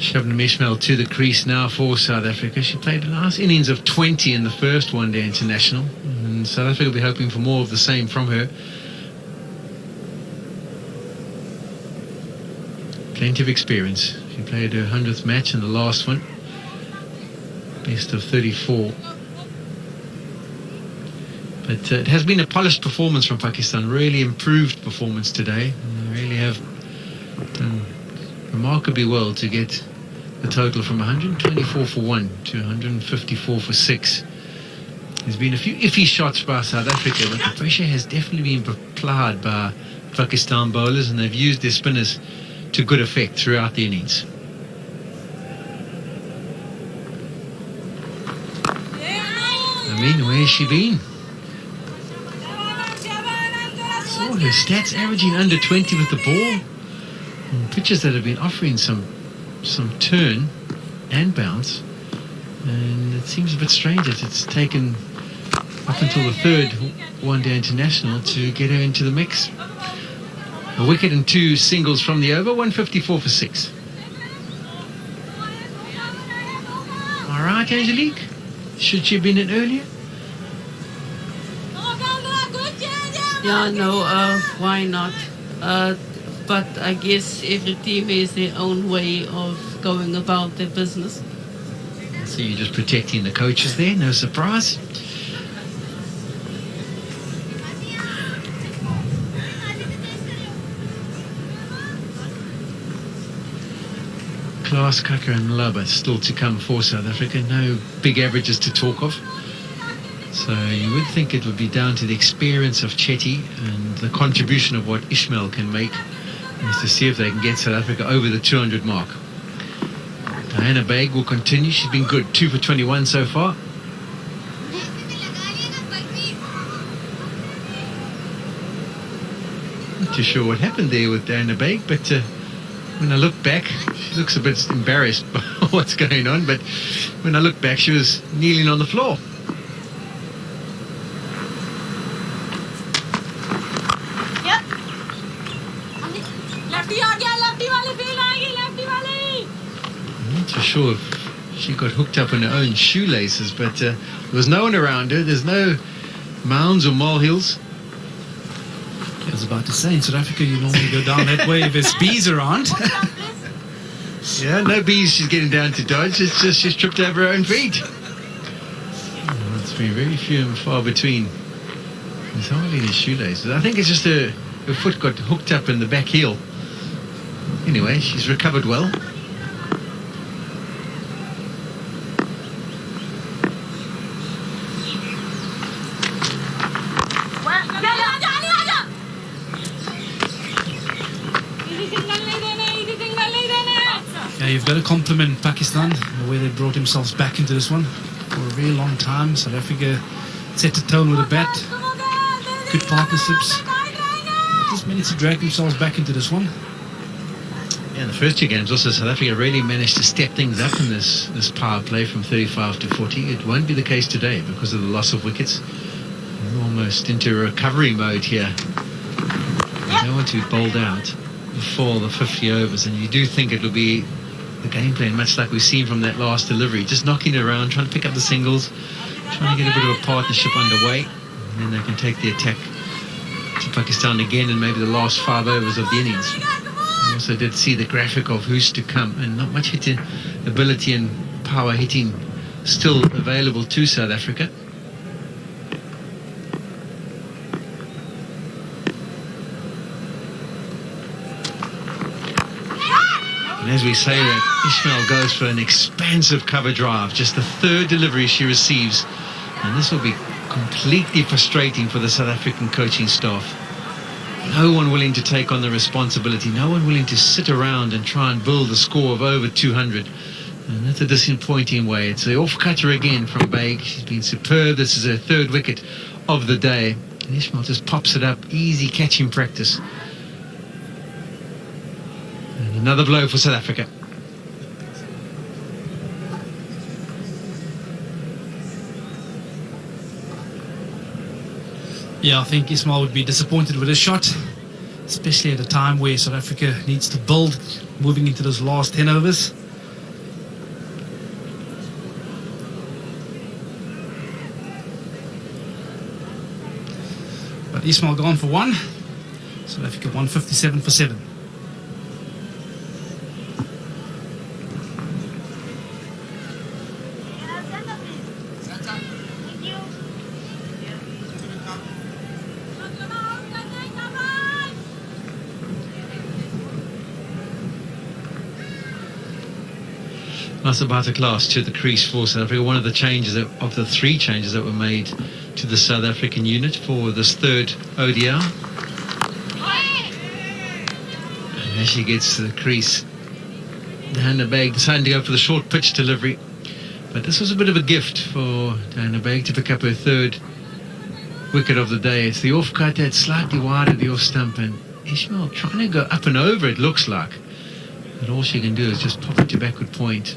Shabnam Ismail to the crease now for South Africa. She played a last innings of 20 in the first one-day international, and South Africa will be hoping for more of the same from her. Plenty of experience. She played her 100th match in the last one. Best of 34. But it has been a polished performance from Pakistan. Really improved performance today. And they really have done remarkably well to get the total from 124 for 1 to 154 for 6. There's been a few iffy shots by South Africa, but the pressure has definitely been applied by Pakistan bowlers, and they've used their spinners to good effect throughout the innings. I mean, where's she been? her stats averaging under 20 with the ball. And pitches that have been offering some turn and bounce. And it seems a bit strange that it's taken up until the third one-day international to get her into the mix. A wicket and 2 singles from the over, 154 for 6. All right, Angelique. Should she have been in earlier? Yeah, no, why not? But I guess every team has their own way of going about their business. So you're just protecting the coaches there, no surprise. Klaas, Kaka and Lubba still to come for South Africa. No big averages to talk of. So you would think it would be down to the experience of Chetty and the contribution of what Ishmael can make, is to see if they can get South Africa over the 200 mark. Diana Baig will continue. She's been good, 2 for 21 so far. Not too sure what happened there with Diana Baig, but when I look back, she looks a bit embarrassed by what's going on, but when I look back, she was kneeling on the floor. Sure, she got hooked up in her own shoelaces, but there was no one around her. There's no mounds or molehills. I was about to say, in South Africa, you normally go down that way if there's bees around. Yeah, no bees she's getting down to dodge. It's just she's tripped over her own feet. It's been very few and far between. There's hardly any shoelaces. I think it's just her foot got hooked up in the back heel. Anyway, she's recovered well. You've got to compliment Pakistan, the way they brought themselves back into this one for a very long time. South Africa set the tone with a bat, good partnerships. Just managed to drag themselves back into this one. Yeah, in the first 2 games also South Africa really managed to step things up in this power play from 35 to 40. It won't be the case today because of the loss of wickets. We're almost into recovery mode here. They don't want to be bowled out before the 50 overs, and you do think it will be the game plan, much like we've seen from that last delivery, just knocking it around, trying to pick up the singles, trying to get a bit of a partnership underway, and then they can take the attack to Pakistan again in maybe the last 5 overs of the innings. We also did see the graphic of who's to come, and not much hitting ability and power hitting still available to South Africa. As we say that, Ishmael goes for an expansive cover drive, just the 3rd delivery she receives, and this will be completely frustrating for the South African coaching staff. No one willing to take on the responsibility, no one willing to sit around and try and build a score of over 200, and that's a disappointing way. It's the off-cutter again from Baig. She's been superb. This is her 3rd wicket of the day, and Ishmael just pops it up, easy catching practice. Another blow for South Africa. Yeah, I think Ismail would be disappointed with his shot, especially at a time where South Africa needs to build, moving into those last 10 overs. But Ismail gone for 1. South Africa 157 for 7. Masabata Klaas to the crease for South Africa. One of the changes of the 3 changes that were made to the South African unit for this 3rd ODI. And as she gets to the crease, Diana Baig deciding to go for the short pitch delivery. But this was a bit of a gift for Diana Baig to pick up her 3rd wicket of the day. It's the off cut that's slightly wide of the off stump, and Ishmael trying to go up and over, it looks like. But all she can do is just pop it to backward point.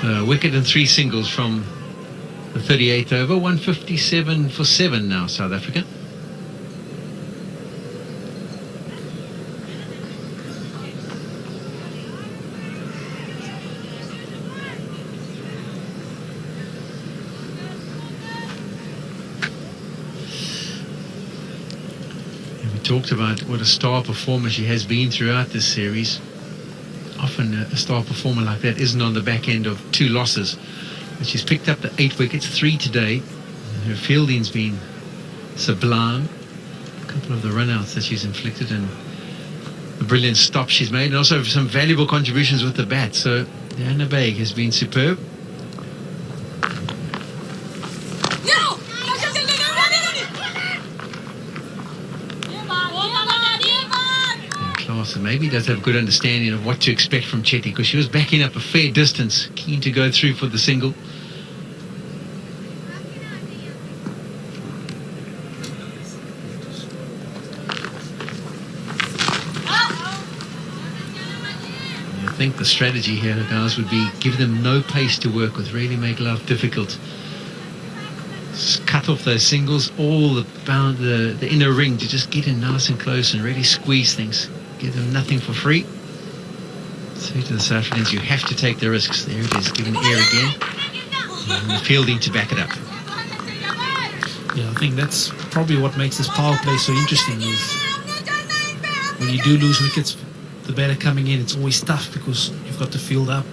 So a wicket and 3 singles from the 38th over. 157 for 7 now, South Africa. Talked about what a star performer she has been throughout this series. Often a star performer like that isn't on the back end of 2 losses, but she's picked up the 8 wickets, 3 today. Her fielding's been sublime. A couple of the run-outs that she's inflicted and the brilliant stops she's made, and also some valuable contributions with the bat. So Diana Baig has been superb. So maybe does have a good understanding of what to expect from Chetty, because she was backing up a fair distance, keen to go through for the single. I think the strategy here, guys, would be give them no pace to work with, really make life difficult. Just cut off those singles, all the inner ring, to just get in nice and close and really squeeze things. Give them nothing for free. Say to the South Africans, you have to take the risks. There it is, giving air again. And the fielding to back it up. Yeah, I think that's probably what makes this power play so interesting, is when you do lose wickets, the batter coming in, it's always tough because you've got to field up.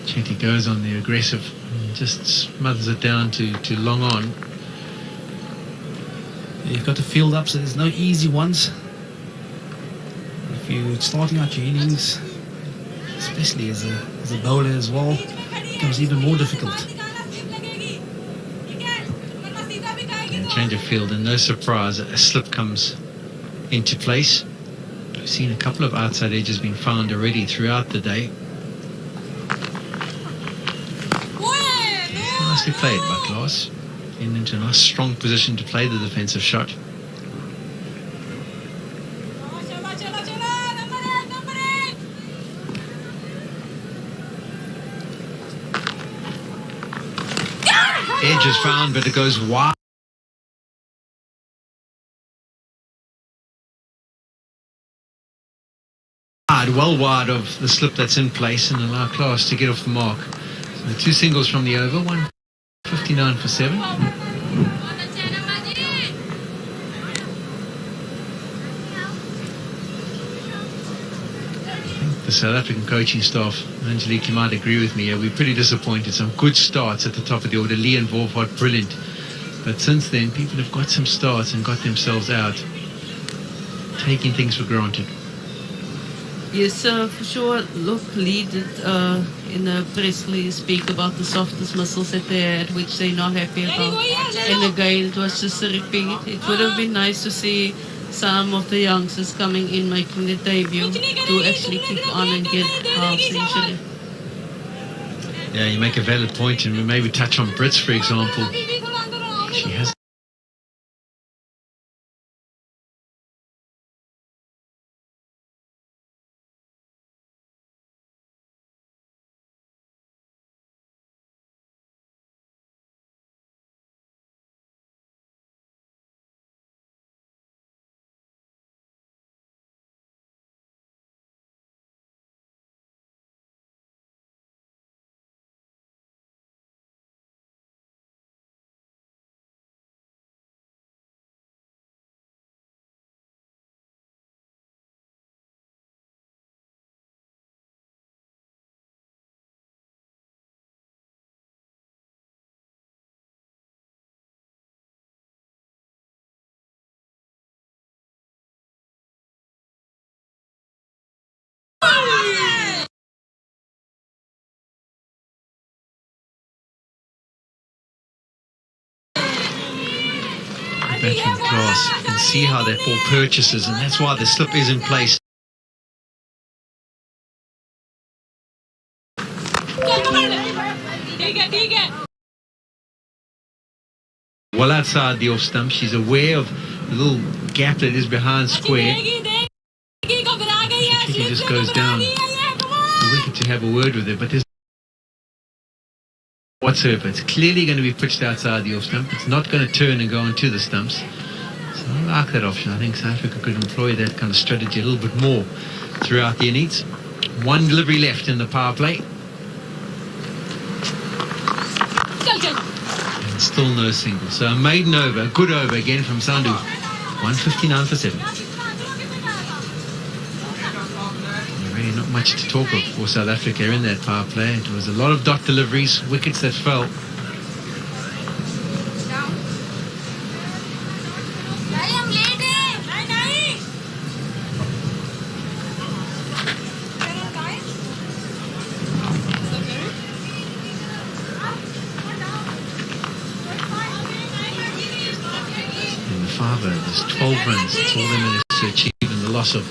Chetty goes on the aggressive, just smothers it down to long on. You've got to field up, so there's no easy ones. If you're starting out your innings, especially as a bowler as well, it becomes even more difficult. And change of field, and no surprise, a slip comes into place. We've seen a couple of outside edges being found already throughout the day. Nicely played by Klaas. Into a nice strong position to play the defensive shot. Edge is found, but it goes wide. Well wide of the slip that's in place, and allow Klaas to get off the mark. So the 2 singles from the over, 159 for 7. The South African coaching staff, Angelique, you might agree with me, we're pretty disappointed. Some good starts at the top of the order. Lee and Wolfhard, brilliant. But since then, people have got some starts and got themselves out, taking things for granted. Yes, for sure. Look, Lee did in a press release speak about the soft dismissals that they had, which they're not happy about. And again, it was just a repeat. It would have been nice to see some of the youngsters coming in, making their debut, to actually kick on and get half century. Yeah, you make a valid point, and we maybe touch on Brits, for example. She has batsman class. You can see how that ball purchases, and that's why the slip is in place. Well outside the off stump, she's aware of the little gap that is behind square. She just goes down the wicket to have a word with her, but there's whatsoever. It's clearly going to be pitched outside the off stump. It's not going to turn and go into the stumps. So I like that option. I think South Africa could employ that kind of strategy a little bit more throughout the innings. One delivery left in the power play. And still no single. So a maiden over, a good over again from Sandu. 159 for 7. Really not much to talk of for South Africa in that power play. It was a lot of dot deliveries, wickets that fell. There's 12 runs. That's all they managed to achieve in the loss of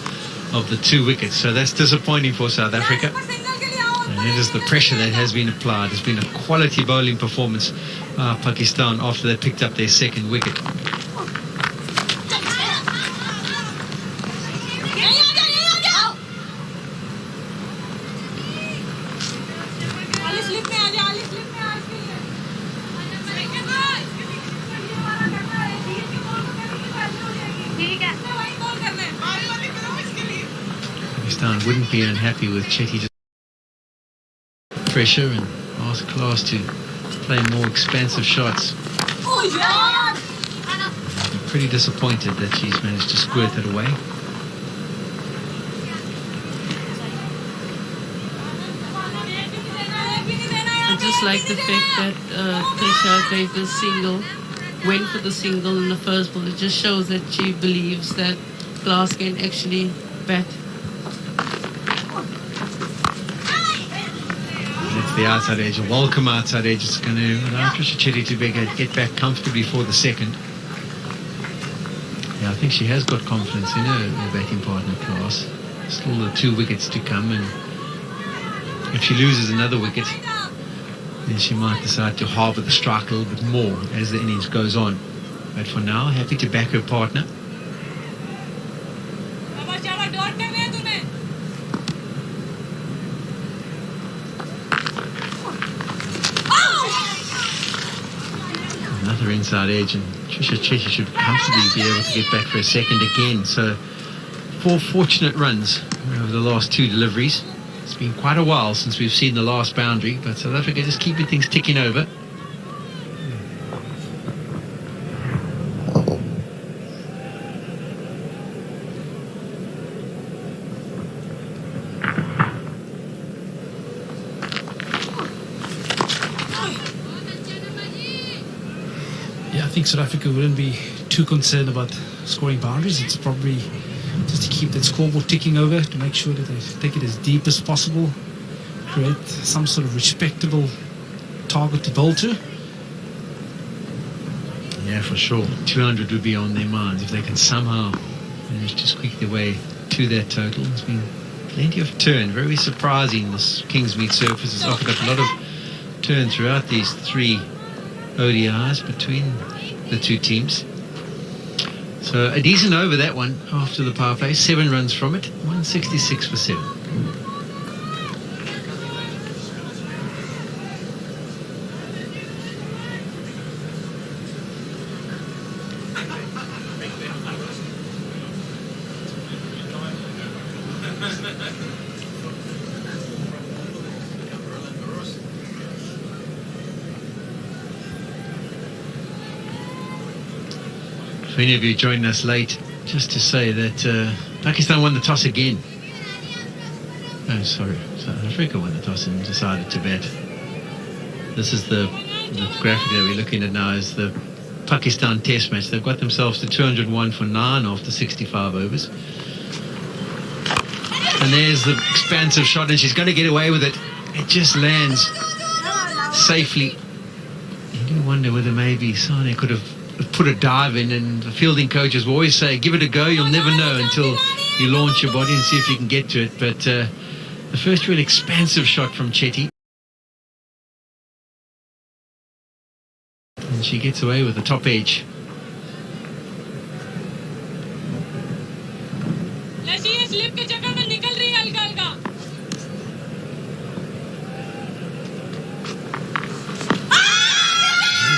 the 2 wickets. So that's disappointing for South Africa. And it is the pressure that has been applied. It's been a quality bowling performance, Pakistan, after they picked up their 2nd wicket. Wouldn't be unhappy with Chetty pressure and ask Klaas to play more expansive shots. I'm pretty disappointed that she's managed to squirt it away. I just like the fact that Trisha gave the single, went for the single in the first ball. It just shows that she believes that Klaas can actually bat. The outside edge, a welcome outside edge. It's going to allow Trisha Chetty to get back comfortably for the 2nd. Yeah, I think she has got confidence in her batting partner Klaas. Still the 2 wickets to come, and if she loses another wicket, then she might decide to harbour the strike a little bit more as the innings goes on. But for now, happy to back her partner. Inside edge, and Trisha Chetty should comfortably be able to get back for a 2nd again. So 4 fortunate runs over the last 2 deliveries. It's been quite a while since we've seen the last boundary, but South Africa just keeping things ticking over. I think South Africa wouldn't be too concerned about scoring boundaries. It's probably just to keep that scoreboard ticking over, to make sure that they take it as deep as possible, create some sort of respectable target to bowl to. Yeah, for sure. 200 would be on their minds if they can somehow manage to squeak their way to that total. There's been plenty of turn. Very surprising. This Kingsmead surface has offered up a lot of turn throughout these 3 ODIs between the 2 teams. So a decent over that one after the power play. 7 runs from it. 166 for 7. For any of you joining us late, just to say that Pakistan won the toss again. Oh, sorry, South Africa won the toss and decided to bat. This is the graphic that we're looking at now, is the Pakistan Test match. They've got themselves to 201 for 9 after 65 overs. And there's the expansive shot, and she's going to get away with it. It just lands safely. You do wonder whether maybe Sane could have put a dive in, and the fielding coaches will always say, give it a go, you'll never know until you launch your body and see if you can get to it. But the first real expansive shot from Chetty. And she gets away with the top edge.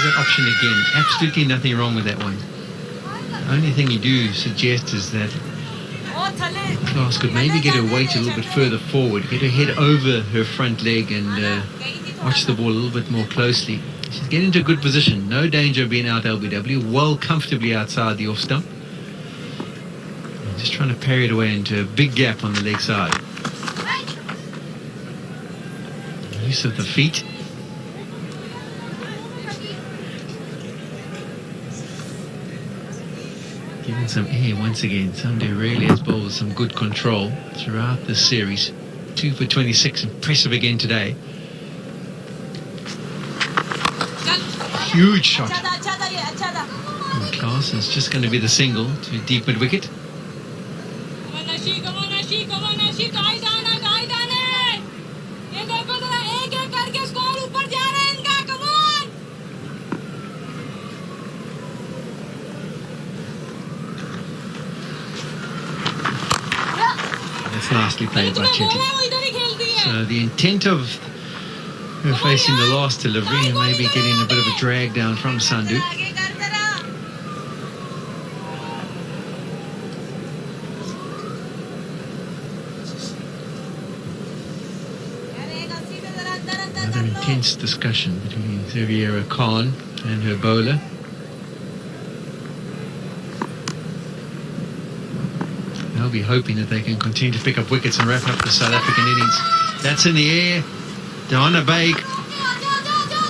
That option again, absolutely nothing wrong with that one. The only thing you do suggest is that Klaas could maybe get her weight a little bit further forward, get her head over her front leg and watch the ball a little bit more closely. She's getting into a good position, no danger of being out LBW, well comfortably outside the off stump. Just trying to parry it away into a big gap on the leg side. Use of the feet. Giving some air once again. Sunday really has bowled some good control throughout this series. 2 for 26, impressive again today. Huge shot. And Klaas is just going to be the single to deep mid wicket. Nicely played by Chetty. So the intent of her facing the last delivery and maybe getting a bit of a drag down from Sandhu. Another intense discussion between Xaviera Khan and her bowler. They'll be hoping that they can continue to pick up wickets and wrap up the South African innings. That's in the air. Diana Baig,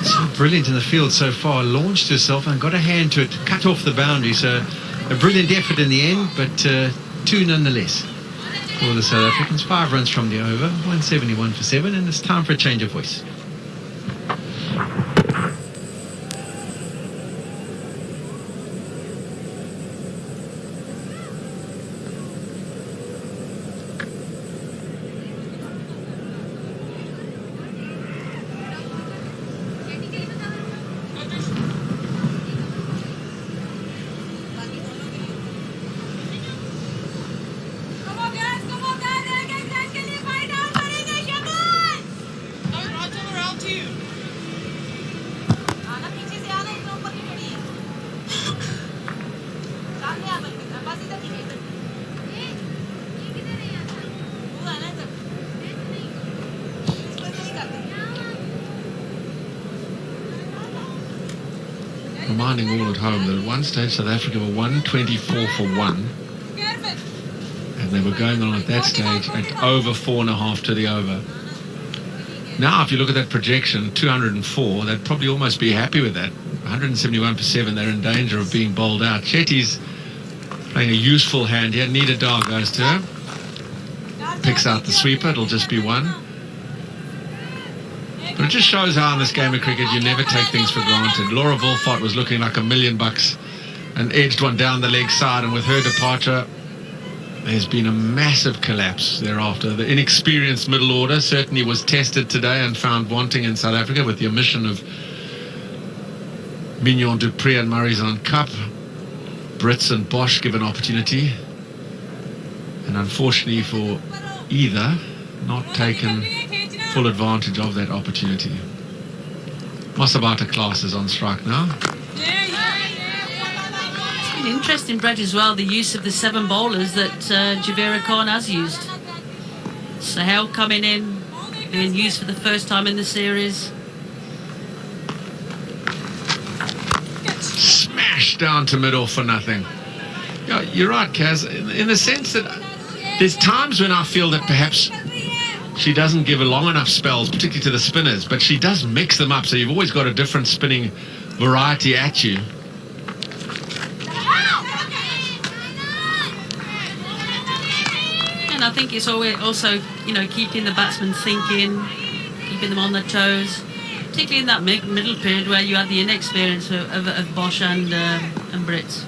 so brilliant in the field so far, launched herself and got a hand to it, cut off the boundary. So a brilliant effort in the end, but 2 nonetheless for the South Africans. 5 runs from the over, 171 for 7, and it's time for a change of voice. Reminding all at home that at one stage South Africa were 124 for 1, and they were going on at that stage at over 4.5 to the over. Now if you look at that projection, 204, they'd probably almost be happy with that. 171 for 7, they're in danger of being bowled out. Chetty's playing a useful hand here. Nida Dar goes to her, picks out the sweeper, it'll just be 1. But it just shows how in this game of cricket you never take things for granted. Laura Wolfart was looking like $1 million and edged one down the leg side, and with her departure there's been a massive collapse thereafter. The inexperienced middle order certainly was tested today and found wanting in South Africa with the omission of Mignon du Preez and Marizanne Kapp. Brits and Bosch given opportunity, and unfortunately for either, not taken full advantage of that opportunity. Masabata Klaas is on strike now. It's been interesting, Brad, as well, the use of the 7 bowlers that Xaviera Khan has used. Sahel coming in, being used for the first time in the series. Smashed down to middle for nothing. Yeah, you're right, Kaz, in the sense that there's times when I feel that perhaps she doesn't give a long enough spells, particularly to the spinners, but she does mix them up, so you've always got a different spinning variety at you. And I think it's always also, you know, keeping the batsmen thinking, keeping them on their toes. particularly in that middle period where you had the inexperience of Bosch and Brits.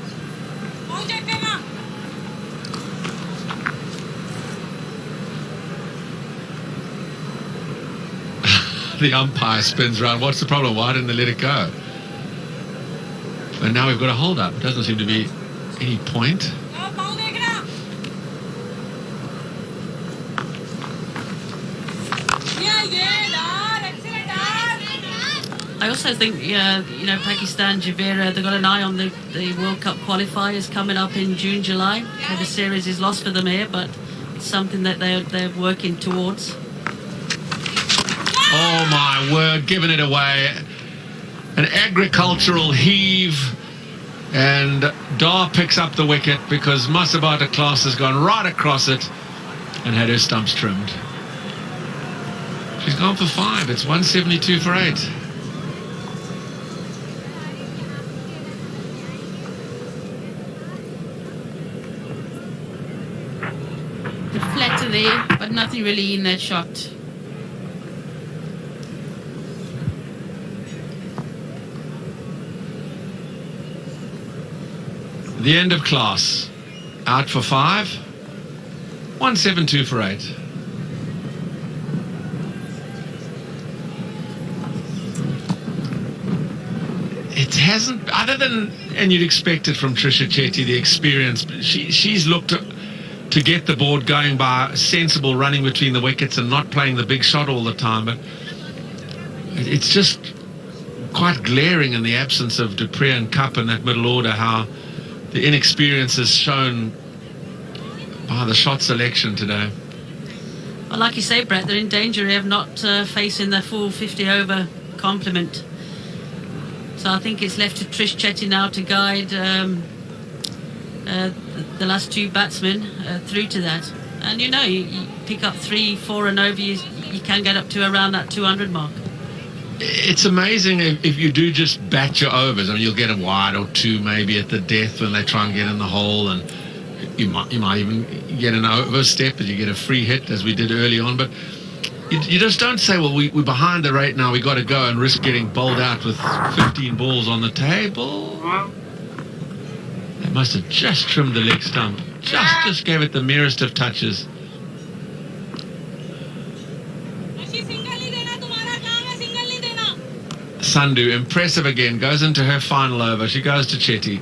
The umpire spins round. What's the problem? Why didn't they let it go? And now we've got a hold up. Doesn't seem to be any point. I also think, Pakistan, Javera, they've got an eye on the World Cup qualifiers coming up in June, July. The series is lost for them here, but it's something that they're working towards. Oh my word, giving it away. An agricultural heave, and Dar picks up the wicket because Masabata Class has gone right across it and had her stumps trimmed. She's gone for 5. It's 172 for 8. The flatter there, but nothing really in that shot. The end of Class. Out for 5. 172 for 8. It hasn't, other than, and you'd expect it from Trisha Chetty, the experience, she's looked to get the board going by sensible running between the wickets and not playing the big shot all the time. But it's just quite glaring in the absence of Dupree and Cup in that middle order how the inexperience is shown by the shot selection today. Well, like you say, Brett, they're in danger of not facing their full 50-over complement. So I think it's left to Trish Chetty now to guide the last 2 batsmen through to that. And you pick up 3, 4 and over, you can get up to around that 200 mark. It's amazing if you do just bat your overs. I mean, you'll get a wide or 2 maybe at the death when they try and get in the hole, and you might even get an overstep and you get a free hit as we did early on. But you just don't say, well, we're behind the rate now, we got to go and risk getting bowled out with 15 balls on the table. They must have just trimmed the leg stump. Just gave it the merest of touches. Sandhu, impressive again, goes into her final over. She goes to Chetty.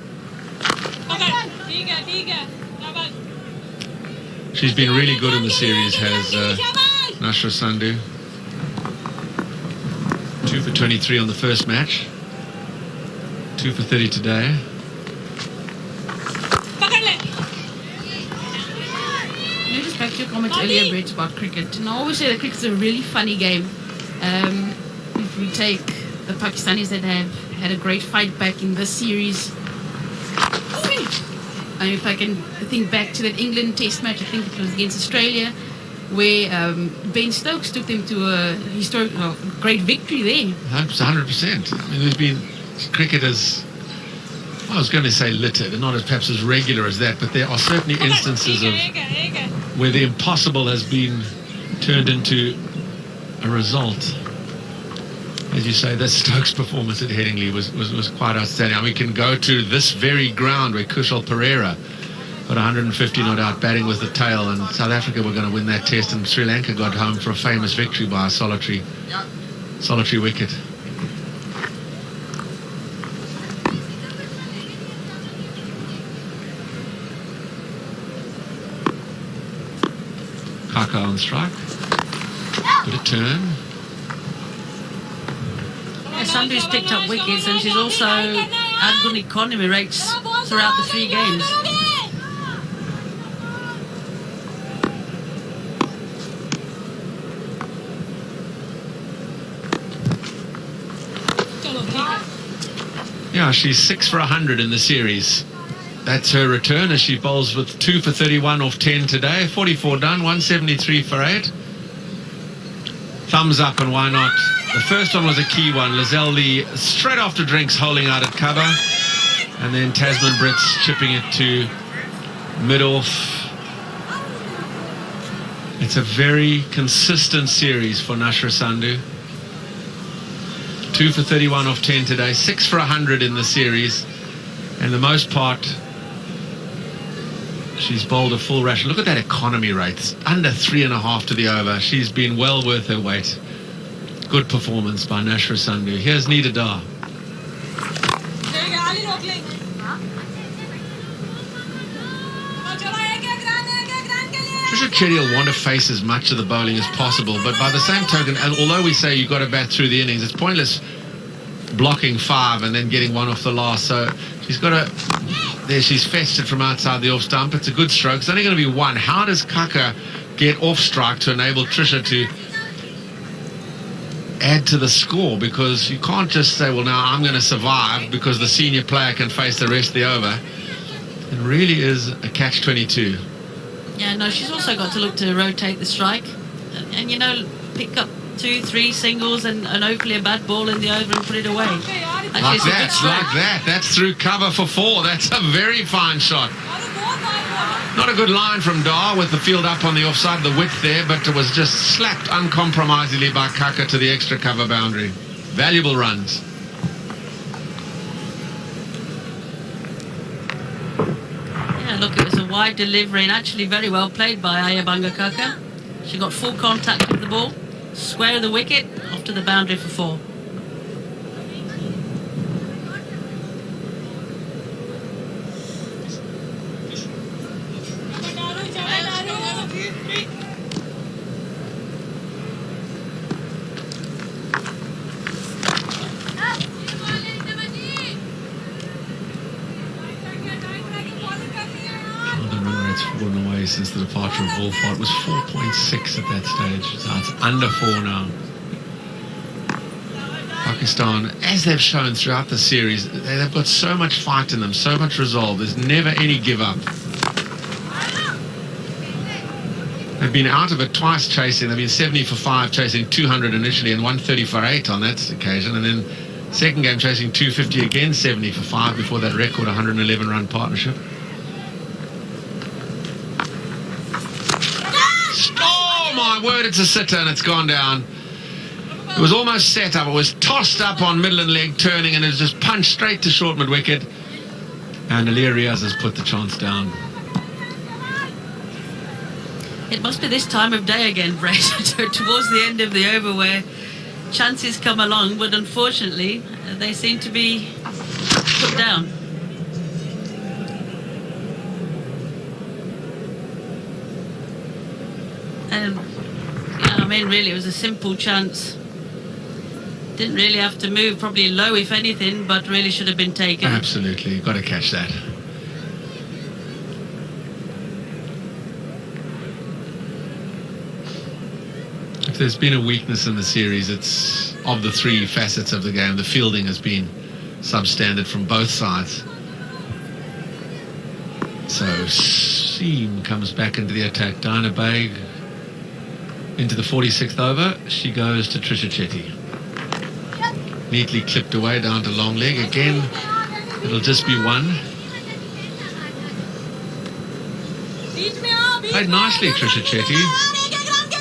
She's been really good in the series, has Nashra Sandhu. 2 for 23 on the first match. 2 for 30 today. Just back to your comment earlier, Brett, about cricket. And I always say that cricket's a really funny game. If we take the Pakistanis that have had a great fight back in this series. And if I can think back to that England Test match, I think it was against Australia, where Ben Stokes took them to a historic, great victory there. That's 100%. I mean, there's been cricketers, I was going to say littered, and not as perhaps as regular as that, but there are certainly instances of where the impossible has been turned into a result. As you say, the Stokes performance at Headingley was quite outstanding. We can go to this very ground where Kushal Pereira got 150 not out batting with the tail, and South Africa were going to win that test, and Sri Lanka got home for a famous victory by a solitary wicket. Kaka on strike. Bit of turn. Sandhu's picked up wickets, and she's also had good economy rates throughout the 3 games. Yeah, she's 6 for 100 in the series. That's her return as she bowls with 2 for 31 off 10 today. 44 done, 173 for 8. Thumbs up, and why not? The first one was a key one. Lizelle Lee straight after drinks holding out at cover, and then Tasman Brits chipping it to mid-off. It's a very consistent series for Nashra Sandhu. 2 for 31 off 10 today, 6 for 100 in the series, and the most part she's bowled a full ration. Look at that economy rate, it's under 3.5 to the over. She's been well worth her weight. Good performance by Nashra Sandhu. Here's Nida Dar. Trisha Chetty will want to face as much of the bowling as possible, but by the same token, and although we say you've got to bat through the innings, it's pointless blocking 5 and then getting 1 off the last. So she's got to... There, she's fetched it from outside the off stump. It's a good stroke. It's only going to be 1. How does Kaka get off strike to enable Trisha to add to the score? Because you can't just say, well, now I'm going to survive because the senior player can face the rest of the over. It really is a catch-22. Yeah, no, she's also got to look to rotate the strike and you know, pick up 2-3 singles and hopefully a bad ball in the over and put it away. Actually, Like it's a good that, stroke. like that. That's through cover for 4. That's a very fine shot. Not a good line from Dar with the field up on the offside, the width there, but it was just slapped uncompromisingly by Kaka to the extra cover boundary. Valuable runs. Yeah, look, it was a wide delivery and actually very well played by Ayabanga Kaka. She got full contact with the ball, square of the wicket, off to the boundary for 4. Fallen away since the departure of Wolfart. It was 4.6 at that stage. So it's under 4 now. Pakistan, as they've shown throughout the series, they've got so much fight in them, so much resolve. There's never any give up. They've been out of it twice chasing. They've been 70 for 5 chasing 200 initially and 130 for 8 on that occasion, and then second game chasing 250 again, 70 for 5 before that record 111 run partnership. Oh my word, it's a sitter and it's gone down. It was almost set up. It was tossed up on middle and leg turning and it was just punched straight to short mid wicket. And Aliyah Riaz has put the chance down. It must be this time of day again, Brett, towards the end of the over where chances come along, but unfortunately they seem to be put down. And yeah, I mean, really, it was a simple chance. Didn't really have to move, probably low if anything, but really should have been taken. Absolutely, you've got to catch that. If there's been a weakness in the series, it's of the 3 facets of the game. The fielding has been substandard from both sides. So Seam comes back into the attack. Diana Baig into the 46th over. She goes to Trisha Chetty. Neatly clipped away down to long leg. Again, it'll just be 1. Played nicely, Trisha Chetty.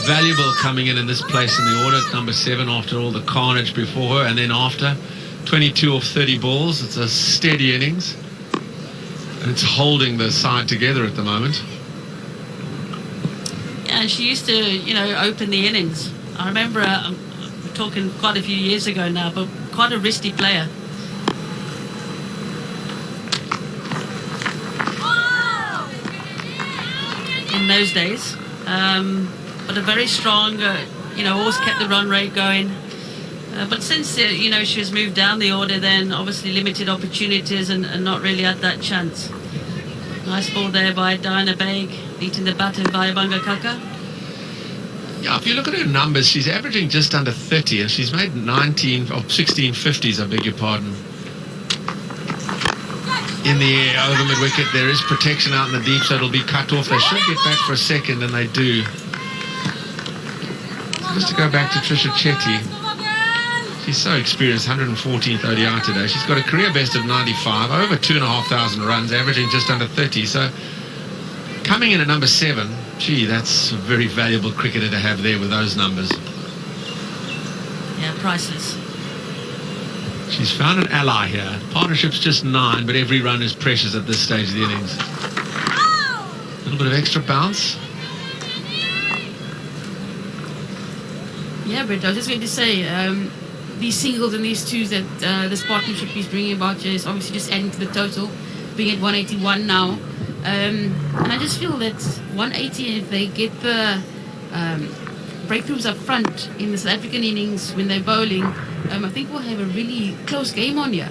Valuable coming in this place in the order at number 7 after all the carnage before her, and then after 22 off 30 balls. It's a steady innings and it's holding the side together at the moment. Yeah, and she used to, you know, open the innings. I remember, I'm talking quite a few years ago now, but quite a wristy player. In those days. But a very strong, you know, always kept the run rate going. But since, you know, she was moved down the order, then obviously limited opportunities and not really had that chance. Nice ball there by Diana Baig, beating the batter by Ayabanga Kaka. Yeah, if you look at her numbers, she's averaging just under 30 and she's made 19 or 16 50s, I beg your pardon. In the air, over mid-wicket, there is protection out in the deep, so it'll be cut off. They should get back for a second, and they do. Just to go back to Trisha Chetty, she's so experienced, 114th ODI today. She's got a career best of 95, over 2,500 runs, averaging just under 30. So coming in at number 7, gee, that's a very valuable cricketer to have there with those numbers. Yeah, priceless. She's found an ally here. Partnership's just 9, but every run is precious at this stage of the innings. A little bit of extra bounce. Yeah, Brett, I was just going to say, these singles and these twos that this partnership is bringing about here is obviously just adding to the total, being at 181 now. And I just feel that 180, if they get the breakthroughs up front in the South African innings when they're bowling, I think we'll have a really close game on here.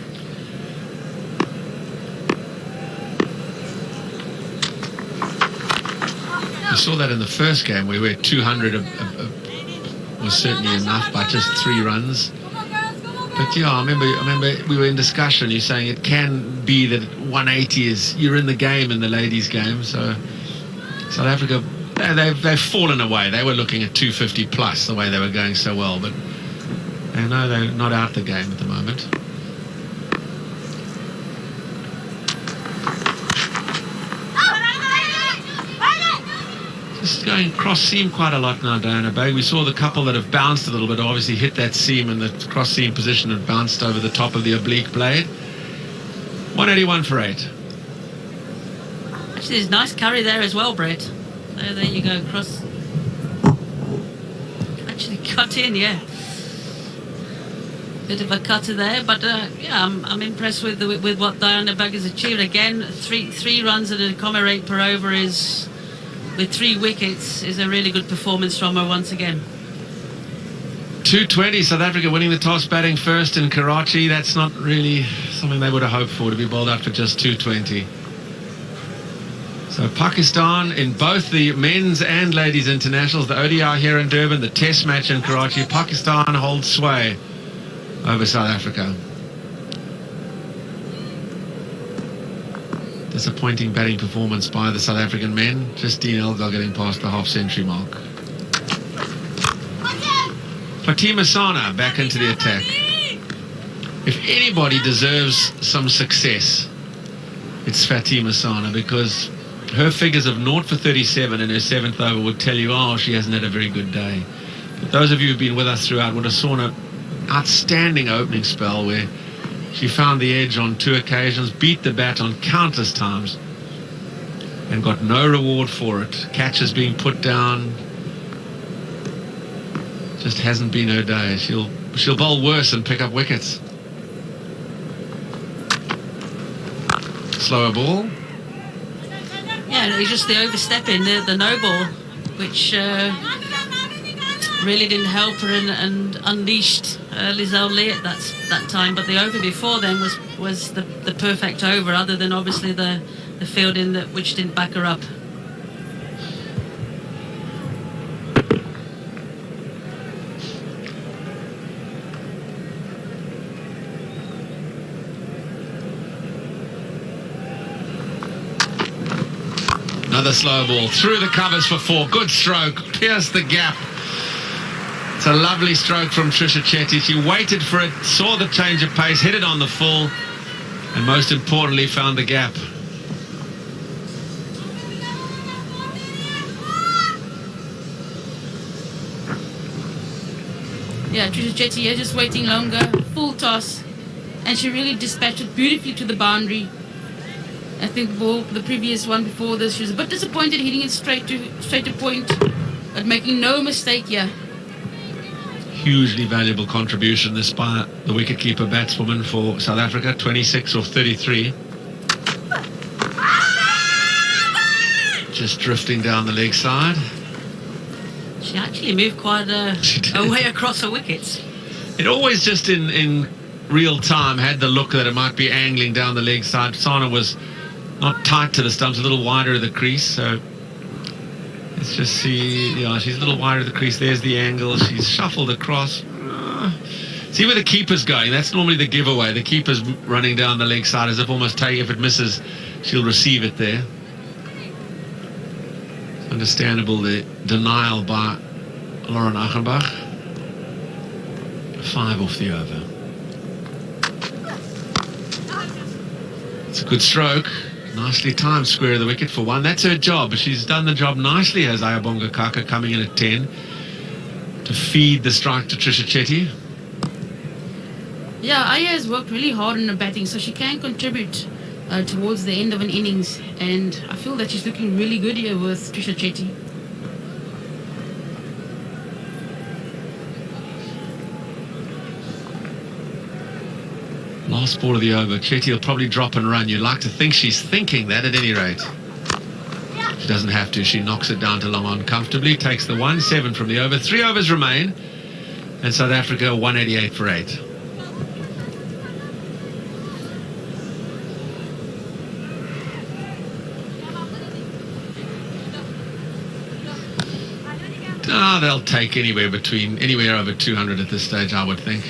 We saw that in the first game where 200 was certainly enough by just 3 runs. But yeah, I remember we were in discussion. You're saying it can be that 180 is you're in the game in the ladies' game. So South Africa, they've fallen away. They were looking at 250 plus the way they were going so well, but they know they're not out the game at the moment. Just going cross seam quite a lot now, Diana Begg. We saw the couple that have bounced a little bit, obviously hit that seam in the cross seam position and bounced over the top of the oblique blade. 181 for 8. Actually, there's a nice carry there as well, Brett. There you go, cross. Actually cut in, yeah. Bit of a cutter there, but yeah, I'm impressed with what Diana Begg has achieved. Again, three runs at a comma rate per over is, with 3 wickets, is a really good performance from her once again. 220, South Africa winning the toss, batting first in Karachi. That's not really something they would have hoped for, to be bowled out for just 220. So Pakistan in both the men's and ladies internationals, the ODI here in Durban, the test match in Karachi, Pakistan holds sway over South Africa. Disappointing batting performance by the South African men. Just Dean Elgar getting past the half-century mark. Fatima Sana back into the attack. If anybody deserves some success, it's Fatima Sana, because her figures of 0 for 37 in her 7th over would tell you, oh, she hasn't had a very good day. But those of you who've been with us throughout would have saw an outstanding opening spell where she found the edge on 2 occasions, beat the bat on countless times, and got no reward for it. Catches being put down. Just hasn't been her day. She'll bowl worse and pick up wickets. Slower ball. Yeah, it's just the overstepping, the no ball, which really didn't help her and unleashed Lizelle Lee at that time. But the over before then was the perfect over, other than obviously the fielding which didn't back her up. Another slow ball through the covers for 4. Good stroke, pierced the gap. It's a lovely stroke from Trisha Chetty. She waited for it, saw the change of pace, hit it on the full, and most importantly found the gap. Yeah, Trisha Chetty here just waiting longer, full toss, and she really dispatched it beautifully to the boundary. I think the previous one before this, she was a bit disappointed hitting it straight to point, but making no mistake here. Hugely valuable contribution this by the wicketkeeper batswoman for South Africa, 26 or 33. Just drifting down the leg side. She actually moved quite a way across her wickets. It always just in real time had the look that it might be angling down the leg side. Sana was not tight to the stumps, a little wider of the crease, so let's just see. Yeah, she's a little wider of the crease. There's the angle. She's shuffled across. See where the keeper's going. That's normally the giveaway. The keeper's running down the leg side as if almost if it misses, she'll receive it there. Understandable the denial by Lauren Achenbach. 5 off the over. It's a good stroke. Nicely timed, square of the wicket for 1. That's her job. She's done the job nicely, as Ayabonga Kaka coming in at 10 to feed the strike to Trisha Chetty. Yeah, Aya has worked really hard in her batting, so she can contribute towards the end of an innings. And I feel that she's looking really good here with Trisha Chetty. Last ball of the over. Chetty will probably drop and run. You'd like to think she's thinking that at any rate. She doesn't have to. She knocks it down to long on comfortably. Takes the 1-7 from the over. 3 overs remain. And South Africa 188 for 8. They'll take anywhere over 200 at this stage, I would think.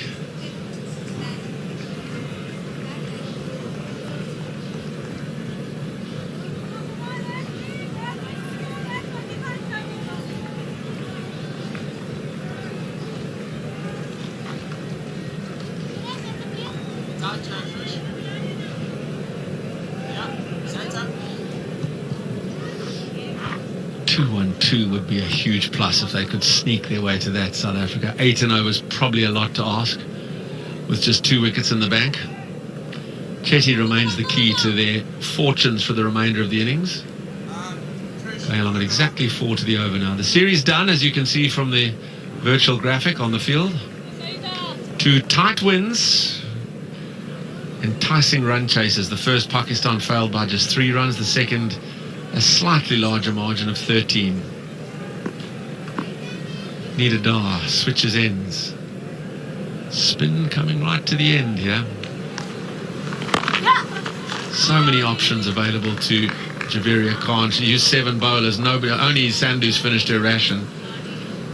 Would be a huge plus if they could sneak their way to that. South Africa 8-0 was probably a lot to ask with just 2 wickets in the bank. Chetty remains the key to their fortunes for the remainder of the innings, going along at exactly 4 to the over now. The series done, as you can see from the virtual graphic on the field. 2 tight wins, enticing run chases. The first, Pakistan failed by just 3 runs. The second, a slightly larger margin of 13. Nida Dar switches ends. Spin coming right to the end here. So many options available to Javeria Khan. She used 7 bowlers. Only Sandhu's finished her ration.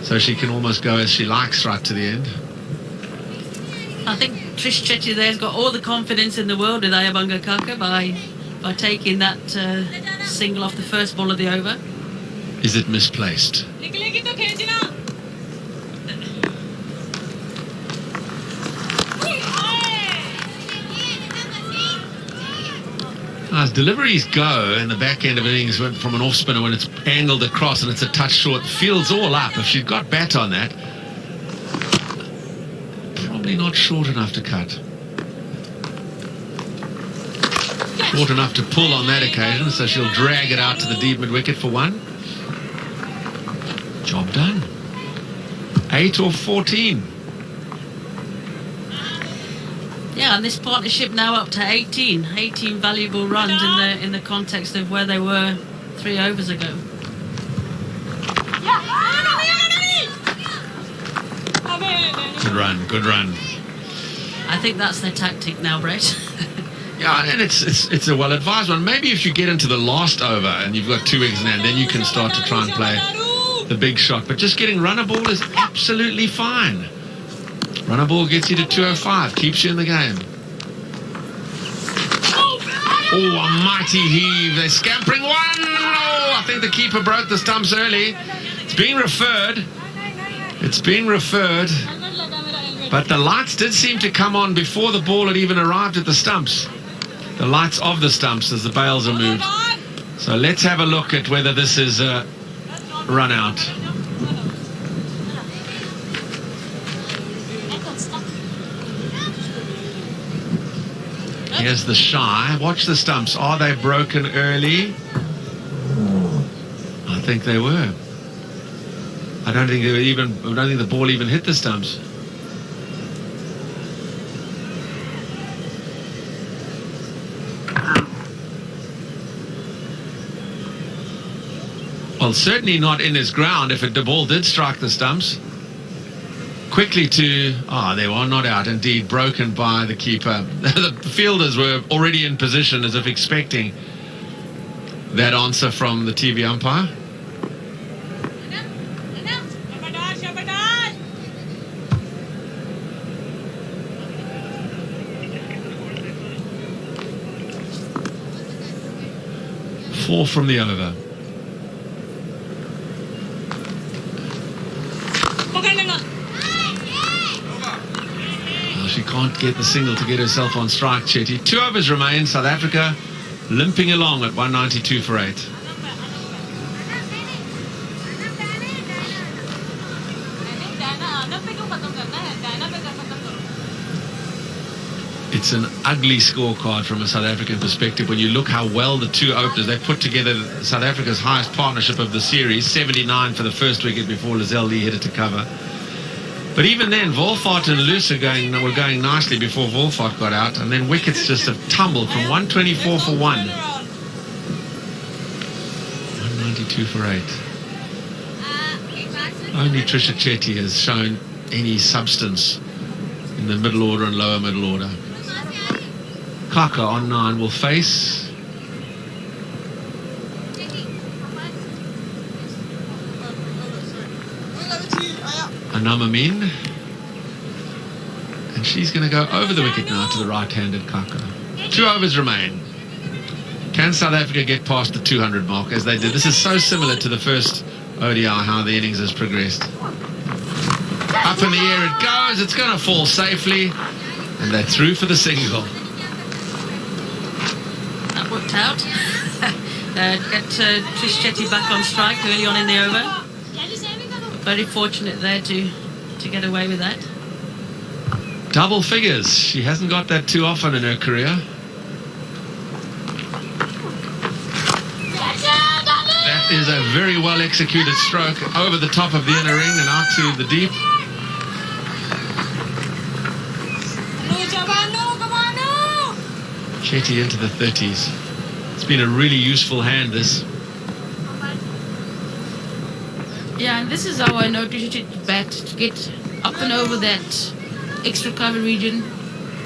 So she can almost go as she likes right to the end. I think Trish Chetty there's got all the confidence in the world with Ayabanga Kaka by taking that single off the first ball of the over. Is it misplaced? As deliveries go in the back end of innings from an off spinner when it's angled across and it's a touch short, field's all up. If she'd got bat on that, probably not short enough to cut. Short enough to pull on that occasion, so she'll drag it out to the deep mid wicket for 1. Job done. 8 or 14. Yeah, and this partnership now up to 18 valuable runs in the context of where they were 3 overs ago. Good run. I think that's their tactic now, Brett. Yeah, and it's a well-advised one. Maybe if you get into the last over and you've got 2 wickets in hand, then you can start to try and play the big shot. But just getting run a ball is absolutely fine. Run a ball gets you to 205, keeps you in the game. Oh, a mighty heave. They're scampering 1. Oh, I think the keeper broke the stumps early. It's being referred. But the lights did seem to come on before the ball had even arrived at the stumps. The lights of the stumps as the bails are moved. So let's have a look at whether this is a run out. Here's the shy. Watch the stumps. Are they broken early? I think they were. I don't think the ball even hit the stumps. Well, certainly not in his ground if the ball did strike the stumps. Quickly they were not out, indeed, broken by the keeper. The fielders were already in position as if expecting that answer from the TV umpire. Four from the over. She can't get the single to get herself on strike, Chetty. 2 overs remain. South Africa limping along at 192 for 8. It's an ugly scorecard from a South African perspective when you look how well the two openers, they put together South Africa's highest partnership of the series, 79 for the first wicket before Lizelle Lee hit it to cover. But even then, Wolfart and Luce were going nicely before Wolfart got out, and then wickets just have tumbled from 124 for 1. 192 for 8. Only Trisha Chetty has shown any substance in the middle order and lower middle order. Kaka on 9 will face Anamamin, and she's going to go over the wicket now to the right-handed Kaka. 2 overs remain. Can South Africa get past the 200 mark as they did? This is so similar to the first ODI, how the innings has progressed. Up in the air it goes, it's going to fall safely, and they're through for the single. That worked out. Get Trish Chetty back on strike early on in the over. Very fortunate there to get away with that. Double figures. She hasn't got that too often in her career. That is a very well executed stroke over the top of the inner ring and out to the deep. Chetty into the 30s. It's been a really useful hand, this. Yeah, and this is how I know Trisha Chetty's bat to get up and over that extra cover region.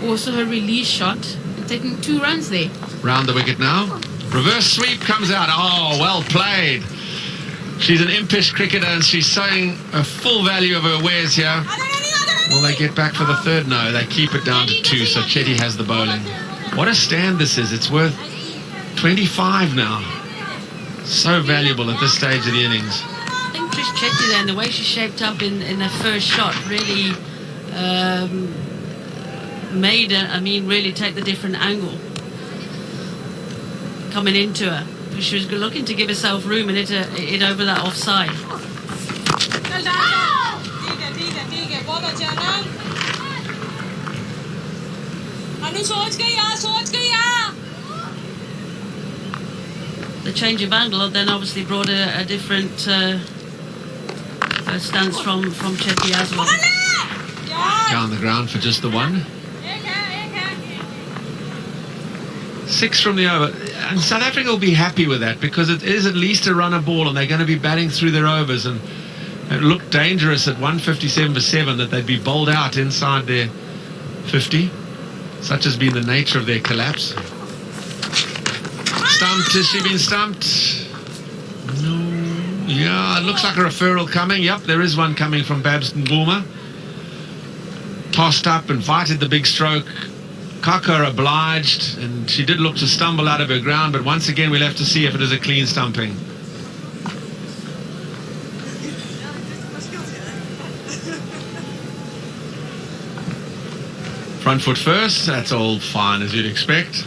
Also her release shot and taking 2 runs there. Round the wicket now. Reverse sweep comes out. Oh, well played. She's an impish cricketer and she's showing a full value of her wares here. Will they get back for the 3rd? No, they keep it down to 2, so Chetty has the bowling. What a stand this is. It's worth 25 now. So valuable at this stage of the innings. I think Trish Chetty then, the way she shaped up in her first shot really made her, really take the different angle coming into her. She was looking to give herself room and hit over that offside. The change of angle then obviously brought a different stance from Chetty as well. Down the ground for just the 1. 6 from the over. And South Africa will be happy with that because it is at least a runner ball and they're going to be batting through their overs, and it looked dangerous at 157 for 7 that they'd be bowled out inside their 50. Such has been the nature of their collapse. Stumped. Has she been stumped? No. Yeah, it looks like a referral coming. Yep, there is one coming from Babs Ngoma. Tossed up, invited the big stroke. Kaka obliged, and she did look to stumble out of her ground, but once again we'll have to see if it is a clean stumping. Front foot first, that's all fine as you'd expect.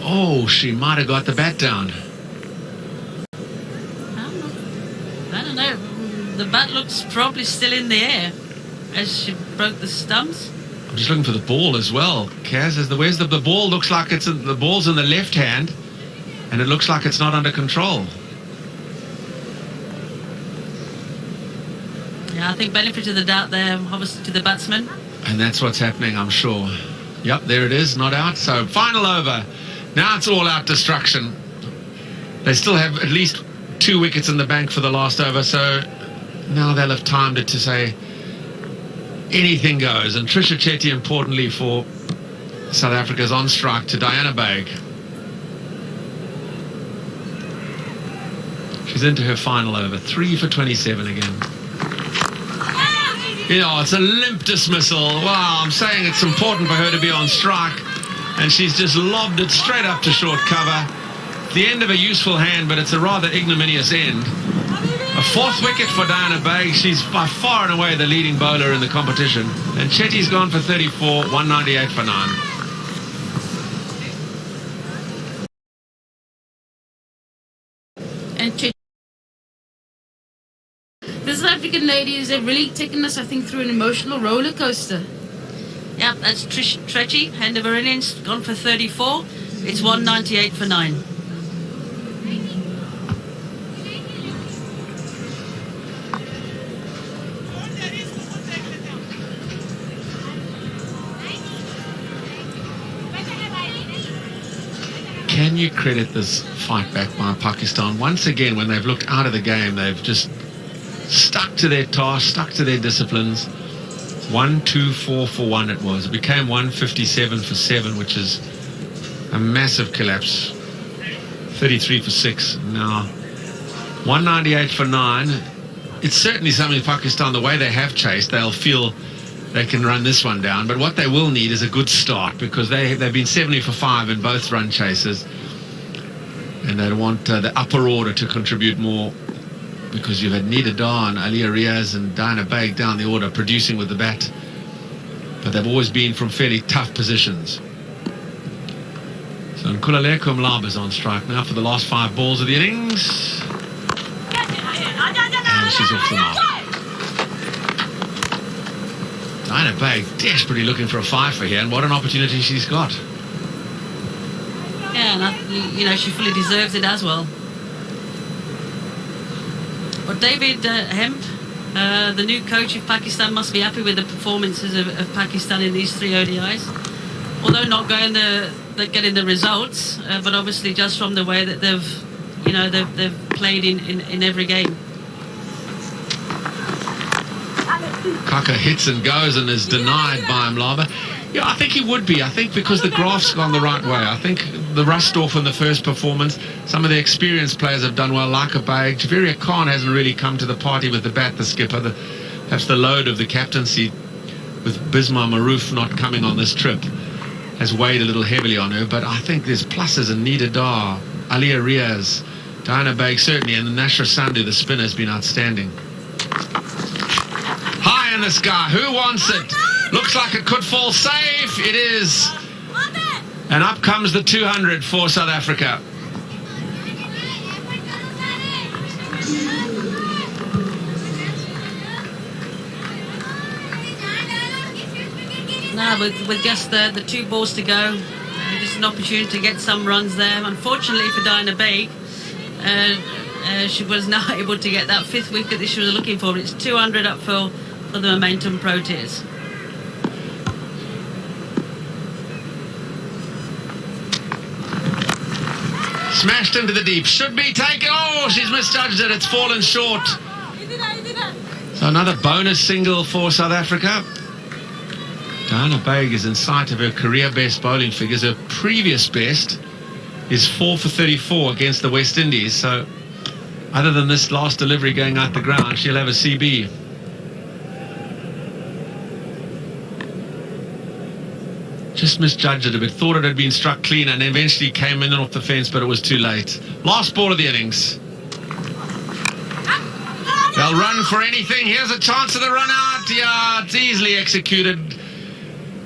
Oh, she might have got the bat down. I don't know. The bat looks probably still in the air as she broke the stumps. I'm just looking for the ball as well. Kaz, where's the ball? Looks like the ball's in the left hand, and it looks like it's not under control. Yeah, I think benefit of the doubt there, obviously, to the batsman. And that's what's happening, I'm sure. Yep, there it is, not out. So final over. Now it's all out destruction. They still have at least 2 wickets in the bank for the last over, so now they'll have timed it to say anything goes. And Trisha Chetty, importantly for South Africa's on strike to Diana Baig. She's into her final over. 3 for 27 again. You know, it's a limp dismissal. Wow, I'm saying it's important for her to be on strike, and she's just lobbed it straight up to short cover. The end of a useful hand, but it's a rather ignominious end. A 4th wicket for Diana Baig. She's by far and away the leading bowler in the competition. And Chetty's gone for 34, 198 for 9. And African ladies have really taken us, I think, through an emotional roller coaster. Yeah, that's Trish Trechy, hand over innings, gone for 34. It's 198 for 9. Can you credit this fight back by Pakistan? Once again, when they've looked out of the game, they've just stuck to their task, stuck to their disciplines. 1-2-4 for 1 it was. It became 157 for 7, which is a massive collapse. 33 for 6. Now, 198 for 9. It's certainly something Pakistan, the way they have chased, they'll feel they can run this one down. But what they will need is a good start, because they've been 70 for 5 in both run chases. And they want the upper order to contribute more, because you've had Nida Dar and Alia Riaz and Diana Baig down the order producing with the bat. But they've always been from fairly tough positions. So Nkululeko Mlaba's on strike now for the last 5 balls of the innings. And she's off the mark. Diana Baig desperately looking for a 5 for here, and what an opportunity she's got. Yeah, and she fully deserves it as well. But David Hemp, the new coach of Pakistan, must be happy with the performances of Pakistan in these 3 ODIs. Although not getting the results, but obviously just from the way that they've played in every game. Kaka hits and goes and is denied by Mlaba. Yeah, I think he would be. I think because the graph's gone the right way. I think the rust off in the first performance, some of the experienced players have done well, like a Baig. Javeria Khan hasn't really come to the party with the bat, the skipper. Perhaps the load of the captaincy with Bismar Maroof not coming on this trip has weighed a little heavily on her. But I think there's pluses in Nida Dar, Alia Riaz, Diana Baig certainly, and Nashra Sandhu, the spinner, has been outstanding. High in the sky, who wants it? Looks like it could fall safe. It is. And up comes the 200 for South Africa. Now, with just the 2 balls to go, just an opportunity to get some runs there. Unfortunately for Diana Baig, she was not able to get that 5th wicket that she was looking for. It's 200 up for the Momentum Proteas. Smashed into the deep. Should be taken. Oh, she's misjudged it. It's fallen short. So another bonus single for South Africa. Diana Baig is in sight of her career best bowling figures. Her previous best is 4 for 34 against the West Indies. So other than this last delivery going out the ground, she'll have a CB. Just misjudged it a bit, thought it had been struck clean, and eventually came in and off the fence, but it was too late. Last ball of the innings. They'll run for anything. Here's a chance of the run out. Yeah, it's easily executed.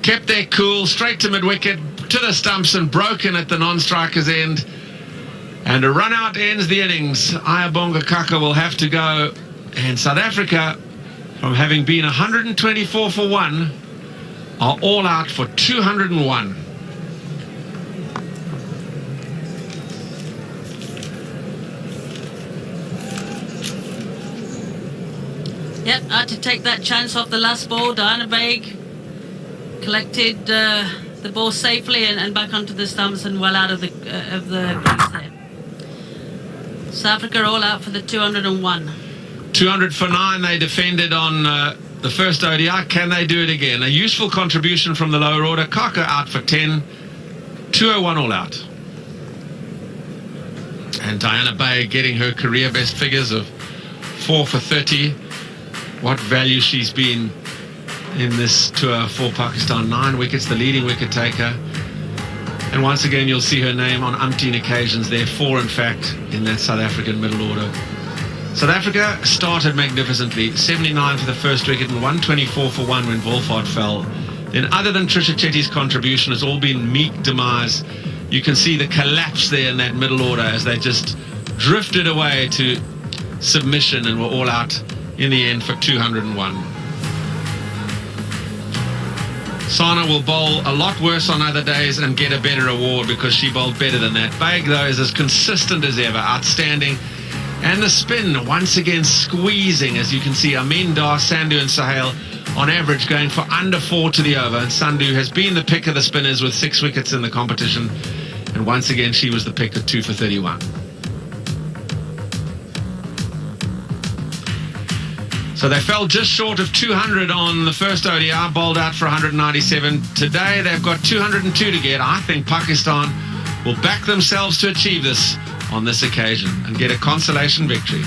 Kept their cool, straight to mid-wicket, to the stumps, and broken at the non-striker's end. And a run out ends the innings. Ayabonga Kaka will have to go. And South Africa, from having been 124 for 1, are all out for 201. Yep, had to take that chance off the last ball. Diana Baig collected the ball safely and back onto the stumps and well out of the crease there. South Africa all out for the 201. 200 for 9 they defended on the first ODI. Can they do it again? A useful contribution from the lower order. Kaka out for 10. 201 all out. And Diana Baig getting her career best figures of 4 for 30. What value she's been in this tour for Pakistan. 9 wickets, the leading wicket taker. And once again, you'll see her name on umpteen occasions there. 4, in fact, in that South African middle order. South Africa started magnificently. 79 for the first wicket and 124 for 1 when Wolfhard fell. Then other than Trisha Chetty's contribution, it's all been meek demise. You can see the collapse there in that middle order as they just drifted away to submission and were all out in the end for 201. Sana will bowl a lot worse on other days and get a better award because she bowled better than that. Baig, though, is as consistent as ever, outstanding. And the spin, once again, squeezing, as you can see, Amin Dar, Sandhu and Sohail on average going for under 4 to the over. And Sandhu has been the pick of the spinners with 6 wickets in the competition. And once again, she was the pick at 2 for 31. So they fell just short of 200 on the first ODI, bowled out for 197. Today they've got 202 to get. I think Pakistan will back themselves to achieve this on this occasion and get a consolation victory.